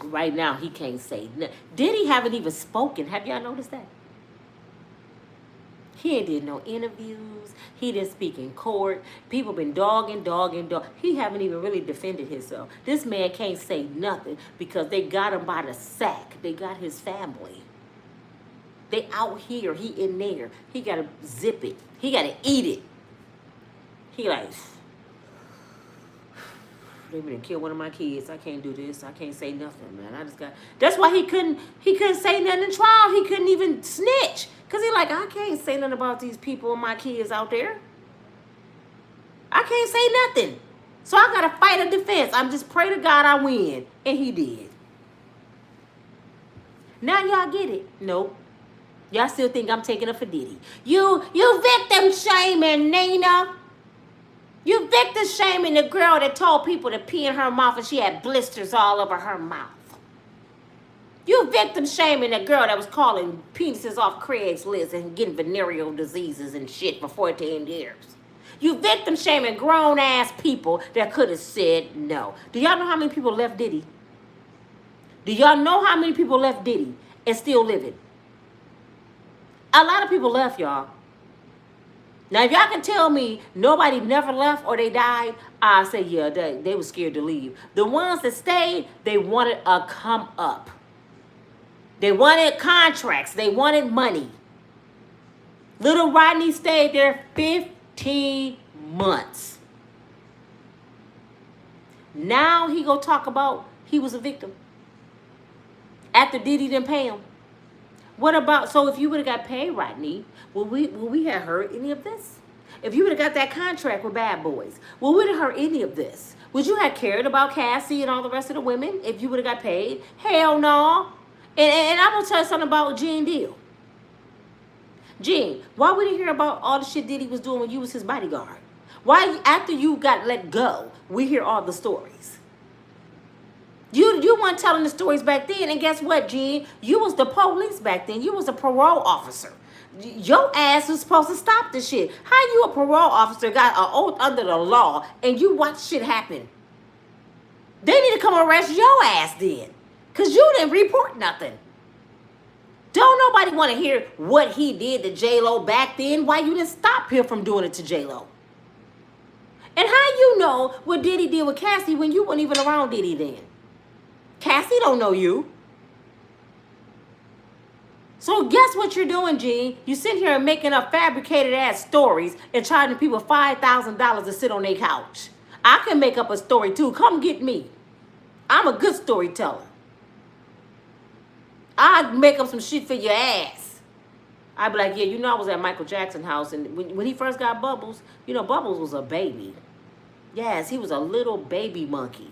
Right now, he can't say nothing. Diddy haven't even spoken. Have y'all noticed that? He ain't did no interviews. He didn't speak in court. People been dogging. He haven't even really defended himself. This man can't say nothing because they got him by the sack. They got his family. They out here. He in there. He got to zip it. He got to eat it. He like, they done killed one of my kids. I can't do this. I can't say nothing, man. I just got. That's why he couldn't say nothing in trial. He couldn't even snitch. Because he like, I can't say nothing about these people and my kids out there. I can't say nothing. So I got to fight a defense. I'm just pray to God I win. And he did. Now y'all get it. Nope. Y'all still think I'm taking it for Diddy. You victim shaming, Nina. You victim shaming the girl that told people to pee in her mouth and she had blisters all over her mouth. You victim shaming the girl that was calling penises off Craigslist and getting venereal diseases and shit for 14 years. You victim shaming grown ass people that could have said no. Do y'all know how many people left Diddy? Do y'all know how many people left Diddy and still living? A lot of people left, y'all. Now, if y'all can tell me nobody never left or they died, I say, yeah, they were scared to leave. The ones that stayed, they wanted a come up. They wanted contracts. They wanted money. Little Rodney stayed there 15 months. Now he go talk about he was a victim. After Diddy didn't pay him. What about, so if you would have got paid, Rodney, would we have heard any of this? If you would have got that contract with Bad Boys, would we have heard any of this? Would you have cared about Cassie and all the rest of the women if you would have got paid? Hell no. And I'm going to tell you something about Gene Deal. Gene, why would he hear about all the shit Diddy was doing when you was his bodyguard? Why, after you got let go, we hear all the stories? You weren't telling the stories back then, and guess what, Gene? You was the police back then. You was a parole officer. Your ass was supposed to stop this shit. How you a parole officer got an oath under the law and you watch shit happen? They need to come arrest your ass then. Because you didn't report nothing. Don't nobody want to hear what he did to J-Lo back then. Why you didn't stop him from doing it to J-Lo? And how you know what Diddy did with Cassie when you weren't even around Diddy then? Cassie don't know you. So guess what you're doing, Gene? You sit here and making up fabricated ass stories and charging people $5,000 to sit on their couch. I can make up a story too. Come get me. I'm a good storyteller. I'd make up some shit for your ass. I'd be like, yeah, you know I was at Michael Jackson's house, and when he first got Bubbles, you know, Bubbles was a baby. Yes, he was a little baby monkey.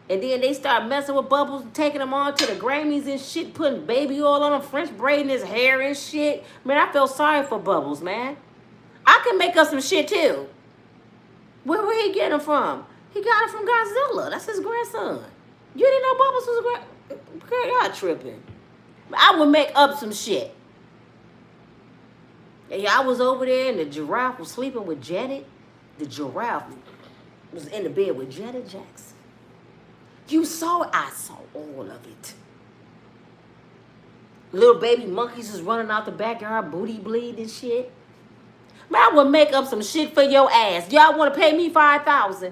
And then they start messing with Bubbles, taking him on to the Grammys and shit, putting baby oil on him, French braiding his hair and shit. Man, I felt sorry for Bubbles, man. I can make up some shit too. Where he get him from? He got it from Godzilla. That's his grandson. You didn't know Bubbles was a grandson? Girl, y'all tripping. I would make up some shit. Yeah, I was over there and the giraffe was sleeping with Janet. The giraffe was in the bed with Janet Jackson. You saw it. I saw all of it. Little baby monkeys was running out the backyard, booty bleeding and shit. Man, I would make up some shit for your ass. Y'all want to pay me $5,000?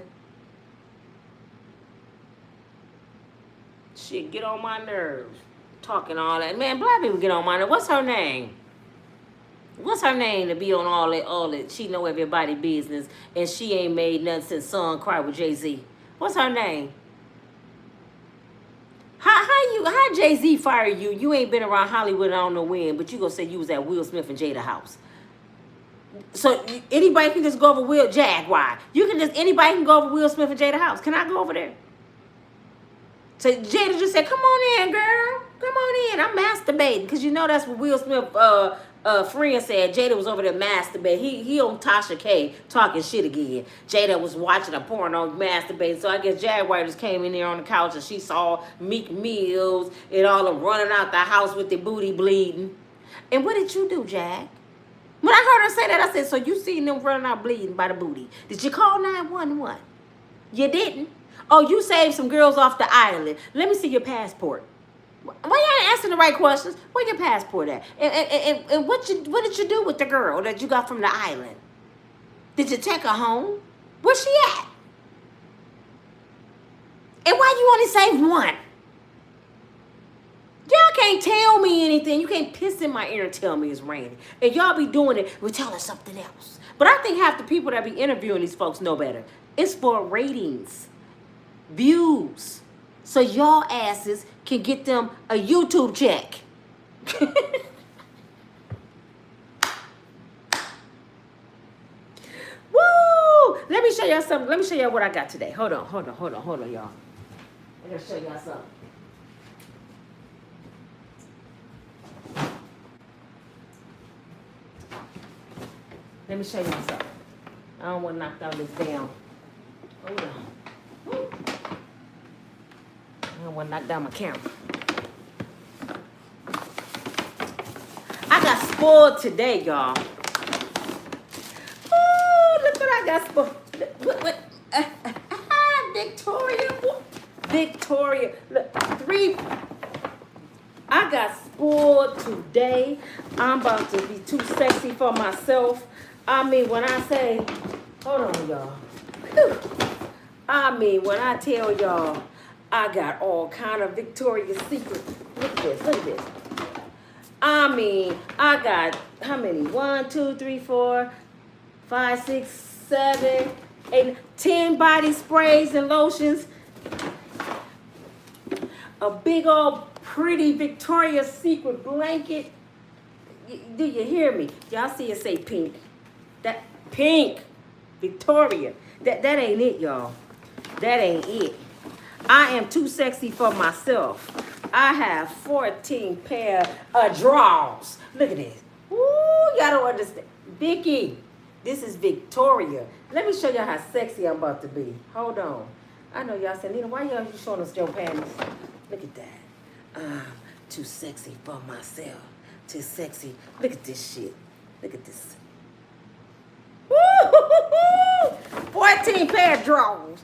Shit, get on my nerves. Talking all that. Man, black people get on my nerves. What's her name? What's her name to be on all that? She know everybody business and she ain't made nothing since Son Cry with Jay-Z. What's her name? How Jay-Z fired you? You ain't been around Hollywood, I don't know when, but you gonna say you was at Will Smith and Jada house. So anybody can just go over Will Jaguar. Anybody can go over Will Smith and Jada house. Can I go over there? So Jada just said, come on in, girl. Come on in. I'm masturbating. Because you know that's what Will Smith friend said. Jada was over there masturbating. He on Tasha K talking shit again. Jada was watching a porno masturbating. So I guess Jaguar just came in there on the couch and she saw Meek Mills and all them running out the house with their booty bleeding. And what did you do, Jag? When I heard her say that, I said, so you seen them running out bleeding by the booty. Did you call 911? You didn't. Oh, you saved some girls off the island. Let me see your passport. Why you ain't asking the right questions? Where your passport at? And what did you do with the girl that you got from the island? Did you take her home? Where's she at? And why you only saved one? Y'all can't tell me anything. You can't piss in my ear and tell me it's raining. And y'all be doing it, we're telling something else. But I think half the people that be interviewing these folks know better. It's for ratings, views. So y'all asses can get them a YouTube check. Woo! Let me show y'all something. Let me show y'all what I got today. Hold on, y'all. I gotta show y'all something. Let me show y'all something. I don't want to knock down this down. Hold on. Woo. I don't want to knock down my camera. I got spoiled today, y'all. Oh, look what I got spoiled. What? Victoria. Look, I got spoiled today. I'm about to be too sexy for myself. I mean, when I say, hold on, y'all. Whew. I mean, when I tell y'all, I got all kind of Victoria's Secret. Look at this. I mean, I got, how many? 1, 2, 3, 4, 5, 6, 7, 8, 10 body sprays and lotions. A big old pretty Victoria's Secret blanket. Do you hear me? Y'all see it say pink. That pink Victoria. That ain't it, y'all. That ain't it. I am too sexy for myself. I have 14 pair of drawers. Look at this. Ooh, y'all don't understand. Vicky, this is Victoria. Let me show y'all how sexy I'm about to be. Hold on. I know y'all said, Nina, why y'all showing us your panties? Look at that. I'm too sexy for myself. Too sexy. Look at this shit. Look at this. Woo-hoo-hoo-hoo! 14 pair of drawers.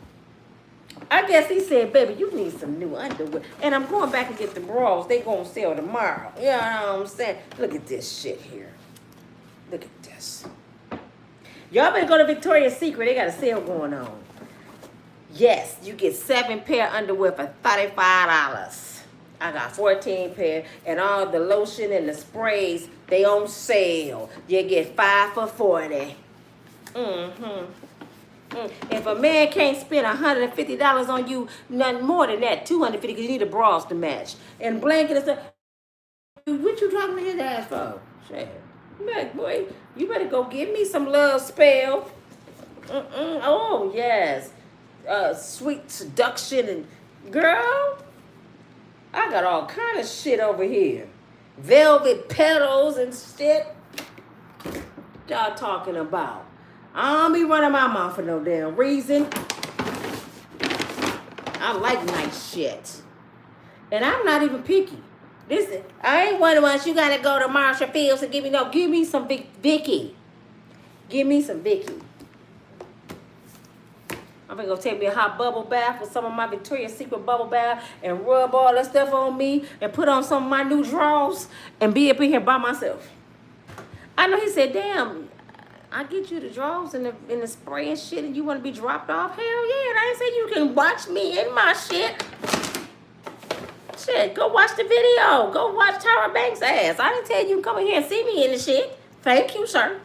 I guess he said, baby, you need some new underwear. And I'm going back and get the bras. They gonna sell tomorrow. You know what I'm saying? Look at this shit here. Look at this. Y'all better go to Victoria's Secret. They got a sale going on. Yes, you get 7 pair of underwear for $35. I got 14 pair, and all the lotion and the sprays, they on sale. You get 5 for $40. If a man can't spend $150 on you, nothing more than that, $250, because you need the bras to match. And blanket and stuff. What you talking to his ass for? Shit. Boy, you better go give me some love spell. Oh, yes. Sweet seduction and girl, I got all kind of shit over here. Velvet petals and shit. Y'all talking about? I don't be running my mouth for no damn reason. I like nice shit. And I'm not even picky. Listen, I ain't one of us, you gotta go to Marshall Fields and give me some Vicky. Give me some Vicky. I'm gonna go take me a hot bubble bath with some of my Victoria's Secret bubble bath and rub all that stuff on me and put on some of my new drawers and be up in here by myself. I know he said, damn, I get you the drawers and the spray and shit and you want to be dropped off? Hell yeah, and I ain't say you can watch me in my shit. Shit, go watch the video. Go watch Tyra Banks' ass. I didn't tell you to come in here and see me in the shit. Thank you, sir.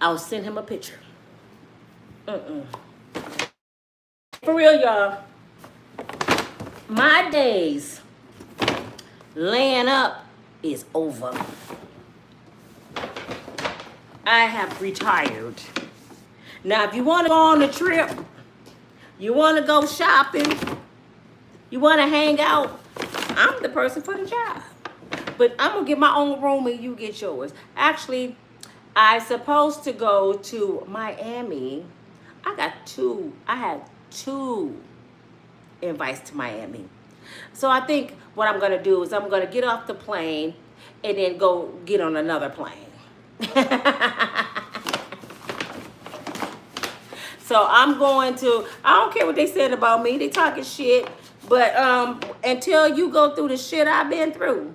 I'll send him a picture. For real, y'all. My days laying up is over. I have retired. Now, if you want to go on a trip, you want to go shopping, you want to hang out, I'm the person for the job. But I'm going to get my own room and you get yours. Actually, I'm supposed to go to Miami. I had two invites to Miami. So I think what I'm going to do is I'm going to get off the plane and then go get on another plane. So I'm going to, I don't care what they said about me. They talking shit. But until you go through the shit I've been through,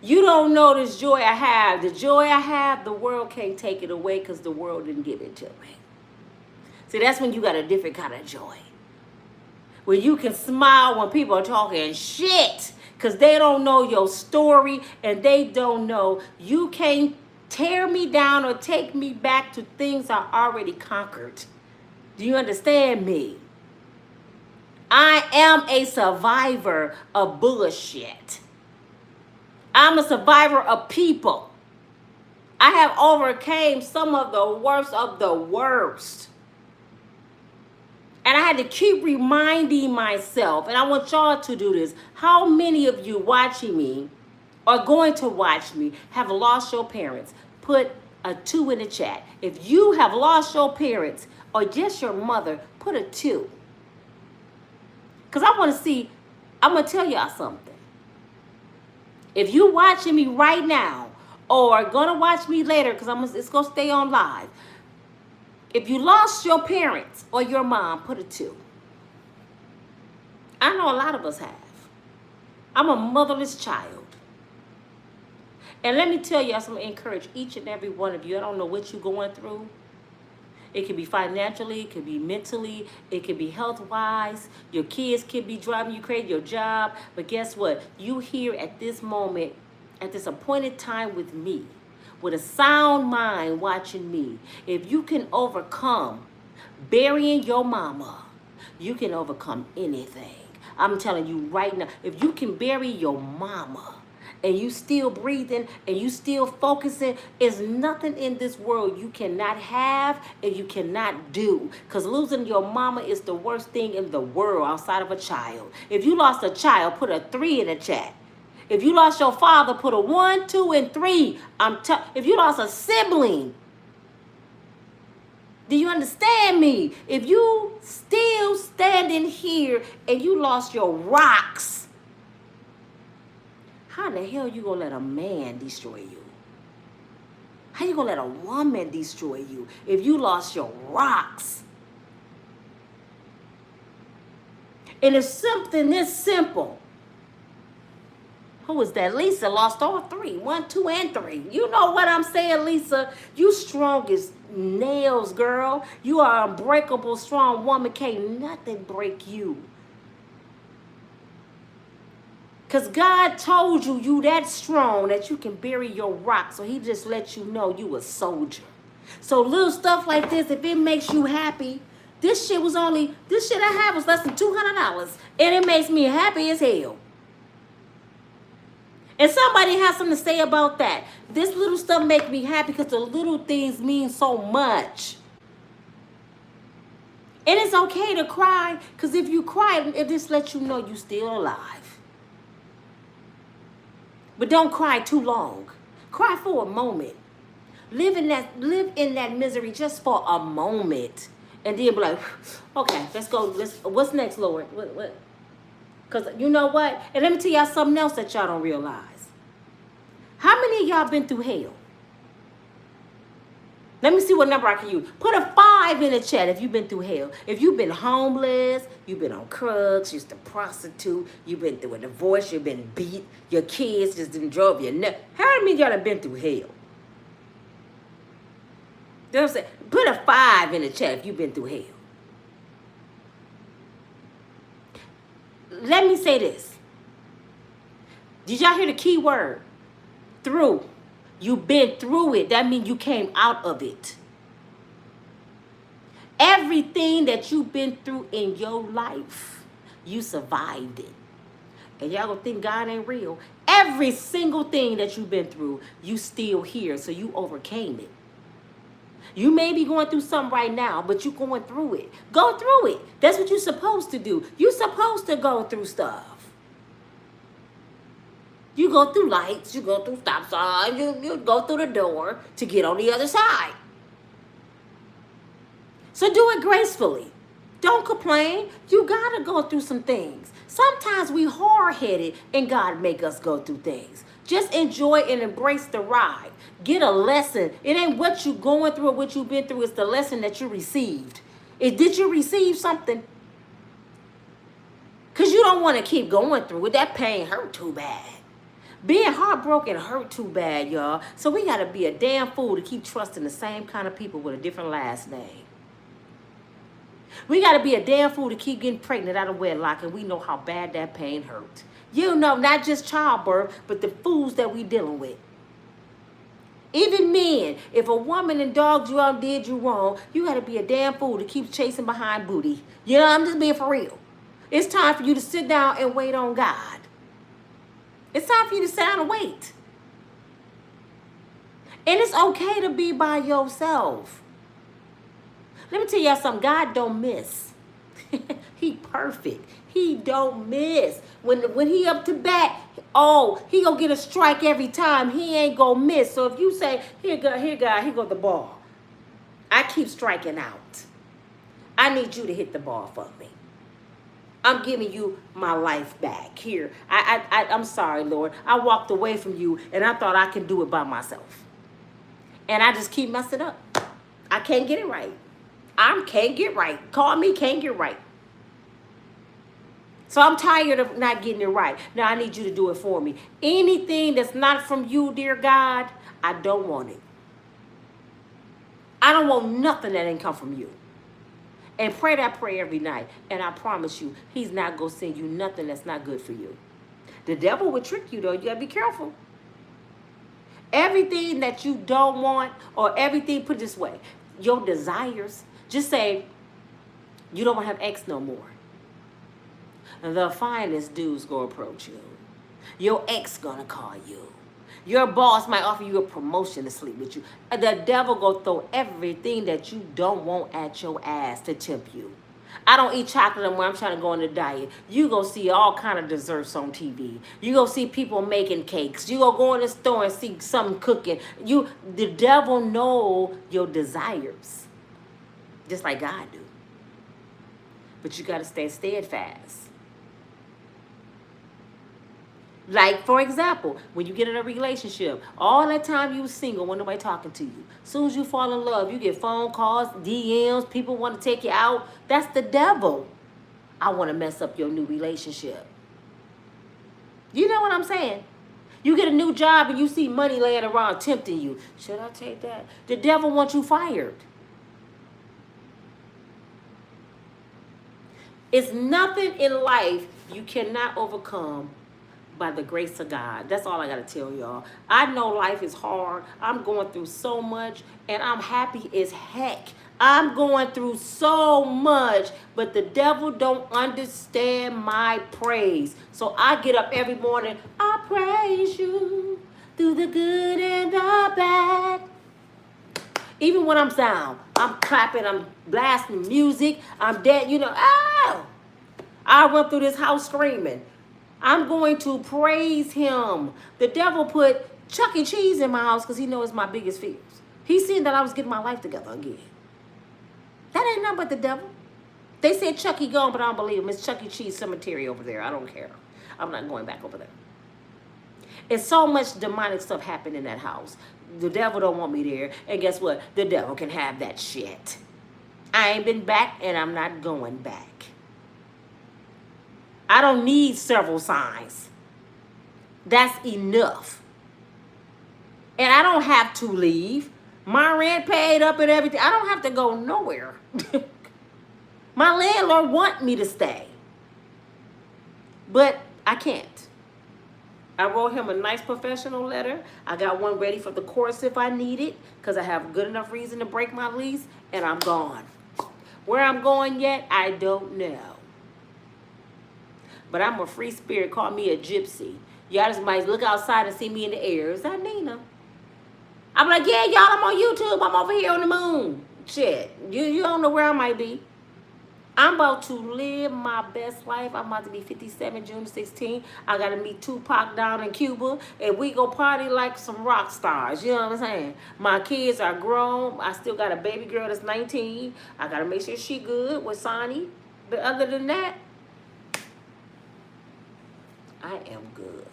you don't know this joy I have. The joy I have, the world can't take it away because the world didn't give it to me. See, that's when you got a different kind of joy. When you can smile when people are talking shit because they don't know your story and they don't know. You can't tear me down or take me back to things I already conquered. Do you understand me? I am a survivor of bullshit. I'm a survivor of people. I have overcame some of the worst of the worst. And I had to keep reminding myself, and I want y'all to do this. How many of you watching me or going to watch me have lost your parents? Put a 2 in the chat. If you have lost your parents or just your mother, put a 2. Because I want to see, I'm going to tell y'all something. If you watching me right now or going to watch me later, because it's going to stay on live. If you lost your parents or your mom, put a 2. I know a lot of us have. I'm a motherless child. And let me tell you, I'm going to encourage each and every one of you. I don't know what you're going through. It could be financially, it could be mentally, it could be health-wise. Your kids could be driving you crazy, your job. But guess what? You here at this moment, at this appointed time with me, with a sound mind watching me. If you can overcome burying your mama, you can overcome anything. I'm telling you right now, if you can bury your mama and you still breathing and you still focusing, there's nothing in this world you cannot have and you cannot do. Because losing your mama is the worst thing in the world outside of a child. If you lost a child, put a 3 in the chat. If you lost your father, put a 1, 2, and 3. If you lost a sibling, do you understand me? If you still standing here and you lost your rocks, how in the hell you gonna let a man destroy you? How you gonna let a woman destroy you if you lost your rocks? And it's something this simple. Who was that? Lisa lost all 3. 1, 2, and 3. You know what I'm saying, Lisa? You strong as nails, girl. You are an unbreakable, strong woman. Can't nothing break you. Because God told you that strong that you can bury your rock. So he just let you know you a soldier. So little stuff like this, if it makes you happy, this shit I had was less than $200. And it makes me happy as hell. And somebody has something to say about that. This little stuff makes me happy because the little things mean so much. And it's okay to cry because if you cry, it just lets you know you're still alive. But don't cry too long. Cry for a moment. Live in that misery just for a moment. And then be like, okay, let's go. What's next, Lord? What? Because you know what? And let me tell y'all something else that y'all don't realize. How many of y'all been through hell? Let me see what number I can use. Put a 5 in the chat if you've been through hell. If you've been homeless, you've been on drugs, you're a prostitute, you've been through a divorce, you've been beat, your kids just didn't drove you nuts. How many of y'all have been through hell? You know what I'm saying? Put a 5 in the chat if you've been through hell. Let me say this. Did y'all hear the key word? Through. You've been through it. That means you came out of it. Everything that you've been through in your life, you survived it. And y'all gonna think God ain't real. Every single thing that you've been through, you still here. So you overcame it. You may be going through something right now, but you're going through it. Go through it. That's what you're supposed to do. You're supposed to go through stuff. You go through lights, you go through stop signs, you go through the door to get on the other side. So do it gracefully. Don't complain. You got to go through some things. Sometimes we hard-headed and God make us go through things. Just enjoy and embrace the ride. Get a lesson. It ain't what you going through or what you've been through. It's the lesson that you received. Did you receive something? Because you don't want to keep going through it. That pain hurt too bad. Being heartbroken hurt too bad, y'all. So we got to be a damn fool to keep trusting the same kind of people with a different last name. We got to be a damn fool to keep getting pregnant out of wedlock, and we know how bad that pain hurt. You know, not just childbirth, but the fools that we dealing with. Even men, if a woman and dogged you out, did you wrong, you got to be a damn fool to keep chasing behind booty. You know, I'm just being for real. It's time for you to sit down and wait on God. It's time for you to sit down and wait. And it's okay to be by yourself. Let me tell y'all something. God don't miss. He perfect. He don't miss. When he up to bat, he gonna get a strike every time. He ain't gonna miss. So if you say, here go the ball. I keep striking out. I need you to hit the ball for me. I'm giving you my life back. Here, I'm sorry, Lord. I walked away from you, and I thought I could do it by myself. And I just keep messing up. I can't get it right. I can't get right. Call me, can't get right. So I'm tired of not getting it right. Now I need you to do it for me. Anything that's not from you, dear God, I don't want it. I don't want nothing that ain't come from you. And pray that prayer every night. And I promise you, he's not going to send you nothing that's not good for you. The devil will trick you, though. You got to be careful. Everything that you don't want, or everything, put it this way, your desires, just say, you don't want to have ex no more. The finest dude's going to approach you. Your ex going to call you. Your boss might offer you a promotion to sleep with you. The devil go throw everything that you don't want at your ass to tempt you. I don't eat chocolate anymore. I'm trying to go on a diet. You go see all kind of desserts on TV. You go see people making cakes. You go in the store and see something cooking. The devil know your desires, just like God do. But you got to stay steadfast. Like, for example, when you get in a relationship, all that time you was single, when nobody talking to you. As soon as you fall in love, you get phone calls, DMs, people want to take you out. That's the devil. I want to mess up your new relationship. You know what I'm saying? You get a new job and you see money laying around tempting you. Should I take that? The devil wants you fired. It's nothing in life you cannot overcome by the grace of God. That's all I got to tell y'all. I know life is hard. I'm going through so much, and I'm happy as heck. I'm going through so much, but the devil don't understand my praise. So I get up every morning, I praise you through the good and the bad. Even when I'm down, I'm clapping, I'm blasting music, I'm dead, I run through this house screaming. I'm going to praise him. The devil put Chuck E. Cheese in my house because he knows it's my biggest fears. He seen that I was getting my life together again. That ain't nothing but the devil. They said Chuck E. gone, but I don't believe him. It's Chuck E. Cheese cemetery over there. I don't care. I'm not going back over there. It's so much demonic stuff happening in that house. The devil don't want me there. And guess what? The devil can have that shit. I ain't been back, and I'm not going back. I don't need several signs. That's enough. And I don't have to leave. My rent paid up and everything. I don't have to go nowhere. My landlord want me to stay. But I can't. I wrote him a nice professional letter. I got one ready for the courts if I need it, because I have good enough reason to break my lease, and I'm gone. Where I'm going yet, I don't know. But I'm a free spirit. Call me a gypsy. Y'all just might look outside and see me in the air. Is that Nina? I'm like, yeah, y'all, I'm on YouTube. I'm over here on the moon. Shit. You don't know where I might be. I'm about to live my best life. I'm about to be 57 June 16. I got to meet Tupac down in Cuba. And we go party like some rock stars. You know what I'm saying? My kids are grown. I still got a baby girl that's 19. I got to make sure she good with Sonny. But other than that, I am good.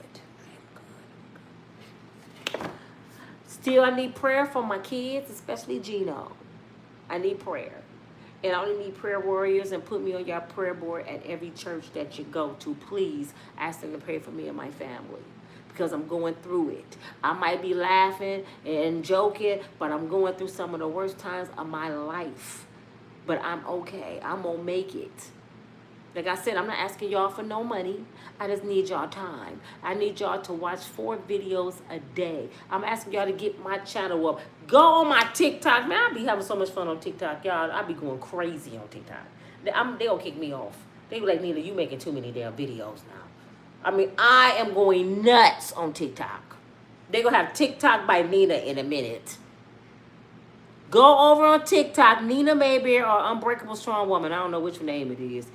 Still, I need prayer for my kids, especially Gino. I need prayer. And I only need prayer warriors, and put me on your prayer board at every church that you go to. Please ask them to pray for me and my family, because I'm going through it. I might be laughing and joking, but I'm going through some of the worst times of my life. But I'm okay. I'm going to make it. Like I said, I'm not asking y'all for no money. I just need y'all time. I need y'all to watch 4 videos a day. I'm asking y'all to get my channel up. Go on my TikTok. Man, I be having so much fun on TikTok, y'all. I be going crazy on TikTok. They gonna kick me off. They be like, Nina, you making too many damn videos now. I mean, I am going nuts on TikTok. They gonna have TikTok by Nina in a minute. Go over on TikTok, Nina Mayberry or Unbreakable Strong Woman. I don't know which name it is.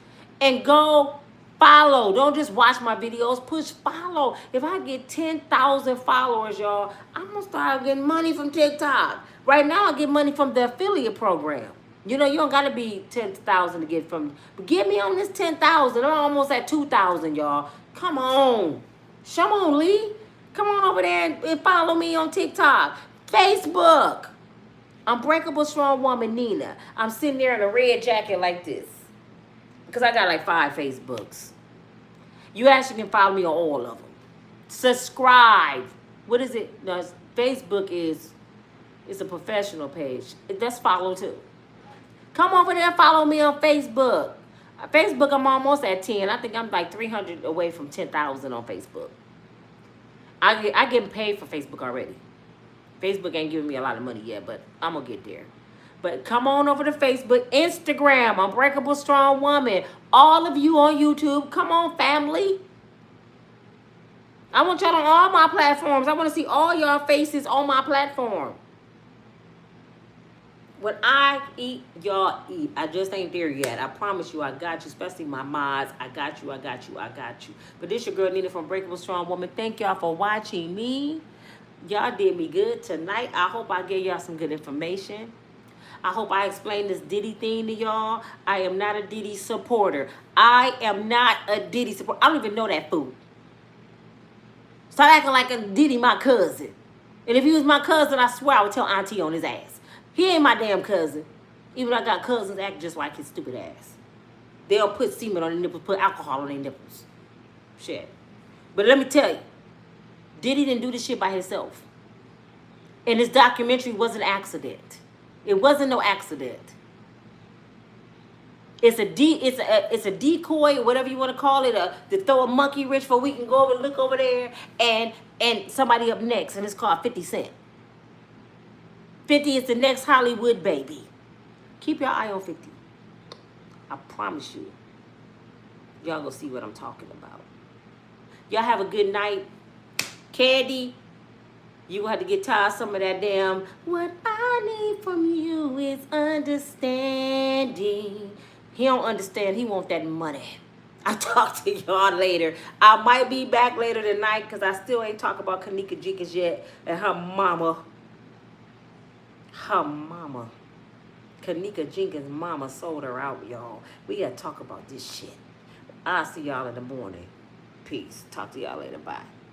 And go follow. Don't just watch my videos. Push follow. If I get 10,000 followers, y'all, I'm going to start getting money from TikTok. Right now, I get money from the affiliate program. You know, you don't got to be 10,000 to get from. But get me on this 10,000. I'm almost at 2,000, y'all. Come on. Come on, Lee. Come on over there and follow me on TikTok. Facebook. Unbreakable Strong Woman Nina. I'm sitting there in a red jacket like this, because I got like 5 Facebooks. You actually can follow me on all of them. Subscribe. What is it? No, Facebook it's a professional page. That's follow too. Come over there and follow me on Facebook. Facebook, I'm almost at 10. I think I'm like 300 away from 10,000 on Facebook. I get paid for Facebook already. Facebook ain't giving me a lot of money yet, but I'm going to get there. But come on over to Facebook, Instagram, Unbreakable Strong Woman. All of you on YouTube, come on, family. I want y'all on all my platforms. I want to see all y'all faces on my platform. When I eat, y'all eat. I just ain't there yet. I promise you, I got you, especially my mods. I got you, I got you, I got you. But this your girl, Nina from Unbreakable Strong Woman. Thank y'all for watching me. Y'all did me good tonight. I hope I gave y'all some good information. I hope I explained this Diddy thing to y'all. I am not a Diddy supporter. I am not a Diddy supporter. I don't even know that fool. Start acting like a Diddy my cousin. And if he was my cousin, I swear I would tell Auntie on his ass. He ain't my damn cousin. Even though I got cousins that act just like his stupid ass. They'll put semen on their nipples, put alcohol on their nipples. Shit. But let me tell you, Diddy didn't do this shit by himself. And this documentary was an accident. It wasn't no accident. It's a decoy, whatever you want to call it, to throw a monkey wrench for we can go over and look over there and somebody up next, and it's called 50 Cent. 50 is the next Hollywood baby. Keep your eye on 50. I promise you. Y'all gonna see what I'm talking about. Y'all have a good night. Kandi, you gonna have to get tired of some of that damn, what I need from you is understanding. He don't understand. He want that money. I'll talk to y'all later. I might be back later tonight because I still ain't talking about Kanika Jenkins yet and her mama. Her mama. Kanika Jenkins' mama sold her out, y'all. We got to talk about this shit. I'll see y'all in the morning. Peace. Talk to y'all later. Bye.